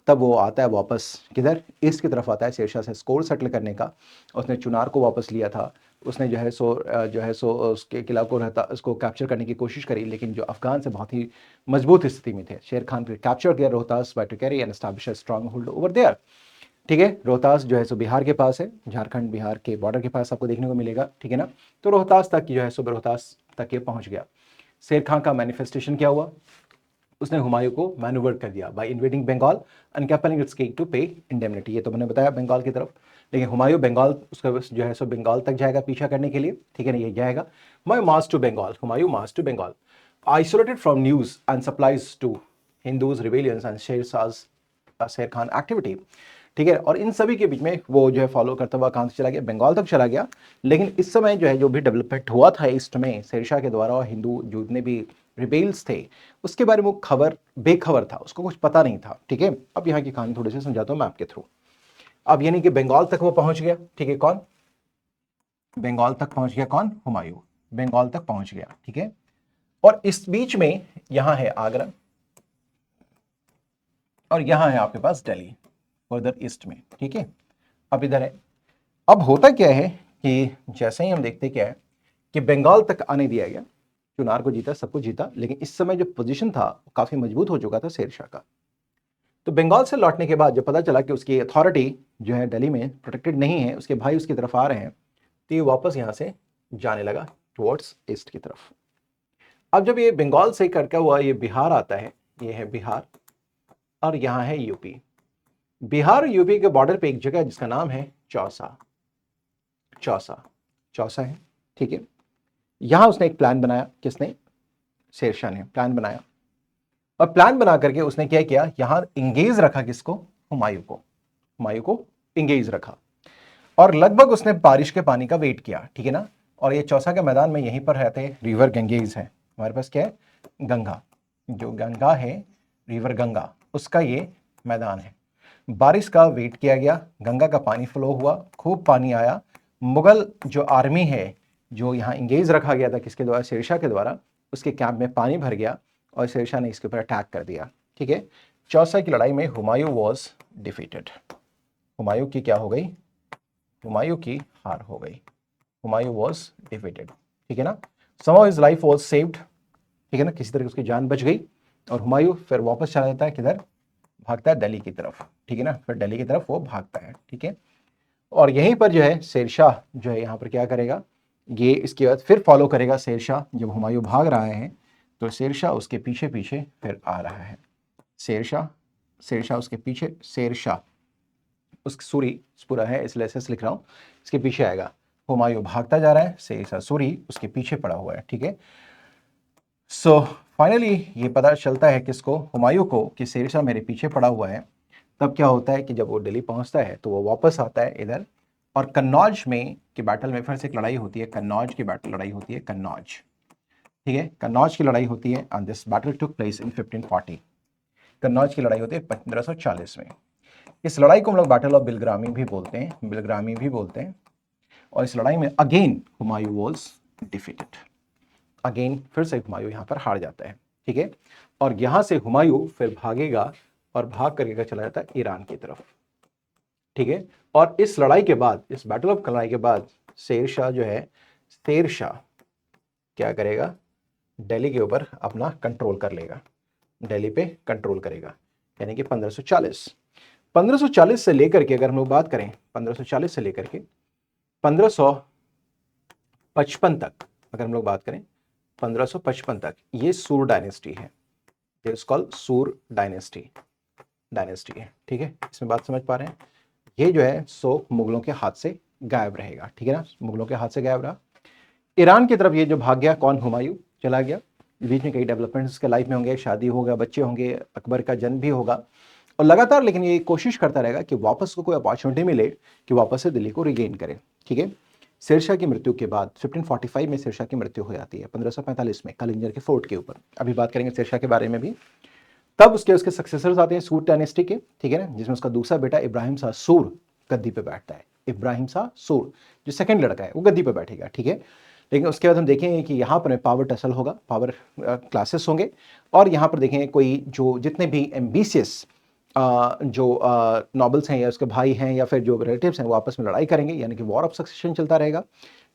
तब वो आता है वापस किधर, ईस्ट की तरफ आता है शेरशाह से स्कोर सेटल करने का। उसने चुनार को वापस लिया था, उसने जो है सो उसके किला को रहता उसको कैप्चर करने की कोशिश करी, लेकिन जो अफगान से बहुत ही मजबूत स्थिति में थे। शेर खान कैप्चर किया Rohtas by to carry and establish a strong hold over there, ठीक है। रोहतास जो है सो बिहार के पास है, झारखंड बिहार के बॉर्डर के पास आपको देखने को मिलेगा, ठीक है ना। तो रोहतास तक जो है सो रोहतास तक ये पहुंच गया। शेर खान का मैनिफेस्टेशन क्या हुआ, उसने हुमायूं को मैन्यूवर कर दिया by invading Bengal and compelling its king to pay indemnity. ये तो मैंने बताया बंगाल की तरफ, लेकिन हुमायूं बंगाल उसका जो है सो बंगाल तक जाएगा पीछा करने के लिए, ठीक है ना। ये जाएगा Humayun march to Bengal, Humayun march to Bengal isolated from news and supplies to Hindus rebellions and Sher Khan activity, ठीक है। और इन सभी के बीच में वो जो है फॉलो करता हुआ कहां से चला गया, बंगाल तक चला गया। लेकिन इस समय जो है जो भी डेवलपमेंट हुआ था ईस्ट में शेरशाह के द्वारा और हिंदू जितने भी रिबेल्स थे उसके बारे में वो खबर बेखबर था, उसको कुछ पता नहीं था, ठीक है। अब यहाँ की कहानी थोड़ी सी समझाता हूँ मैं आपके थ्रू। अब यानी कि बंगाल तक वो पहुंच गया, ठीक है। कौन बंगाल तक पहुंच गया, कौन, हुमायूं बंगाल तक पहुंच गया, ठीक है। और इस बीच में यहां है आगरा और यहां है आपके पास दिल्ली फर्दर ईस्ट में, ठीक है। अब इधर है। अब होता क्या है कि जैसे ही हम देखते क्या है कि बंगाल तक आने दिया गया, चुनार को जीता, सब कुछ जीता, लेकिन इस समय जो पोजीशन था काफी मजबूत हो चुका था शेरशाह का। तो बंगाल से लौटने के बाद जब पता चला कि उसकी अथॉरिटी जो है दिल्ली में प्रोटेक्टेड नहीं है, उसके भाई उसकी तरफ आ रहे हैं, तो ये वापस यहां से जाने लगा टुवर्ड्स ईस्ट की तरफ। अब जब ये बंगाल से करके हुआ ये बिहार आता है, ये है बिहार और यहां है यूपी। बिहार और यूपी के बॉर्डर पे एक जगह है जिसका नाम है चौसा, चौसा, चौसा है, ठीक है। यहां उसने एक प्लान बनाया, किसने, शेरशाह ने प्लान बनाया। और प्लान बना करके उसने क्या किया, यहां इंगेज रखा किसको, हुमायूं को, हुमायूं को इंगेज रखा। और लगभग उसने बारिश के पानी का वेट किया, ठीक है ना। और ये चौसा के मैदान में यहीं पर रहते हैं रिवर गंगेज है, हमारे पास क्या है, गंगा, जो गंगा है रिवर गंगा, उसका ये मैदान है। बारिश का वेट किया गया, गंगा का पानी फ्लो हुआ, खूब पानी आया। मुगल जो आर्मी है जो यहाँ इंगेज रखा गया था किसके द्वारा, शेरशाह के द्वारा, उसके कैंप में पानी भर गया और शेरशाह ने इसके ऊपर अटैक कर दिया, ठीक है। चौसा की लड़ाई में हुमायूं वॉज डिफीटेड, हुमायूं की क्या हो गई, हुमायूं की हार हो गई, हुमायूं वॉज डिफीटेड, ठीक है ना। Somehow his life was saved, ठीक है ना, किसी तरह उसकी जान बच गई। और हुमायूं फिर वापस चला जाता है किधर, भागता है दिल्ली की तरफ, ठीक है ना, फिर दिल्ली की तरफ वो भागता है, ठीक है। और यहीं पर जो है शेरशाह जो है यहाँ पर क्या करेगा, ये इसके बाद फिर फॉलो करेगा शेरशाह। जब हुमायूं भाग रहा है तो शेरशाह उसके पीछे पीछे फिर आ रहा है, शेरशाह, शेरशाह उसके पीछे, शेरशाह उस सूरी पूरा है इसलिए ऐसे लिख रहा हूँ, इसके पीछे आएगा। हुमायूं भागता जा रहा है, शेरशाह सूरी उसके पीछे पड़ा हुआ है, ठीक है। सो फाइनली ये पता चलता है किसको, हुमायूं को, कि शेरशाह मेरे पीछे पड़ा हुआ है। तब क्या होता है कि जब वो दिल्ली पहुंचता है तो वो वापस आता है इधर। और कन्नौज में की बैटल में फिर से एक लड़ाई होती है, कन्नौज की बैटल लड़ाई होती है, कन्नौज, ठीक है। कन्नौज की लड़ाई होती है and this battle took place in 1540, Kannauj की लड़ाई होती है 1540 में। इस लड़ाई को हम लोग बैटल ऑफ बिलग्रामी भी बोलते हैं, बिलग्रामी भी बोलते हैं। और इस लड़ाई में again Humayun was defeated, again फिर से हुमायूं यहाँ पर हार जाता है, ठीक है। और यहाँ से हुमायूं फिर भागेगा और भाग करके चला जाता है ईरान की तरफ, ठीक है। और इस लड़ाई के बाद, इस बैटल ऑफ लड़ाई के बाद शेरशाह जो है, शेरशाह क्या करेगा, दिल्ली के ऊपर अपना कंट्रोल कर लेगा, दिल्ली पे कंट्रोल करेगा, यानी कि 1540। 1540 से लेकर के अगर हम लोग बात करें 1540 से लेकर के 1555 तक, अगर हम लोग बात करें 1555 तक, ये सूर डायनेस्टी है, इट्स कॉल्ड सूर डायनेस्टी है। ठीक है, इसमें बात समझ पा रहे हैं? ये जो है सो मुगलों के हाथ से गायब रहेगा। ठीक है ना, मुगलों के हाथ से गायब रहा। ईरान की तरफ ये जो भाग गया, कौन? हुमायूं चला गया। बीच में कई डेवलपमेंट्स इसके लाइफ में होंगे, शादी होगा, बच्चे होंगे, अकबर का जन्म भी होगा, और लगातार लेकिन ये कोशिश करता रहेगा कि वापस को कोई अपॉर्चुनिटी मिले कि वापस से दिल्ली को रिगेन करे। ठीक है, शेरशाह की मृत्यु के बाद 1545 में शेरशाह की मृत्यु हो जाती है, 1545 में कलिंजर के फोर्ट के ऊपर। अभी बात करेंगे शेरशाह के बारे में भी। तब उसके सक्सेसर्स आते हैं सूर डायनेस्टी के। ठीक है ना, जिसमें उसका दूसरा बेटा इब्राहिम शाह सूर गद्दी पे बैठता है। इब्राहिम शाह सूर जो सेकंड लड़का है वो गद्दी पे बैठेगा। ठीक है, लेकिन उसके बाद हम देखेंगे कि यहाँ पर पावर टसल होगा, पावर क्लासेस होंगे, और यहाँ पर देखेंगे कोई जो जितने भी एम्बिशियस जो नॉबल्स हैं या उसके भाई हैं या फिर जो रिलेटिव्स हैं वो आपस में लड़ाई करेंगे, यानी कि वॉर ऑफ सक्सेशन चलता रहेगा,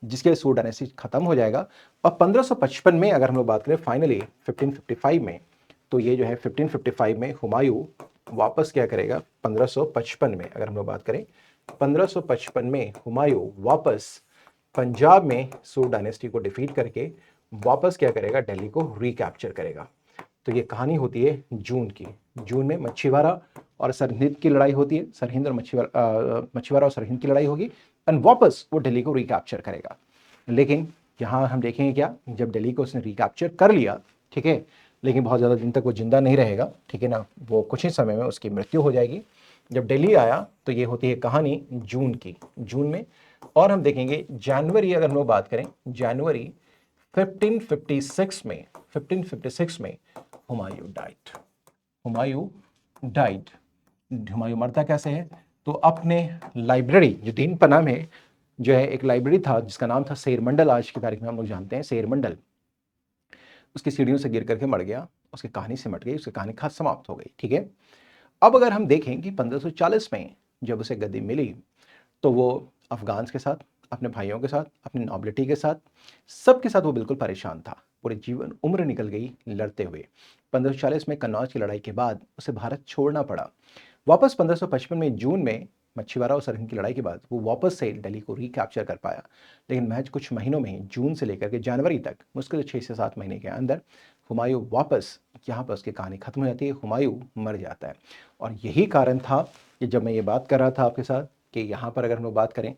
जिसके सूर डायनेस्टी खत्म हो जाएगा। और 1555 में अगर हम लोग बात करें फाइनली 1555 में, तो ये जो है 1555 में हुमायूं वापस क्या करेगा, 1555 में अगर हम लोग बात करें 1555 में हुमायूं वापस पंजाब में सूर डायनेस्टी को डिफीट करके वापस क्या करेगा, दिल्ली को रिकैप्चर करेगा। तो ये कहानी होती है जून की। जून में मच्छीवाड़ा और सरहिंद की लड़ाई होती है, सरहिंद और मच्छीवाड़ा और सरहिंद की लड़ाई होगी, एंड वापस वो दिल्ली को रिकैप्चर करेगा। लेकिन यहाँ हम देखेंगे क्या, जब दिल्ली को उसने रिकैप्चर कर लिया, ठीक है, लेकिन बहुत ज़्यादा दिन तक वो जिंदा नहीं रहेगा। ठीक है ना, वो कुछ ही समय में उसकी मृत्यु हो जाएगी। जब दिल्ली आया तो ये होती है कहानी जून की, जून में। और हम देखेंगे जनवरी, अगर हम लोग बात करें जनवरी 1556 में हुमायूं डाइड। हुमायूं मरता कैसे है, तो अपने लाइब्रेरी जो दीन पना में जो है एक लाइब्रेरी था जिसका नाम था शेर मंडल, आज की तारीख में हम लोग जानते हैं शेर मंडल, उसकी सीढ़ियों से गिर करके मर गया, उसकी कहानी सिमट गई, उसकी कहानी खास समाप्त हो गई। ठीक है, अब अगर हम देखें कि 1540 में जब उसे गद्दी मिली तो वो अफगान के साथ, अपने भाइयों के साथ, अपनी नॉबिलिटी के साथ, सबके साथ वो बिल्कुल परेशान था। पूरी जीवन उम्र निकल गई लड़ते हुए। 1540 में कन्नौज की लड़ाई के बाद उसे भारत छोड़ना पड़ा। वापस 1555 में जून में मच्छीवाड़ा और सरहिंद की लड़ाई के बाद वो वापस से दिल्ली को रिकैप्चर कर पाया, लेकिन महज कुछ महीनों में ही, जून से लेकर के जनवरी तक, मुश्किल 6 से 7 महीने के अंदर हुमायूं वापस, यहाँ पर उसकी कहानी खत्म हो जाती है, हुमायूं मर जाता है। और यही कारण था कि जब मैं ये बात कर रहा था आपके साथ कि यहाँ पर अगर हम लोग बात करें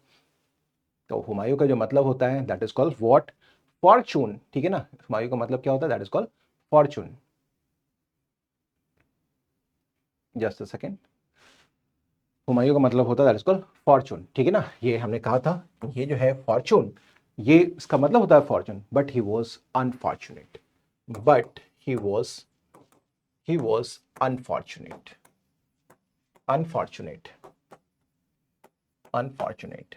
तो हुमायूं का जो मतलब होता है that is called what, Fortune. ठीक है ना, हुमायूं का मतलब क्या होता है, that is called Fortune. Just a second, Humayun का मतलब होता है दैट इज कॉल्ड फॉर्चून। ठीक है ना, ये हमने कहा था, ये जो है फॉर्चून, ये इसका मतलब होता है Fortune, but he was unfortunate, but he was unfortunate, unfortunate, unfortunate.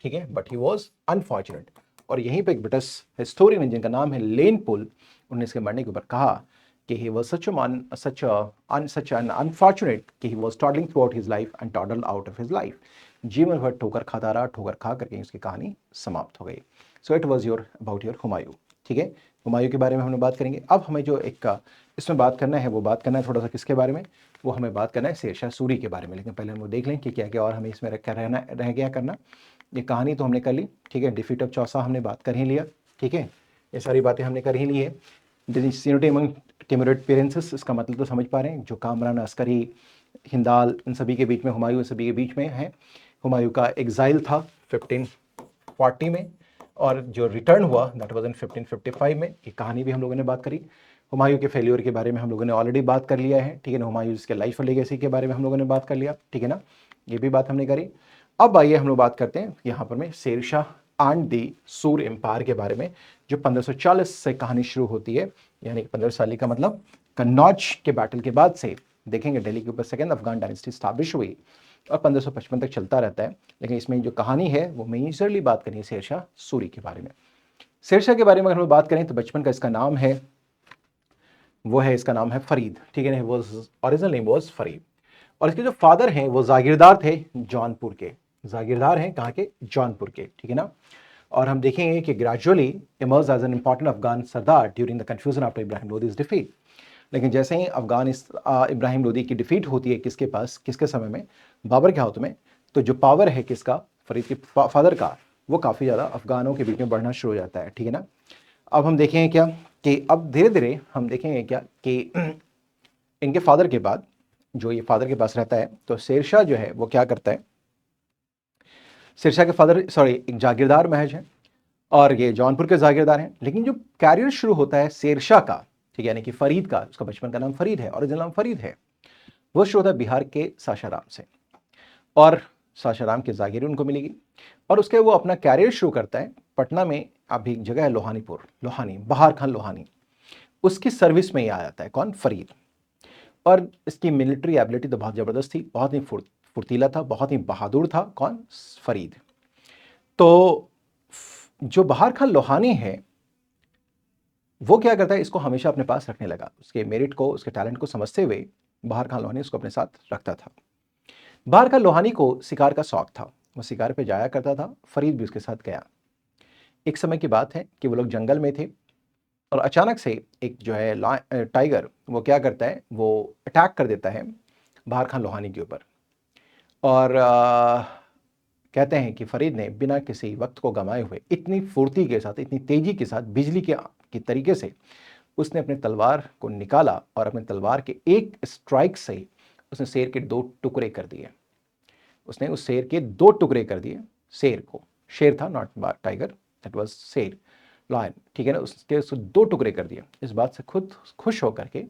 ठीक है, बट ही वॉज अनफॉर्चुनेट। और यहीं पे एक ब्रिटिश हिस्टोरियन जिनका नाम है लेन पुल, उन्होंने इसके मरने के ऊपर कहा कि he was such an unfortunate कि he was toddling throughout his life and toddled out of his life। जीवन भर ठोकर खाता रहा, ठोकर खा करके उसकी कहानी समाप्त हो गई। So it was your about your Humayun. ठीक है, हुमायूं के बारे में हमने बात करेंगे। अब हमें जो एक इसमें बात करना है, वो बात करना है थोड़ा सा किसके बारे में, वो हमें बात करना है शेरशाह सूरी के बारे में। लेकिन पहले हम वो देख लें कि क्या क्या और हमें इसमें रह गया करना। ये कहानी तो हमने कर ली, ठीक है, डिफीट ऑफ चौसा हमने बात कर ही लिया। ठीक है, ये सारी बातें हमने कर ही ली है। डिसयूनिटी अमंग टिमुरिड पेरेंट्स, इसका मतलब तो समझ पा रहे हैं, जो कामरान, अस्करी, हिंदाल, इन सभी के बीच में, हुमायूं इन सभी के बीच में है। हुमायूं का एग्जाइल था 1540 में, और जो रिटर्न हुआ दैट वाज इन 1555 में। ये कहानी भी हम लोगों ने बात करी। हुमायूं के फेल्योर के बारे में हम लोगों ने ऑलरेडी बात कर लिया है। ठीक है ना, हुमायूं के लाइफ और लेगेसी के बारे में हम लोगों ने बात कर लिया। ठीक है ना, ये भी बात हमने करी। अब आइए हम लोग बात करते हैं यहाँ पर में शेरशाह एंड दी सूर एम्पायर के बारे में, जो 1540 से कहानी शुरू होती है, यानी 15 साल का मतलब कन्नौज के बैटल के बाद से देखेंगे दिल्ली के ऊपर सेकेंड अफगान डायनेस्टी स्टैब्लिश हुई और 1555 तक चलता रहता है। लेकिन इसमें जो कहानी है वो मेजरली बात करनी है शेरशाह सूरी के बारे में। शेरशाह के बारे में अगर हम बात करें तो बचपन का इसका नाम है, वो है, इसका नाम है फरीद। ठीक है ना, वो ओरिजिनल नेम वाज फरीद। और इसके जो फादर हैं वो जागीरदार थे जौनपुर के, जागीरदार हैं कहाँ के, जौनपुर के। ठीक है ना, और हम देखेंगे कि gradually emerge as an important Afghan sardar during the confusion after Ibrahim Lodi's defeat. लेकिन जैसे ही इब्राहिम लोदी की डिफीट होती है किसके पास, किसके समय में, बाबर के हाथों में, तो जो पावर है किसका, फरीद के फादर का, वो काफ़ी ज़्यादा अफगानों के बीच में बढ़ना शुरू हो जाता है। ठीक है ना। अब हम देखेंगे क्या कि अब धीरे धीरे हम देखेंगे क्या कि इनके फादर के बाद जो ये फादर के पास रहता है, तो शेरशाह जो है वो क्या करता है, शेरशाह के फादर एक जागीरदार महज हैं और ये जौनपुर के जागीरदार हैं, लेकिन जो कैरियर शुरू होता है शेरशाह का, ठीक है, यानी कि फरीद का, उसका बचपन का नाम फरीद है, ओरिजिनल नाम फरीद है, वो शुरू होता है बिहार के सासाराम से, और सासाराम की जागीर उनको मिलेगी, और उसके वो अपना कैरियर शुरू करता है पटना में। अभी एक जगह है लोहानी, बहार खान लोहानी, उसकी सर्विस में ही आ जाता है कौन, फरीद। और इसकी मिलिट्री एबिलिटी तो बहुत ज़बरदस्त थी, बहुत ही फुर्तीला था, बहुत ही बहादुर था कौन, फरीद। तो जो बहार खान लोहानी है वो क्या करता है, इसको हमेशा अपने पास रखने लगा, उसके मेरिट को, उसके टैलेंट को समझते हुए बहार खान लोहानी उसको अपने साथ रखता था। बहार खान लोहानी को शिकार का शौक था, वो शिकार पे जाया करता था, फरीद भी उसके साथ गया। एक समय की बात है कि वो लोग जंगल में थे और अचानक से एक जो है टाइगर, वो क्या करता है, वो अटैक कर देता है बहार खान लोहानी के ऊपर। और कहते हैं कि फरीद ने बिना किसी वक्त को गंवाए हुए इतनी फुर्ती के साथ, इतनी तेजी के साथ, बिजली के तरीके से उसने अपने तलवार को निकाला और अपने तलवार के एक स्ट्राइक से उसने शेर के 2 टुकड़े कर दिए। उसने उस शेर के 2 टुकड़े कर दिए, शेर को, शेर था नॉट टाइगर, दैट वाज शेर, लायन, ठीक है ना, उसके 2 टुकड़े कर दिए। इस बात से खुद खुश होकर के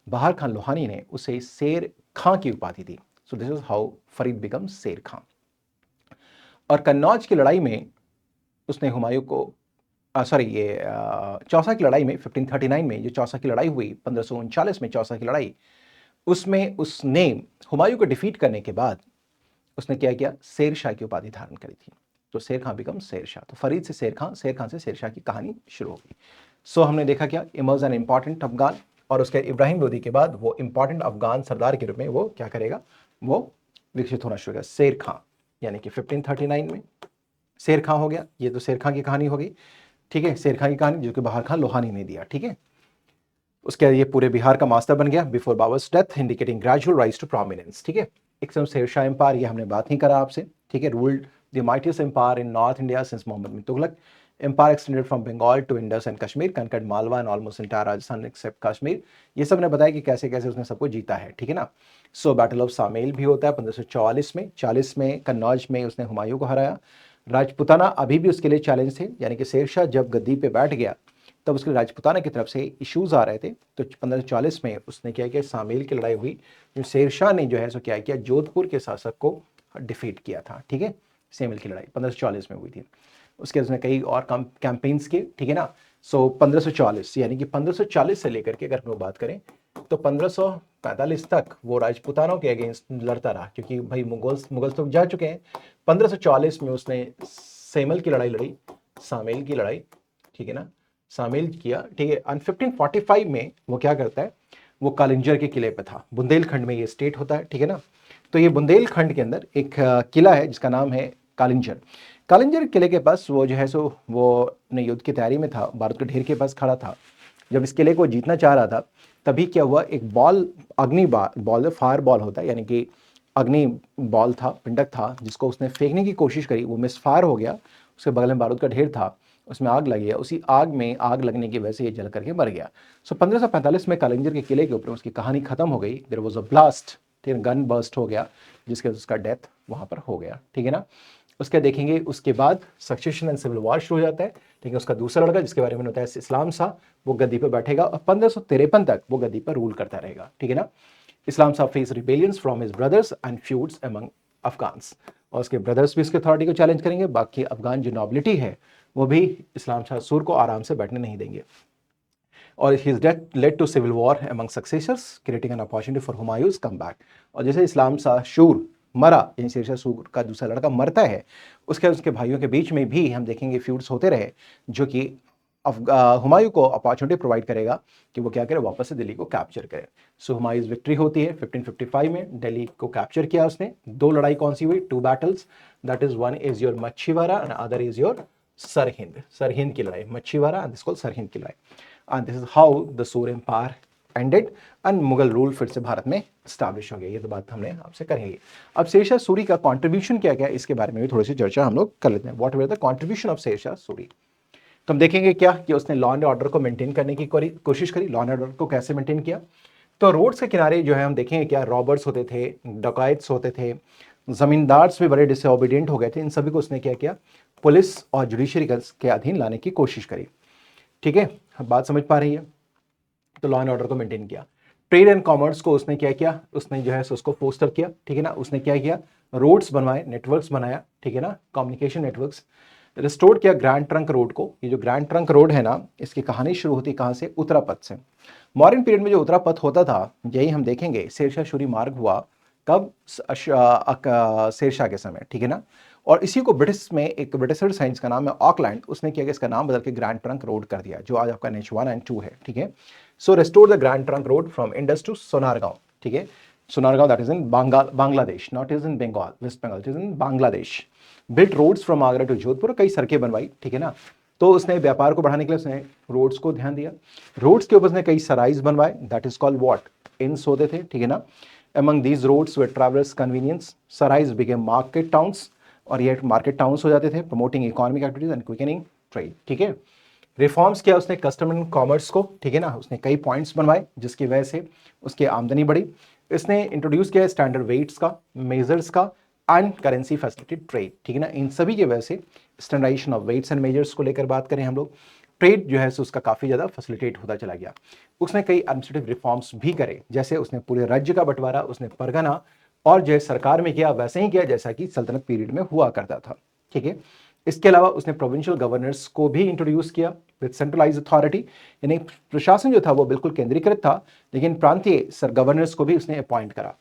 बहार खान लोहानी ने उसे शेर खां की उपाधि दी। So this is how Farid become Sher Khan. और कन्नौज की लड़ाई में उसने हुमायूं को ये चौसा की लड़ाई में 1539 में जो चौसा की लड़ाई हुई, 1539 में चौसा की लड़ाई, उसमें उसने हुमायूं को डिफीट करने के बाद उसने क्या किया, शेर शाह की उपाधि धारण करी थी। तो शेर खां बिकम शेर शाह। तो फरीद से शेर खां से शेर शाह की कहानी शुरू हो गई। सो हमने देखा क्या, इमर्ज एन इंपॉर्टेंट अफगान, और उसके इब्राहिम लोदी के बाद वो इंपॉर्टेंट अफगान सरदार के रूप में वो क्या करेगा, वो विकसित होना शुरू करेगा, शेर खां, यानी कि 1539 में शेर खां हो गया। ये तो शेर खां की कहानी हो गई, ठीक है, शेर खां की कहानी जो कि बहार खान लोहानी ने दिया, ठीक है। उसके बाद ये पूरे बिहार का मास्टर बन गया before Babur's death, indicating gradual rise to prominence, ठीक है। एक समय शेरशाह एम्पायर, ये हमने बात नहीं करा आपसे, ठीक है, ruled the mightiest empire in north India since Mohammad bin Tughlaq. Empire extended from Bengal to Indus and Kashmir, conquered Malwa and almost entire Rajasthan except Kashmir. ये सब ने बताया कि कैसे कैसे उसने सबको जीता है, ठीक है ना। सो बैटल ऑफ सामेल भी होता है 1544 में, 40 में कन्नौज में उसने हुमायूं को हराया। राजपुताना अभी भी उसके लिए चैलेंज थे, यानी कि शेरशाह जब गद्दी पे बैठ गया तब उसके राजपुताना की तरफ से इश्यूज आ रहे थे। तो 1540 में उसने क्या किया, सामेल की लड़ाई हुई, जो शेरशाह ने जो है सो क्या किया, जोधपुर के शासक को डिफीट किया था, ठीक है। सामेल की लड़ाई 1540 में हुई थी। उसके उसने कई और कैंपेन्स किए, ठीक है ना। सो 1540 यानी कि 1540 से लेकर के अगर हम लोग बात करें तो 1545 तक वो राजपुतानों के अगेंस्ट लड़ता रहा, क्योंकि भाई मुगल तो जा चुके हैं। 1544 में उसने सेमल की लड़ाई लड़ी, सामेल की लड़ाई, ठीक है ना, शामिल किया, ठीक है। 1545 में वो क्या करता है, वो कालिंजर के किले पे था, बुंदेलखंड में ये स्टेट होता है, ठीक है ना। तो ये बुंदेलखंड के अंदर एक किला है जिसका नाम है कालिंजर। कालिंजर किले के पास वो जो है सो वो अपने युद्ध की तैयारी में था, बारूद के ढेर के पास खड़ा था। जब इस किले को जीतना चाह रहा था तभी क्या हुआ, एक बॉल, अग्नि बॉल, फायर बॉल होता है, यानी कि अग्नि बॉल था, पिंडक था, जिसको उसने फेंकने की कोशिश करी, वो मिस फायर हो गया। उसके बगल में बारूद का ढेर था, उसमें आग लगी है, उसी आग में आग लगने की वजह से ये जल करके मर गया। सो 1545 में कालिंजर के किले के ऊपर उसकी कहानी खत्म हो गई। देयर वाज अ ब्लास्ट, ठीक है, गन बर्स्ट हो गया, जिसके उसका डेथ वहां पर हो गया, ठीक है ना। उसके देखेंगे, उसके बाद सक्सेशन एंड सिविल वॉर शुरू हो जाता है, ठीक है। उसका दूसरा लड़का जिसके बारे में होता है इस्लाम शाह, वो गद्दी पर बैठेगा और 1553 तक वो गद्दी पर रूल करता रहेगा, ठीक है ना। Islam Shah face rebellions from his brothers and feuds among Afghans, और उसके ब्रदर्स भी उसके अथॉरिटी को चैलेंज करेंगे, बाकी अफगान जो नॉबिलिटी है वो भी इस्लाम शाह सूर को आराम से बैठने नहीं देंगे। और his death led to civil war among successors, creating an opportunity for Humayun's come back. और जैसे इस्लाम शाह शूर मरा, यानी शेरशाह सूर का दूसरा लड़का मरता है, उसके भाइयों के बीच में भी हम देखेंगे फ्यूड्स होते रहे, जो कि हुमायूं को अपॉर्चुनिटी प्रोवाइड करेगा कि वो क्या करे, वापस से दिल्ली को कैप्चर करे। सो हुमायूंस विक्ट्री होती है 1555 में, दिल्ली को कैप्चर किया उसने। 2 लड़ाई कौन सी हुई, 2 battles, that is one is your Machhiwara and other is your Sarhind, Sarhind की लड़ाई, Machhiwara and this called Sarhind की लड़ाई। And this is how the Sur empire ended and Mughal rule फिर से भारत में स्टैब्लिश हो गया। ये तो बात हमने आपसे करेंगे। अब शेरशाह सूरी का कॉन्ट्रीब्यूशन क्या क्या, इसके बारे में भी थोड़ी सी चर्चा हम लोग कर लेते हैं। What were the contribution of Sher Shah Suri. तो हम देखेंगे क्या कि उसने लॉ एंड ऑर्डर को मेंटेन करने की कोशिश करी। लॉ एंड ऑर्डर को कैसे मेंटेन किया, तो रोड्स के किनारे जो है हम देखेंगे क्या रॉबर्स होते थे, डकैट्स होते थे, जमींदार्स भी बड़े डिसओबीडियंट हो गए थे। इन सभी को उसने क्या किया, पुलिस और जुडिशरी के अधीन लाने की कोशिश करी। ठीक है, बात समझ पा रही है। तो लॉ एंड ऑर्डर को मेंटेन किया। ट्रेड एंड कॉमर्स को उसने क्या किया, उसने जो है उसको फोस्टर किया। ठीक है ना, उसने क्या किया, रोड्स बनवाए, नेटवर्क्स बनाया। ठीक है ना, कम्युनिकेशन नेटवर्क्स। रिस्टोर किया ग्रैंड ट्रंक रोड को। ये जो ग्रैंड ट्रंक रोड है ना, इसकी कहानी शुरू होती कहाँ से, उत्तरापथ से। मॉडर्न पीरियड में जो उत्तरापथ होता था, यही हम देखेंगे शेरशाह सूरी मार्ग हुआ कब, शेरशाह के समय। ठीक है ना, और इसी को ब्रिटिश में एक ब्रिटिशर साइंस का नाम है ऑकलैंड, उसने किया कि इसका नाम बदल के ग्रैंड ट्रंक रोड कर दिया, जो आज आपका NH1 एंड 2 है। ठीक है, so restore the Grand Trunk Road from Indus to Sonargaon. ठीक है, Sonargaon that is in Bangladesh, not is in Bengal, West Bengal, it is in Bangladesh. Built roads from Agra to Jodhpur, कई सड़कें बनवाई। ठीक है ना, तो उसने व्यापार को बढ़ाने के लिए उसने रोड्स को ध्यान दिया। रोड्स के ऊपर उसने कई सराइज बनवाए, दैट इज कॉल्ड व्हाट, इन्स होते थे। ठीक है ना, among these roads were travelers convenience, sarais became market towns, और ये मार्केट टाउन्स हो जाते थे, promoting economic activities and quickening trade. ठीक है, रिफॉर्म्स किया उसने कस्टम एंड कॉमर्स को। ठीक है ना, उसने कई पॉइंट्स बनवाए जिसकी वजह से उसकी आमदनी बढ़ी। इसने इंट्रोड्यूस किया स्टैंडर्ड वेट्स का, मेजर्स का एंड करेंसी फैसिलिटेड ट्रेड। ठीक है ना, इन सभी की वजह से standardisation of weights and measures को लेकर बात करें हम लोग, ट्रेड जो है उसका काफ़ी ज़्यादा फैसिलिटेट होता चला गया। उसने कई एडमिनिस्ट्रेटिव रिफॉर्म्स भी करे, जैसे उसने पूरे राज्य का बंटवारा उसने परगना और जो है सरकार में किया वैसे ही किया जैसा कि सल्तनत पीरियड में हुआ करता था। ठीक है, इसके अलावा उसने प्रोविंशियल गवर्नर्स को भी इंट्रोड्यूस किया विद सेंट्रलाइज अथॉरिटी, यानी प्रशासन जो था वो बिल्कुल केंद्रीकृत था, लेकिन प्रांतीय सर गवर्नर्स को भी उसने अपॉइंट करा।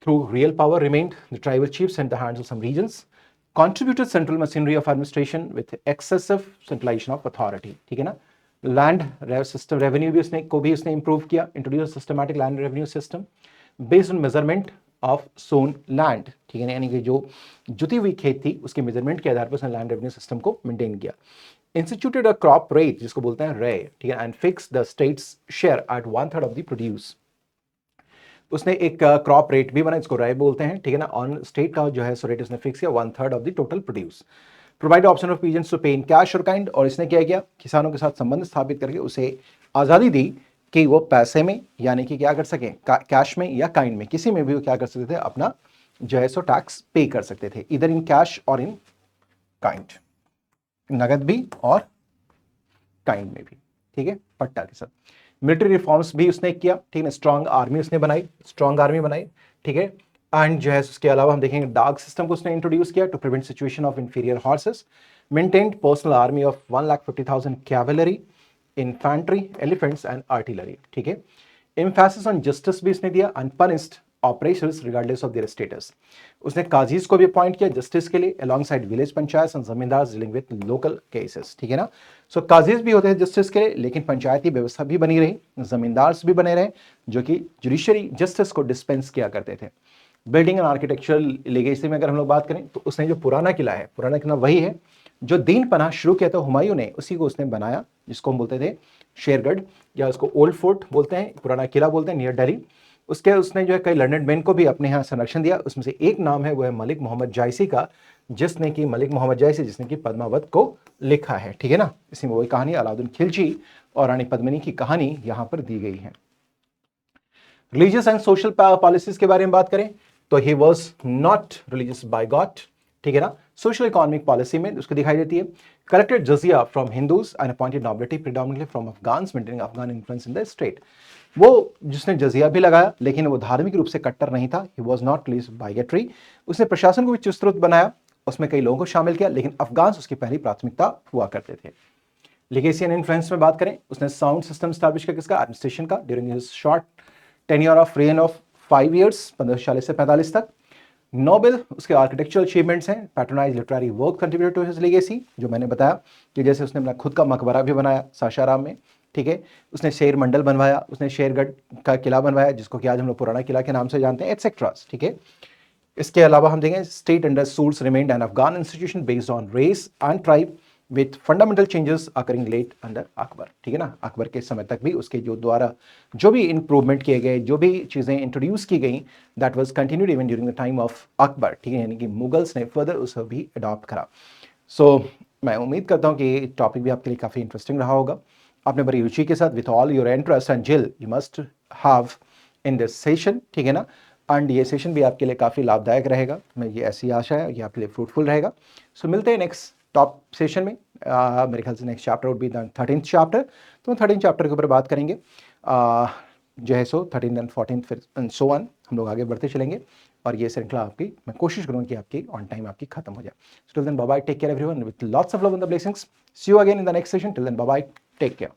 Through real power remained, the tribal chiefs in the hands of some regions, contributed central machinery of administration with excessive centralization of authority। ठीक है ना, लैंड सिस्टम रेवेन्यू भी उसने इंप्रूव किया, introduce systematic land revenue system based on measurement of sown land. ठीक है ना, यानी कि जो जुती हुई खेत थी उसके मेजरमेंट के आधार पर उसने लैंड रेवेन्यू सिस्टम को मेंटेन किया। इंस्टीट्यूटेड अ क्रॉप रेट, जिसको बोलते हैं रे। ठीक है, and fix the states share eight 1/3 of the produce. उसने एक क्रॉप रेट भी बना, इसको राय बोलते हैं। ठीक है ना, ऑन स्टेट का जो है सो रेट उसने फिक्स किया 1/3 of the total produce. Provide option of peasants to pay in cash और काइंड, और इसने क्या किया, किसानों के साथ संबंध स्थापित करके उसे आज़ादी दी कि वो पैसे में यानी कि क्या कर सकें, कैश में या काइंड में, किसी में भी वो क्या कर सकते थे, अपना जो है सो टैक्स पे कर सकते थे, इधर इन कैश और इन काइंड, नगद भी और काइंड में भी। ठीक है, पट्टा के साथ। मिलिट्री रिफॉर्म्स भी उसने किया। ठीक है, स्ट्रॉन्ग आर्मी उसने बनाई, स्ट्रॉन्ग आर्मी बनाई। ठीक है, एंड जो है उसके अलावा हम देखेंगे डाक सिस्टम को उसने इंट्रोड्यूस किया to prevent situation of inferior horses. Maintained personal army of 1,50,000 cavalry, infantry, elephants and artillery. ठीक है, एम्फेसिस ऑन जस्टिस भी इसने दिया, unpunished operations regardless of their status. उसने काजीज को भी अपॉइंट किया जस्टिस के लिए, alongside village panchayat and zamindar dealing with local cases. ठीक है ना, सो काजीज भी होते हैं जस्टिस के लिए, लेकिन पंचायती व्यवस्था भी बनी रही, जमींदार भी बने रहे जो कि जुडिशरी जस्टिस को डिस्पेंस किया करते थे। बिल्डिंग एंड आर्किटेक्चरल लेगेसी में अगर हम लोग बात करें तो उसने जो पुराना किला है, पुराना किला वही है जो दीन पनाह शुरू किया था हुमायूं ने, उसी को उसने बनाया, जिसको हम बोलते थे शेरगढ़, या उसको ओल्ड फोर्ट बोलते हैं, पुराना किला बोलते हैं, नियर दिल्ली। उसके उसने जो है कई लर्नेड मैन को भी अपने यहाँ संरक्षण दिया। उसमें से एक नाम है वो है मलिक मोहम्मद जायसी का, जिसने कि मलिक मोहम्मद जायसी जिसने कि पद्मावत को लिखा है। ठीक है ना, इसमें वही कहानी अलाउद्दीन खिलजी और रानी पद्मिनी की कहानी यहाँ पर दी गई है। रिलीजियस एंड सोशल पॉलिसीज के बारे में बात करें तो he was not religious bigot. ठीक है ना, सोशल इकोनॉमिक पॉलिसी में उसको दिखाई देती है। Collected jizya from Hindus and appointed nobility predominantly from Afghans, maintaining Afghan influence in the state. वो जिसने जजिया भी लगाया, लेकिन वो धार्मिक रूप से कट्टर नहीं था, ही वॉज नॉट रिलीजियस बाइगेटरी। उसने प्रशासन को भी चुस्त बनाया, उसमें कई लोगों को शामिल किया, लेकिन अफगान्स उसकी पहली प्राथमिकता हुआ करते थे। लेगेसी एंड इन्फ्लुएंस में बात करें, उसने साउंड सिस्टम स्टैब्लिश किया किसका, एडमिनिस्ट्रेशन का, during his short tenure of reign of 5 years, 1540 से 45 तक। नोबेल उसके आर्किटेक्चरल अचीवमेंट्स हैं। Patronise literary work contributed to his legacy, जो मैंने बताया कि जैसे उसने अपना खुद का मकबरा भी बनाया सासाराम में। ठीक है, उसने शेर मंडल बनवाया, उसने शेरगढ़ का किला बनवाया जिसको कि आज हम लोग पुराना किला के नाम से जानते हैं, एटसेट्रा। ठीक है, इसके अलावा हम देखें state under Surs remained an Afghan institution based on race and tribe, with fundamental changes occurring late under Akbar, ठीक है ना। अकबर के समय तक भी उसके जो द्वारा जो भी इम्प्रूवमेंट किए गए, जो भी चीज़ें इंट्रोड्यूस की गई, that was continued even during the time of Akbar, ठीक है, यानी कि मुगल्स ने फर्दर उसे भी अडॉप्ट करा। सो मैं उम्मीद करता हूँ कि टॉपिक भी आपके लिए काफ़ी इंटरेस्टिंग रहा होगा। आपने बड़ी रुचि के साथ with all your interest and जिल you must have in this session, ठीक है ना। एंड ये सेशन भी आपके लिए काफ़ी लाभदायक रहेगा, मैं ये ऐसी आशा है कि आपके लिए फ्रूटफुल रहेगा। सो मिलते हैं नेक्स्ट टॉप सेशन में। मेरे ख्याल से next chapter would be the 13th chapter, तो 13th चैप्टर के ऊपर बात करेंगे। जो है सो 13th एंड 14th फिर एंड सो ऑन हम लोग आगे बढ़ते चलेंगे, और ये श्रृंखला आपकी मैं कोशिश करूँगा कि आपकी ऑन टाइम आपकी खत्म हो जाए। So till then bye bye, take care everyone with lots of love and the blessings. See you again in the next session. Till then bye bye, take care.